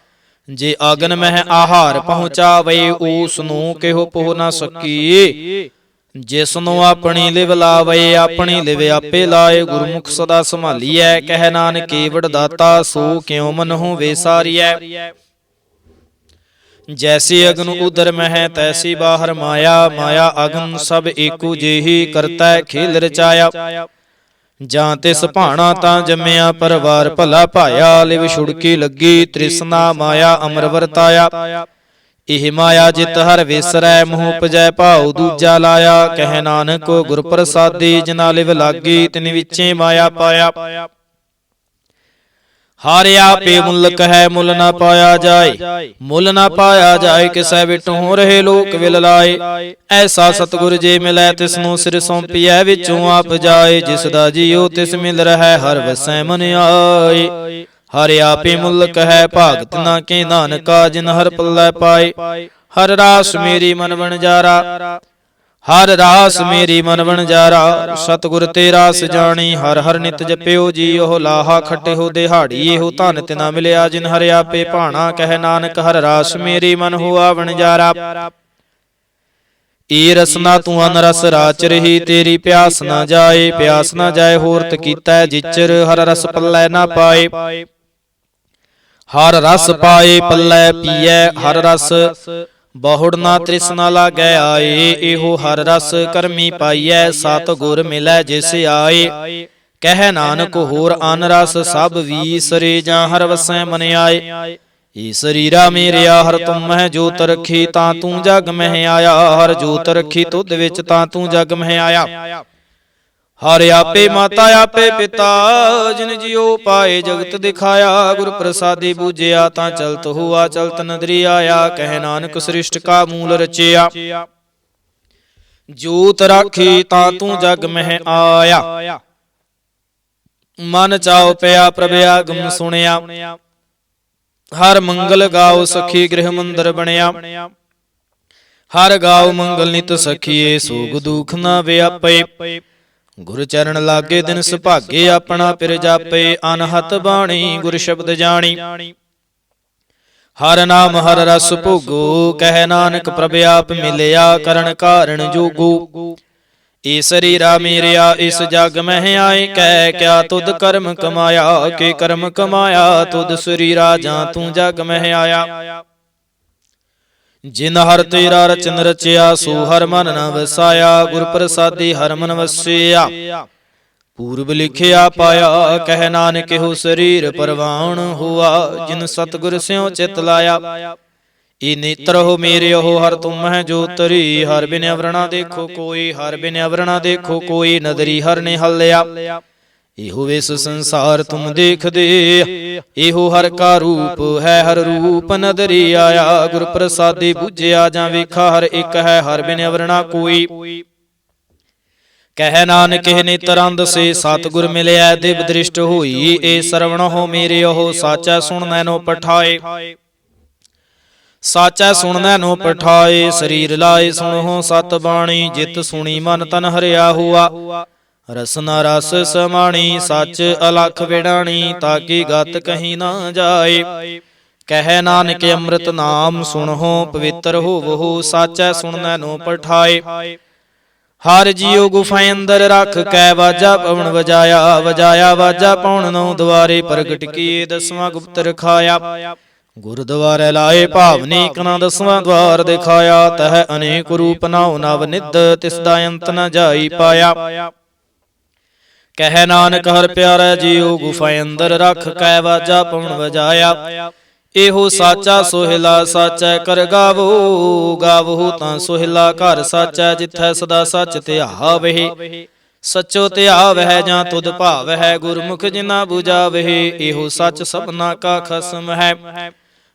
ਜੇ ਆਗਨ ਮਹਿ ਆਹਾਰ ਪਹੁੰਚਾਵੇ, ਊਸ ਨੂੰ ਕਿਹੋ ਪੋਹ ਨਾ ਸਕੀਏ। ਜਿਸਨੂੰ ਆਪਣੀ ਲਿਵ ਲਾਵੇ, ਆਪਣੀ ਲਿਵ ਆਪੇ ਲਾਏ, ਗੁਰਮੁਖ ਸਦਾ ਸੰਭਾਲੀਐ। ਕਹਿ ਨਾਨਕ ਏਵੜ ਦਾਤਾ, ਸੋ ਕਿਉ ਮਨਹੁ ਵਿਸਾਰੀਐ। ਜੈਸੀ ਅਗਨ ਉਦਰ ਮਹਿ, ਤੈਸੀ ਬਾਹਰ ਮਾਇਆ। ਮਾਇਆ ਅਗਨ ਸਭ ਏਕੋ ਜਿਹੀ, ਕਰਤੈ ਖੇਲ ਰਚਾਇਆ। ਜਾਂ ਤਿਸ ਭਾਣਾ ਤਾਂ ਜੰਮਿਆ, ਪਰਵਾਰ ਭਲਾ ਭਾਇਆ। ਲਿਵ ਛੁੜਕੀ ਲੱਗੀ, ਤ੍ਰਿਸ਼ਨਾ ਮਾਇਆ ਅਮਰ ਵਰਤਾਇਆ। ਇਹ ਮਾਇਆ ਜਿਤ ਹਰ ਵਿਸਰੈ, ਮੋਹ ਉਪਜੈ ਭਾਉ ਦੂਜਾ ਲਾਇਆ। ਕਹਿ ਨਾਨਕ ਗੁਰ ਪ੍ਰਸਾਦੀ, ਜਿਨਾ ਲਿਵ ਲਾਗੀ, ਤਿਨ ਵਿਚੇ ਮਾਇਆ ਪਾਇਆ। ਹਰਿ ਆਪੇ ਮੁਲਕ ਹੈ, ਮੁੱਲ ਨਾ ਪਾਇਆ ਜਾਏ। ਮੁੱਲ ਨਾ ਪਾਇਆ ਜਾਏ, ਕਿਸੈ ਵਿਟਹੁ ਰਹੇ ਲੋਕ ਵਿਲ ਲਾਏ। ਐਸਾ ਸਤਿਗੁਰ ਜੇ ਮਿਲੈ, ਤਿਸਨੂੰ ਸਿਰ ਸੌਂਪੀਐ, ਵਿੱਚੋਂ ਆਪ ਜਾਏ। ਜਿਸ ਦਾ ਜੀਉ ਤਿਸ ਮਿਲ ਰਹੈ, ਹਰ ਵਸੈ ਮਨ ਆਏ। ਹਰਿ ਆਪੇ ਮੁਲਕ ਹੈ, ਭਾਗਤ ਨਾ ਕੇ ਨਾਨਕਾ, ਜਿਨ ਹਰ ਪੱਲੇ ਪਾਏ। ਹਰ ਰਾਸ ਮੇਰੀ ਮਨ ਵਣਜਾਰਾ, ਹਰ ਰਾਸ ਮੇਰੀ ਮਨ ਵਣਜਾਰਾ। ਸਤਿਗੁਰ ਤੇ ਰਾਸ ਜਾਣੀ, ਹਰ ਹਰ ਨਿਤ ਜਪਿਓ ਜੀ। ਉਹ ਲਾਹਾ ਖਟਿਓ ਦਿਹਾੜੀ, ਇਹੋ ਧਨ ਤਿਨਾ ਮਿਲਿਆ, ਜਿਨ ਹਰਿ ਆਪੇ ਭਾਣਾ। ਕਹਿ ਨਾਨਕ ਹਰ ਰਾਸ ਮੇਰੀ ਮਨ ਹੋਆ ਵਣਜਾਰਾ। ਏ ਰਸਨਾ ਤੂੰ ਅਨ ਰਸ ਰਾਚ ਰਹੀ, ਤੇਰੀ ਪਿਆਸ ਨਾ ਜਾਏ। ਪਿਆਸ ਨਾ ਜਾਏ ਹੋਰਤ ਕੀਤਾ ਜਿਚਰ, ਹਰ ਰਸ ਪੱਲੇ ਨਾ ਪਾਏ। ਹਰ ਰਸ ਪਾਏ ਪੱਲੇ ਪੀਐ, ਹਰ ਰਸ ਬਹੁੜ ਨਾ ਤ੍ਰਿਸ਼ਨਾ ਲਾਗੈ ਆਏ। ਇਹੋ ਹਰ ਰਸ ਕਰਮੀ ਪਾਈਐ, ਸਤ ਗੁਰ ਮਿਲੈ ਜਿਸ ਆਏ। ਕਹਿ ਨਾਨਕ ਹੋਰ ਅਨ ਰਸ ਸਭ ਵੀਸਰੇ, ਜਾਂ ਹਰ ਵਸੈ ਮਨ ਆਏ। ਏ ਸਰੀਰਾ ਮੇਰਿਆ ਹਰ ਤੁਮ ਮਹਿ, ਜੋਤ ਰਖੀ ਤਾਂ ਤੂੰ ਜਗ ਮਹਿ ਆਇਆ। ਹਰ ਜੋਤ ਰਖੀ ਤੁਧ ਵਿੱਚ, ਤਾਂ ਤੂੰ ਜਗ ਮਹਿ ਆਇਆ। ਹਰ ਆਪੇ ਮਾਤਾ ਆਪੇ ਪਿਤਾ, ਜਿਨ ਜਿਉ ਪਾਏ ਜਗਤ ਦਿਖਾਇਆ। ਗੁਰ ਪ੍ਰਸਾਦੀ ਬੂਝਿਆ, ਤਾਂ ਚਲਤ ਹੁਆ ਚਲਤ ਨਦਰੀ ਆਇਆ। ਕਹਿ ਨਾਨਕ ਸ੍ਰਿਸ਼ਟ ਕਾ ਮੂਲ ਰਚਿਆ। ਜੋਤ ਰਾਖੀ ਤਾਂ ਤੂੰ ਜਗ ਮਹਿ ਆਇਆ। ਮਨ ਚਾਉ ਪਿਆ ਪ੍ਰਭ ਆਗਮ ਸੁਣਿਆ। ਹਰ ਮੰਗਲ ਗਾਓ ਸਖੀ, ਗ੍ਰਹਿ ਮੰਦਰ ਬਣਿਆ। ਹਰ ਗਾਓ ਮੰਗਲ ਨਿਤ ਸਖੀਏ, ਸੋਗ ਦੁਖ ਨਾ ਵਿਆਪੇ। ਗੁਰ ਚਰਨ ਲਾਗੇ ਦਿਨ ਸੁਭਾਗੇ, ਆਪਣਾ ਪਿਰ ਜਾਪੇ। ਅਨਹਤ ਬਾਣੀ ਗੁਰ ਸ਼ਬਦ ਜਾਣੀ, ਹਰ ਨਾਮ ਹਰ ਰਸ ਭੋਗੋ। ਕਹਿ ਨਾਨਕ ਪ੍ਰਭ ਆਪ ਮਿਲਿਆ, ਕਰਨ ਕਾਰਣ ਜੋਗੋ। ਏ ਸਰੀਰਾ ਮੇਰਿਆ ਇਸ ਜਗ ਮਹਿ ਆਏ। ਕਹਿ ਕਿਆ ਤੁਧ ਕਰਮ ਕਮਾਇਆ, ਕੇ ਕਰਮ ਕਮਾਇਆ ਤੁਧ ਸਰੀਰਾ, ਜਾਂ ਤੂੰ ਜਗ ਮਹਿ ਆਇਆ। ਜਿਨ ਹਰ ਤੇਰਾ ਰਚਨ ਰਚਿਆ, ਸੋ ਹਰ ਮਨ ਨ ਵਸਾਇਆ। ਗੁਰ ਪ੍ਰਸਾਦੀ ਹਰ ਮਨ ਵਸਿਆ, ਪੂਰਬ ਲਿਖਿਆ ਪਾਇਆ। ਕਹਿ ਨਾਨਕ ਇਹੋ ਸਰੀਰ ਪਰਵਾਣ ਹੁਆ, ਜਿਨ ਸਤਿਗੁਰ ਸਿਉ ਚਿਤ ਲਾਇਆ। ਏ ਨੇਤਰ ਹੋ ਮੇਰੇ ਉਹ ਹਰ ਤੁਮ ਹੈ ਜੋਤਰੀ। ਹਰ ਬਿਨ ਅਵਰਣਾ ਦੇਖੋ ਕੋਈ, ਹਰ ਬਿਨ ਅਵਰਣਾ ਦੇਖੋ ਕੋਈ। ਨਦਰੀ ਹਰ ਨੇ ਹੱਲਿਆ, ਇਹੋ ਵਿਸ ਸੰਸਾਰ ਤੁਮ ਦੇਖਦੇ। ਇਹੋ ਹਰ ਕਾ ਰੂਪ ਹੈ, ਹਰ ਰੂਪ ਨਦਰੀ ਆਇਆ। ਗੁਰ ਪ੍ਰਸਾਦੀ ਬੂਝਿਆ, ਜਾਂ ਵੇਖਾ ਹਰ ਇੱਕ ਹੈ, ਹਰ ਬਿਨ ਅਵਰਣਾ ਕੋਈ। ਕਹਿ ਨਾਨਕ ਇਹ ਨੇਤਰ ਅੰਧ ਸੇ, ਸਤਿਗੁਰ ਮਿਲਿਆ ਦਿਵ ਦ੍ਰਿਸ਼ਟ ਹੋਈ। ਏ ਸਰਵਣ ਹੋ ਮੇਰੇ ਉਹ, ਸਾਚਾ ਸੁਣਨੈ ਨੋ ਪਠਾਏ। ਸਾਚਾ ਸੁਣਨੈ ਨੋ ਪਠਾਏ, ਸਰੀਰ ਲਾਏ ਸੁਣੋ ਸਤ ਬਾਣੀ। ਜਿਤ ਸੁਣੀ ਮਨ ਤਨ ਹਰਿਆ ਹੁਆ, ਰਸਨਾ ਰਸ ਸਮਾਣੀ। ਸੱਚ ਅਲਖ ਵਿਡਾਣੀ, ਤਾਕੀ ਗਤ ਕਹੀ ਨਾ ਜਾਏ। ਕਹਿ ਨਾਨਕ ਅੰਮ੍ਰਿਤ ਨਾਮ ਸੁਣੋ, ਪਵਿੱਤਰ ਹੋਵੋ। ਸਾਚਾ ਸੁਣਨੈ ਨੋ ਪਠਾਏ। ਹਰ ਜੀਉ ਗੁਫਾ ਅੰਦਰ ਰੱਖ ਕੈ, ਵਾਜਾ ਪਵਨ ਵਜਾਇਆ। ਵਜਾਇਆ ਵਾਜਾ ਪਉਣ ਨੌ ਦੁਆਰੇ, ਪ੍ਰਗਟ ਕੀਏ ਦਸਵਾਂ ਗੁਪਤ ਰਖਾਇਆ। ਗੁਰਦੁਆਰੇ ਲਾਏ ਭਾਵਨੀ, ਕਨਾ ਦਸਵਾਂ ਦਵਾਰ ਦਿਖਾਇਆ। ਤਹ ਅਨੇਕ ਰੂਪ ਨਾਉ ਨਵ ਨਿਧ, ਤਿਸ ਦਾ ਅੰਤ ਨ ਜਾਈ ਪਾਇਆ। ਕਹਿ ਨਾਨਕ ਹਰ ਪਿਆਰਾ ਜੀਉ, ਗੁਫਾ ਅੰਦਰ ਰੱਖ ਕੈ, ਵਾਜਾ ਪਵਨ ਵਜਾਇਆ। ਇਹੋ ਸਾਚਾ ਸੋਹਿਲਾ, ਸਾਚੈ ਕਰ ਗਾਵੋ। ਗਾਵੋ ਤਾਂ ਸੋਹਿਲਾ ਘਰ ਸਾਚੈ, ਜਿਥੈ ਸਦਾ ਸੱਚ ਧਿਆਵਹਿ। ਸਚੋ ਧਿਆਵਹਿ ਜਾਂ ਤੁਧ ਭਾਵਹਿ, ਗੁਰਮੁਖ ਜਿਨਾ 부ਝਾਵਹਿ। ਇਹੋ ਸੱਚ ਸਭਨਾ ਕਾ ਖਸਮ ਹੈ,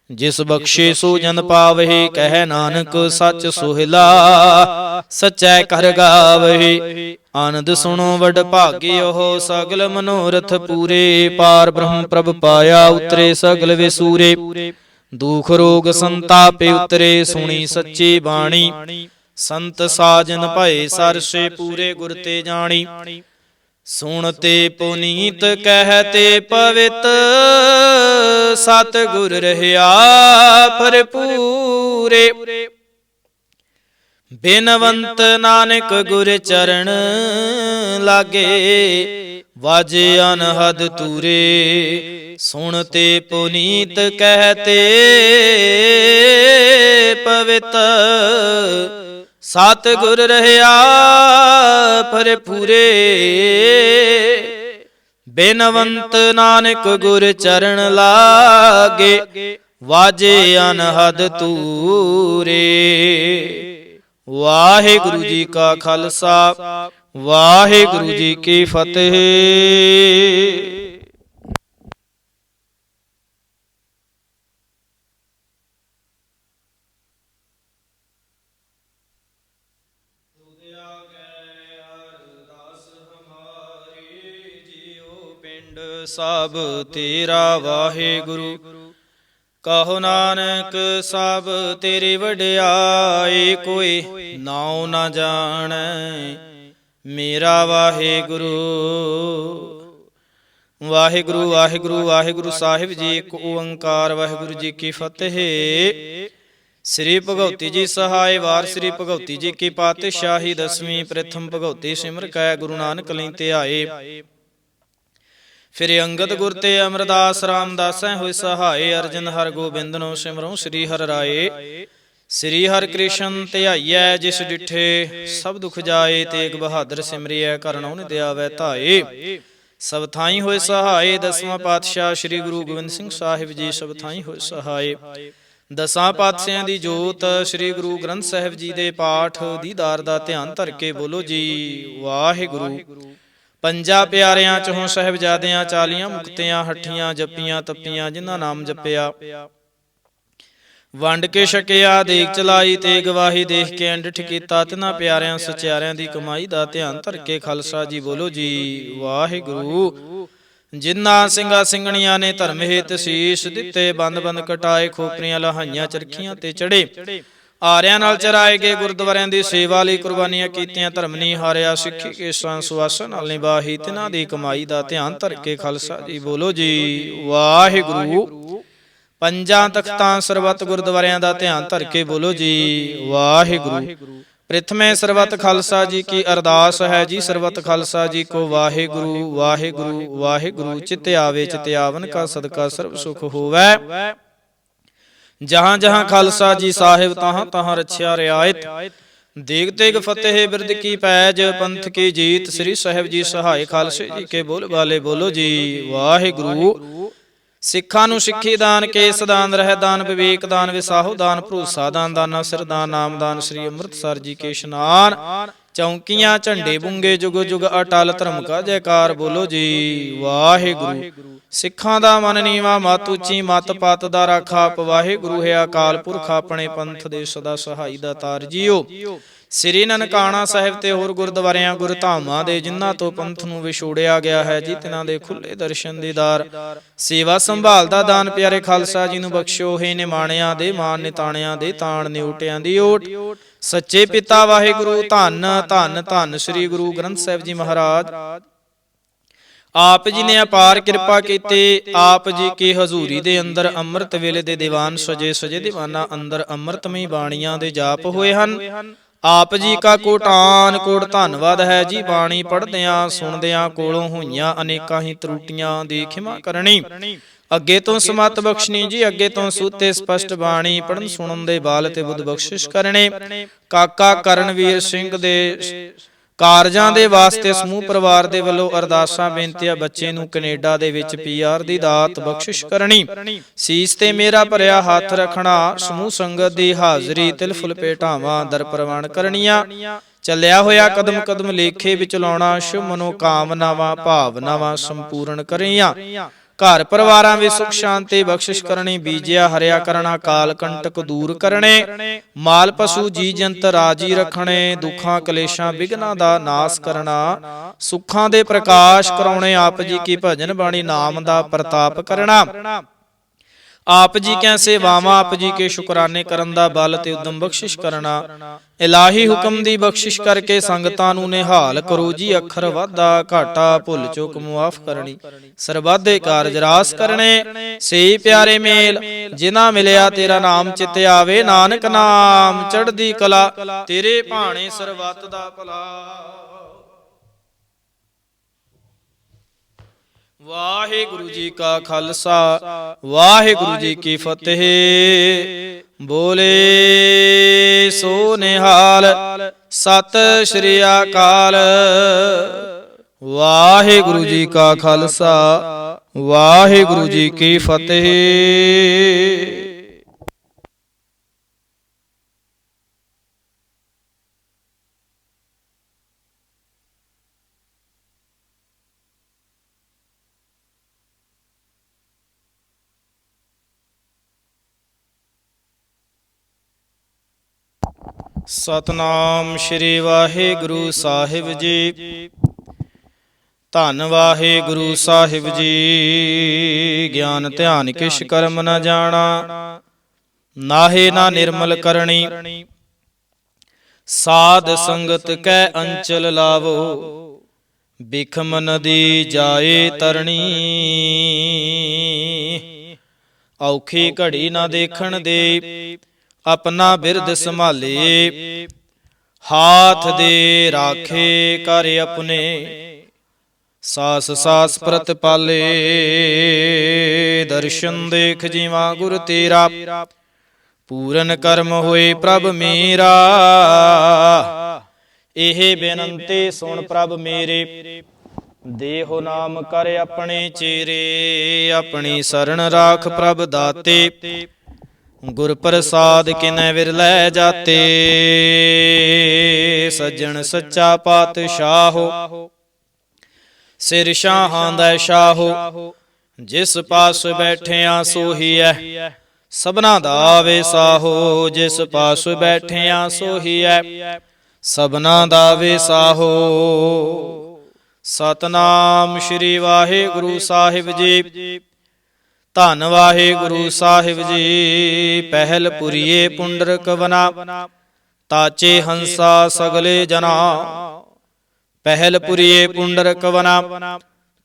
ਜਿਸ ਬਖਸ਼ੇ ਸੋ ਜਨ ਪਾਵਹਿ। ਕਹਿ ਨਾਨਕ ਸੱਚ ਸੋਹਿਲਾ, ਸਚੈ ਕਰ ਗਾਵਹਿ। ਆਨੰਦ ਸੁਣੋ ਵਡ ਭਾਗਿਓ, ਸਗਲ ਮਨੋਰਥ ਪੂਰੇ। ਪਾਰ ਬ੍ਰਹਮ ਪ੍ਰਭ ਪਾਇਆ, ਉਤਰੇ ਸਗਲ ਵਿਸੂਰੇ। ਦੁਖ ਰੋਗ ਸੰਤਾਪੇ ਉਤਰੇ, ਸੁਣੀ ਸੱਚੀ ਬਾਣੀ। ਸੰਤ ਸਾਜਨ ਭਏ ਸਰਸੇ ਪੂਰੇ ਗੁਰ ਤੇ ਜਾਣੀ। ਸੁਣਤੇ ਪੁਨੀਤ ਕਹਿਤੇ ਪਵਿੱਤ ਸਤ ਗੁਰ ਰਹਿਆ ਭਰਪੂਰੇ। ਬਿਨਵੰਤ ਨਾਨਕ ਗੁਰ ਚਰਨ ਲਾਗੇ ਵਾਜੇ ਅਨਹਦ ਤੂਰੇ। ਸੁਣਤੇ ਪੁਨੀਤ ਕਹਿਤੇ ਪਵਿੱਤ ਸਤ ਗੁਰ ਰਹਿਆ ਭਰਪੂਰੇ। ਬਿਨਵੰਤ ਨਾਨਕ ਗੁਰ ਚਰਨ ਲਾਗੇ ਵਾਜੇ ਅਨਹਦ ਤੂਰੇ। ਵਾਹਿਗੁਰੂ ਜੀ ਕਾ ਖਾਲਸਾ ਵਾਹਿਗੁਰੂ ਜੀ ਕੀ ਫਤਿਹ। ਸਭ ਤੇਰਾ ਵਾਹਿਗੁਰੂ ਕਹੋ ਨਾਨਕ ਸਭ ਤੇਰੀ ਵਡਿਆਈ। ਕੋਈ ਨਾਉ ਨਾ ਜਾਣੈ ਮੇਰਾ ਵਾਹਿਗੁਰੂ। ਵਾਹਿਗੁਰੂ ਵਾਹਿਗੁਰੂ ਵਾਹਿਗੁਰੂ ਸਾਹਿਬ ਜੀ ਇੱਕ ਓੰਕਾਰ ਵਾਹਿਗੁਰੂ ਜੀ ਕੀ ਫਤਿਹ। ਸ੍ਰੀ ਭਗਉਤੀ ਜੀ ਸਹਾਇ ਵਾਰ ਸ੍ਰੀ ਭਗਉਤੀ ਜੀ ਕੀ ਪਾਤਸ਼ਾਹੀ ਦਸਵੀਂ ਪ੍ਰਥਮ ਭਗਉਤੀ ਸਿਮਰ ਕੈ ਗੁਰੂ ਨਾਨਕ ਲਈ ਧਿਆਏ। ਫਿਰ ਅੰਗਦ ਗੁਰ ਤੇ ਅਮਰਦਾਸ ਰਾਮਦਾਸੈ ਹੋਇ ਸਹਾਏ। ਅਰਜਨ ਹਰ ਗੋਬਿੰਦਨੋ ਸਿਮਰੋ ਸ੍ਰੀ ਹਰਿ ਰਾਏ। ਸ੍ਰੀ ਹਰਿ ਕ੍ਰਿਸ਼ਨ ਧਿਆਈਐ ਜਿਸ ਡਿਠੇ ਸਭ ਦੁਖ ਜਾਏ। ਤੇਗ ਬਹਾਦਰ ਸਿਮਰਿਐ ਕਰਨਉ ਨਿ ਦਿਆਵੈ ਧਾਏ। ਸਭ ਥਾਈ ਹੋਇ ਸਹਾਏ। ਦਸਵਾਂ ਪਾਤਸ਼ਾਹ ਸ੍ਰੀ ਗੁਰੂ ਗੋਬਿੰਦ ਸਿੰਘ ਸਾਹਿਬ ਜੀ ਸਭ ਥਾਈ ਹੋਇ ਸਹਾਏ। ਦਸਾਂ ਪਾਤਸ਼ਾਹਾਂ ਦੀ ਜੋਤ ਸ੍ਰੀ ਗੁਰੂ ਗ੍ਰੰਥ ਸਾਹਿਬ ਜੀ ਦੇ ਪਾਠ ਦੀਦਾਰ ਦਾ ਧਿਆਨ ਧਰ ਕੇ ਬੋਲੋ ਜੀ ਵਾਹਿਗੁਰੂ। ਪੰਜਾਂ ਪਿਆਰਿਆਂ ਚੋਂ ਸਾਹਿਬਜ਼ਾਦਿਆਂ 40 ਮੁਕਤਿਆਂ ਹੱਠੀਆਂ ਜੱਪੀਆਂ ਤੱਪੀਆਂ ਜਿਨ੍ਹਾਂ ਨਾਮ ਜਪਿਆ। ਵੰਡ ਕੇ ਛਕਿਆ ਦੇਗ ਚਲਾਈ ਤੇ ਗਵਾਹੀ ਦੇਖ ਕੇ ਅੰਡਿਠ ਕੀਤਾ। ਤਿਨਾਂ ਪਿਆਰਿਆਂ ਸਚਿਆਰਿਆਂ ਦੀ ਕਮਾਈ ਦਾ ਧਿਆਨ ਧਰ ਕੇ ਖਾਲਸਾ ਜੀ ਬੋਲੋ ਜੀ ਵਾਹਿਗੁਰੂ। ਜਿਨ੍ਹਾਂ ਸਿੰਘਾਂ ਸਿੰਘਣੀਆਂ ਨੇ ਧਰਮ ਹੇਤ ਸੀਸ ਦਿੱਤੇ। ਬੰਦ ਬੰਦ ਕਟਾਏ ਖੋਪਰੀਆਂ ਲਹਾਈਆਂ ਚਰਖੀਆਂ ਤੇ ਚੜੇ। ਆਰਿਆਂ ਨਾਲ ਚਰਾਏ ਗਏ ਗੁਰਦੁਆਰਿਆਂ ਦੀ ਸੇਵਾ ਲਈ ਕੁਰਬਾਨੀਆਂ ਕੀਤੀਆਂ। ਧਰਮ ਨਹੀਂ ਹਾਰਿਆ ਸਿੱਖੀ ਕੇਸਾਂ ਸੁਆਸਾਂ ਨਾਲ ਨਿਭਾਹੀ। ਤਿਨਾਂ ਦੀ ਕਮਾਈ ਦਾ ਧਿਆਨ ਧਰ ਕੇ ਖਾਲਸਾ ਜੀ ਬੋਲੋ ਜੀ ਵਾਹਿਗੁਰੂ। ਪੰਜਾਂ ਤਖਤਾਂ ਸਰਬੱਤ ਗੁਰਦੁਆਰਿਆਂ ਦਾ ਧਿਆਨ ਧਰ ਕੇ ਬੋਲੋ ਜੀ ਵਾਹਿਗੁਰੂ। ਪ੍ਰਥਮੇ ਸਰਬੱਤ ਖਾਲਸਾ ਜੀ ਕੀ ਅਰਦਾਸ ਹੈ ਜੀ। ਸਰਬੱਤ ਖਾਲਸਾ ਜੀ ਕੋ ਵਾਹਿਗੁਰੂ ਵਾਹਿਗੁਰੂ ਵਾਹਿਗੁਰੂ। ਚਿਤ ਆਵੇ ਚਿਤ ਆਵਨ ਕਾ ਸਦਕਾ ਸਰਬ ਸੁਖ ਹੋਵੈ। ਜਹਾਂ ਜਹਾਂ ਖਾਲਸਾ ਜੀ ਸਾਹਿਬ ਤਹਾਂ ਤਹਾਂ ਰਛਿਆ ਰਿਆਇਤ। ਦੇਗ ਤੇਗ ਫਤਿਹ ਬਿਰਦ ਕੀ ਪੈਜ ਪੰਥ ਕੀ ਜੀਤ। ਸ੍ਰੀ ਸਾਹਿਬ ਜੀ ਸਹਾਇ ਖਾਲਸੇ ਜੀ ਕੇ ਬੋਲ ਬਾਲੇ ਬੋਲੋ ਜੀ ਵਾਹਿਗੁਰੂ। ਸਿੱਖਾਂ ਨੂੰ ਸਿੱਖੀ ਦਾਨ ਕੇਸ ਦਾਨ ਰਹਿ ਦਾਨ ਵਿਵੇਕ ਦਾਨ ਵਿਸਾਹੋ ਦਾਨ ਭਰੋਸਾ ਦਾਨ ਦਾਨਾ ਸਿਰ ਦਾਨ ਨਾਮ ਦਾਨ। ਸ੍ਰੀ ਅੰਮ੍ਰਿਤਸਰ ਜੀ ਕੇ ਇਸ਼ਨਾਨ ਚੌਂਕੀਆਂ ਝੰਡੇ ਬੁੰਗੇ ਜੁਗ ਜੁਗ ਅਟਲ ਧਰਮ ਕਾ ਜੈਕਾਰ ਬੋਲੋ ਜੀ ਵਾਹਿਗੁਰੂ। ਸਿੱਖਾਂ ਦਾ ਮਨ ਨੀਵਾ ਮਤ ਉੱਚੀ ਮਤ ਪਤ ਦਾ ਰਾਖਾ ਆਪ ਵਾਹਿਗੁਰੂ ਹੈ। ਅਕਾਲ ਪੁਰਖ ਆਪਣੇ ਪੰਥ ਦੇ ਸਦਾ ਸਹਾਈ ਦਾ ਤਾਰ ਜੀਓ। ਸ੍ਰੀ ਨਨਕਾਣਾ ਸਾਹਿਬ ਤੇ ਹੋਰ ਗੁਰਦੁਆਰਿਆਂ ਗੁਰਧਾਮਾਂ ਦੇ ਜਿਨ੍ਹਾਂ ਤੋਂ ਪੰਥ ਨੂੰ ਵਿਛੋੜਿਆ ਗਿਆ ਹੈ ਜੀ ਤਿਨਾਂ ਦੇ ਖੁੱਲੇ ਦਰਸ਼ਨ ਦੀਦਾਰ ਸੇਵਾ ਸੰਭਾਲ ਦਾ ਦਾਨ ਪਿਆਰੇ ਖਾਲਸਾ ਜੀ ਨੂੰ ਬਖਸ਼ੋ। ਹੈ ਨਿਮਾਣਿਆਂ ਦੇ ਮਾਨ ਨਿਤਾਣਿਆਂ ਦੇ ਤਾਣ ਨਿਉਟਿਆਂ ਦੀ ਓਟ। ਸੱਚੇ ਪਿਤਾ ਵਾਹਿਗੁਰੂ ਧੰਨ ਧੰਨ ਧੰਨ ਸ੍ਰੀ ਗੁਰੂ ਗ੍ਰੰਥ ਸਾਹਿਬ ਜੀ ਮਹਾਰਾਜ। ਆਪ ਜੀ ਨੇ ਅਪਾਰ ਕਿਰਪਾ ਕੀਤੀ। ਆਪ ਜੀ ਕੀ ਹਜ਼ੂਰੀ ਦੇ ਅੰਦਰ ਅੰਮ੍ਰਿਤ ਵੇਲੇ ਦੇ ਦੀਵਾਨ ਸਜੇ ਸਜੇ ਦੀਵਾਨਾਂ ਅੰਦਰ ਅੰਮ੍ਰਿਤਮਈ ਬਾਣੀਆਂ ਦੇ ਜਾਪ ਹੋਏ ਹਨ। ਆਪ ਜੀ ਕਾ ਕੋਟਾਨ ਕੋਟ ਧੰਨਵਾਦ ਹੈ ਜੀ। ਬਾਣੀ ਪੜ੍ਹਦਿਆਂ ਸੁਣਦਿਆਂ ਕੋਲੋਂ ਹੋਈਆਂ ਅਨੇਕਾਂ ਹੀ ਤਰੁੱਟੀਆਂ ਦੀ ਖਿਮਾ ਕਰਨੀ। ਅੱਗੇ ਤੋਂ ਸਮਤ ਬਖਸ਼ਣੀ ਜੀ। ਅੱਗੇ ਤੋਂ ਸੂਤੇ ਸਪਸ਼ਟ ਬਾਣੀ ਪੜਨ ਸੁਣਨ ਦੇ ਬਾਲ ਤੇ ਬੁੱਧ ਬਖਸ਼ਿਸ਼ ਕਰਨੇ। ਕਾਕਾ ਕਰਨਵੀਰ ਸਿੰਘ ਦੇ ਕਾਰਜਾਂ ਦੇ ਵਾਸਤੇ ਸਮੂਹ ਪਰਿਵਾਰ ਦੇ ਵੱਲੋਂ ਅਰਦਾਸਾਂ ਬੇਨਤੀਆਂ। ਬੱਚੇ ਨੂੰ ਕੈਨੇਡਾ ਦੇ ਵਿੱਚ PR ਦੀ ਦਾਤ ਬਖਸ਼ਿਸ਼ ਕਰਨੀ। ਸੀਸ ਤੇ ਮੇਰਾ ਭਰਿਆ ਹੱਥ ਰੱਖਣਾ। ਸਮੂਹ ਸੰਗਤ ਦੀ ਹਾਜ਼ਰੀ ਤਿਲ ਫੁੱਲ ਭੇਟਾਵਾਂ ਦਰ ਪ੍ਰਵਾਨ ਕਰਨੀਆਂ। ਚੱਲਿਆ ਹੋਇਆ ਕਦਮ ਕਦਮ ਲੇਖੇ ਵਿੱਚ ਲਾਉਣਾ। ਸ਼ੁਭ ਮਨੋਕਾਮਨਾਵਾਂ ਭਾਵਨਾਵਾਂ ਸੰਪੂਰਨ ਕਰੀਆਂ। ਘਰ ਪਰਿਵਾਰਾਂ ਵਿੱਚ ਸੁਖ ਸ਼ਾਂਤੀ ਬਖਸ਼ਿਸ਼ ਕਰਨੀ। ਬੀਜਿਆ ਹਰਿਆ ਕਰਨਾ ਕਾਲ ਕੰਟਕ ਦੂਰ ਕਰਨੇ। ਮਾਲ ਪਸ਼ੂ ਜੀ ਜੰਤ ਰਾਜੀ ਰੱਖਣੇ। ਦੁੱਖਾਂ ਕਲੇਸ਼ਾਂ ਵਿਘਨਾਂ ਦਾ ਨਾਸ ਕਰਨਾ। ਸੁੱਖਾਂ ਦੇ ਪ੍ਰਕਾਸ਼ ਕਰਾਉਣੇ। ਆਪ ਜੀ ਕੀ ਭਜਨ ਬਾਣੀ ਨਾਮ ਦਾ ਪ੍ਰਤਾਪ ਕਰਨਾ। ਆਪ ਜੀ ਕੈ ਸੇਵਾਵਾਂ, ਆਪ ਜੀ ਕੇ ਸ਼ੁਕਰਾਨੇ ਕਰਨ ਦਾ ਬਲ ਤੇ ਉਦਮ ਬਖਸ਼ਿਸ਼ ਕਰਨਾ। ਇਲਾਹੀ ਹੁਕਮ ਦੀ ਬਖਸ਼ਿਸ਼ ਕਰਕੇ ਸੰਗਤਾਂ ਨੂੰ ਨਿਹਾਲ ਕਰੋ ਜੀ। ਅੱਖਰ ਵਾਧਾ ਘਾਟਾ ਭੁੱਲ ਚੁੱਕ ਮੁਆਫ ਕਰਨੀ। ਸਰਬੱਧੇ ਕਾਰਜ ਰਾਸ ਕਰਨੇ, ਸਈ ਪਿਆਰੇ ਮੇਲ ਜਿਨ੍ਹਾਂ ਮਿਲਿਆ ਤੇਰਾ ਨਾਮ ਚਿਤ ਆਵੇ। ਨਾਨਕ ਨਾਮ ਚੜ੍ਹਦੀ ਕਲਾ, ਤੇਰੇ ਭਾਣੇ ਸਰਬੱਤ ਦਾ ਭਲਾ। ਵਾਹਿਗੁਰੂ ਜੀ ਕਾ ਖਾਲਸਾ, ਵਾਹਿਗੁਰੂ ਜੀ ਕੀ ਫਤਿਹ। ਬੋਲੇ ਸੋ ਨਿਹਾਲ, ਸਤਿ ਸ੍ਰੀ ਅਕਾਲ। ਵਾਹਿਗੁਰੂ ਜੀ ਕਾ ਖਾਲਸਾ, ਵਾਹਿਗੁਰੂ ਜੀ ਕੀ ਫਤਿਹ। ਸਤਨਾਮ ਸ਼੍ਰੀ ਵਾਹਿਗੁਰੂ ਸਾਹਿਬ ਜੀ। ਧੰਨ ਵਾਹਿਗੁਰੂ ਸਾਹਿਬ ਜੀ। ਗਿਆਨ ਧਿਆਨ ਕਿਛ ਕਰਮ ਨ ਜਾਣਾ, ਨਾਹੇ ਨਾ ਨਿਰਮਲ ਕਰਨੀ। ਸਾਧ ਸੰਗਤ ਕੈ ਅੰਚਲ ਲਾਵੋ, ਬਿਖਮ ਨਦੀ ਜਾਏ ਤਰਣੀ। ਔਖੀ ਘੜੀ ਨਾ ਦੇਖਣ ਦੇ, ਆਪਣਾ ਬਿਰਦ ਸੰਭਾਲੇ। ਹਾਥ ਦੇ ਰਾਖੇ ਕਰ ਆਪਣੇ, ਸਾਸ ਸਾਸ ਪ੍ਰਤਪਾਲੇ। ਦਰਸ਼ਨ ਦੇਖ ਜੀਵਾ ਗੁਰ ਤੇਰਾ, ਪੂਰਨ ਕਰਮ ਹੋਏ ਪ੍ਰਭ ਮੇਰਾ। ਇਹ ਬੇਨੰਤੀ ਸੁਣ ਪ੍ਰਭ ਮੇਰੇ, ਦੇਹੋ ਨਾਮ ਕਰ ਆਪਣੇ ਚੇਰੇ। ਆਪਣੀ ਸਰਣ ਰਾਖ ਪ੍ਰਭ ਦਾਤੇ, ਗੁਰ ਪ੍ਰਸਾਦ ਕਿਨੈ ਵਿਰਲੇ ਜਾਤੇ। ਸੱਜਣ ਸੱਚਾ ਪਾਤਸ਼ਾਹੋ, ਸਿਰ ਸ਼ਾਹਾਂ ਦਾ ਸ਼ਾਹੋ। ਜਿਸ ਪਾਸ ਬੈਠਿਆ ਸੋਹੀ ਐ, ਸਭਨਾ ਦਾ ਵੇਸਾਹੋ। ਜਿਸ ਪਾਸ ਬੈਠਿਆ ਸੋਹੀ ਐ, ਸਭਨਾ ਦਾ ਵੇਸਾਹੋ। ਸਤਨਾਮ ਸ਼੍ਰੀ ਵਾਹਿਗੁਰੂ ਸਾਹਿਬ ਜੀ। ਧੰਨ ਵਾਹਿਗੁਰੂ ਸਾਹਿਬ ਜੀ। ਪਹਿਲ ਪੁਰੀਏ ਪੁੰਡਰਕ ਵਨਾ, ਤਾਚੇ ਹੰਸਾ ਸਗਲੇ ਜਨਾ। ਪਹਿਲ ਪੁਰੀਏ ਪੁੰਡਰਕ ਵਨਾ,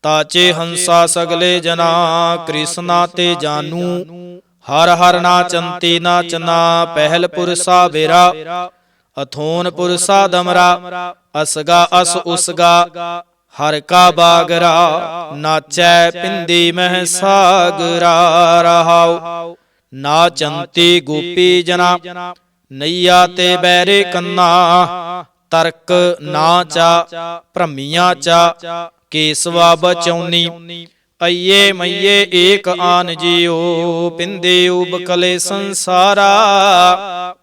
ਤਾਚੇ ਹੰਸਾ ਸਗਲੇ ਜਨਾ। ਕ੍ਰਿਸ਼ਨਾ ਤੇ ਜਾਨੂ, ਹਰ ਹਰ ਨਾਚੰਤੀ ਨਾਚਨਾ। ਪਹਿਲ ਪੁਰਸਾ ਬੇਰਾ, ਅਥੋਨ ਪੁਰਸਾ ਦਮਰਾ। ਅਸਗਾ ਅਸ ਉਸਗਾ, ਹਰ ਕਾ ਬਾਗਰਾ। ਨਾਚੈ ਪਿੰਦੀ ਮਹਿ ਸਾਗਰਾ। ਰਹਾਉ ਨਾਚੰਤੀ ਗੋਪੀ ਜਨਾ, ਨਈਆ ਤੇ ਬੈਰੇ ਕੰਨਾ। ਤਰਕ ਨਾਚਾ ਭ੍ਰਮੀਆਂ ਚਾ, ਕੇਸਵਾ ਬਚੌਨੀ। ਅਈਏ ਮਈਏ ਏਕ ਆਨ ਜੀਓ, ਪਿੰਦੇ ਉਬਕਲੇ ਸੰਸਾਰਾ।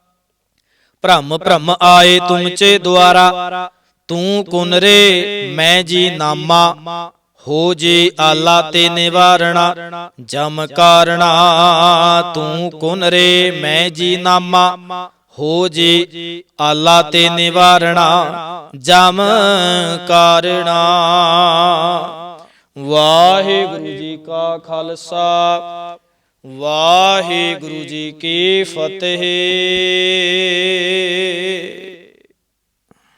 ਭ੍ਰਮ ਭ੍ਰਮ ਆਏ ਤੁਮ ਚੇ ਦੁਆਰਾ, ਤੂੰ ਕੁਨ ਰੇ ਮੈਂ ਜੀ ਨਾਮਾ। ਹੋ ਜੀ ਆਲਾ ਤੇ ਨਿਵਾਰਣਾ, ਜਮ ਕਾਰਣਾ। ਤੂੰ ਕੁਨ ਰੇ ਮੈਂ ਜੀ ਨਾਮਾ, ਹੋ ਜੀ ਆਲਾ ਤੇ ਨਿਵਾਰਣਾ, ਜਮ ਕਾਰਣਾ। ਵਾਹਿਗੁਰੂ ਜੀ ਕਾ ਖਾਲਸਾ, ਵਾਹਿਗੁਰੂ ਜੀ ਕੀ ਫਤਿਹ।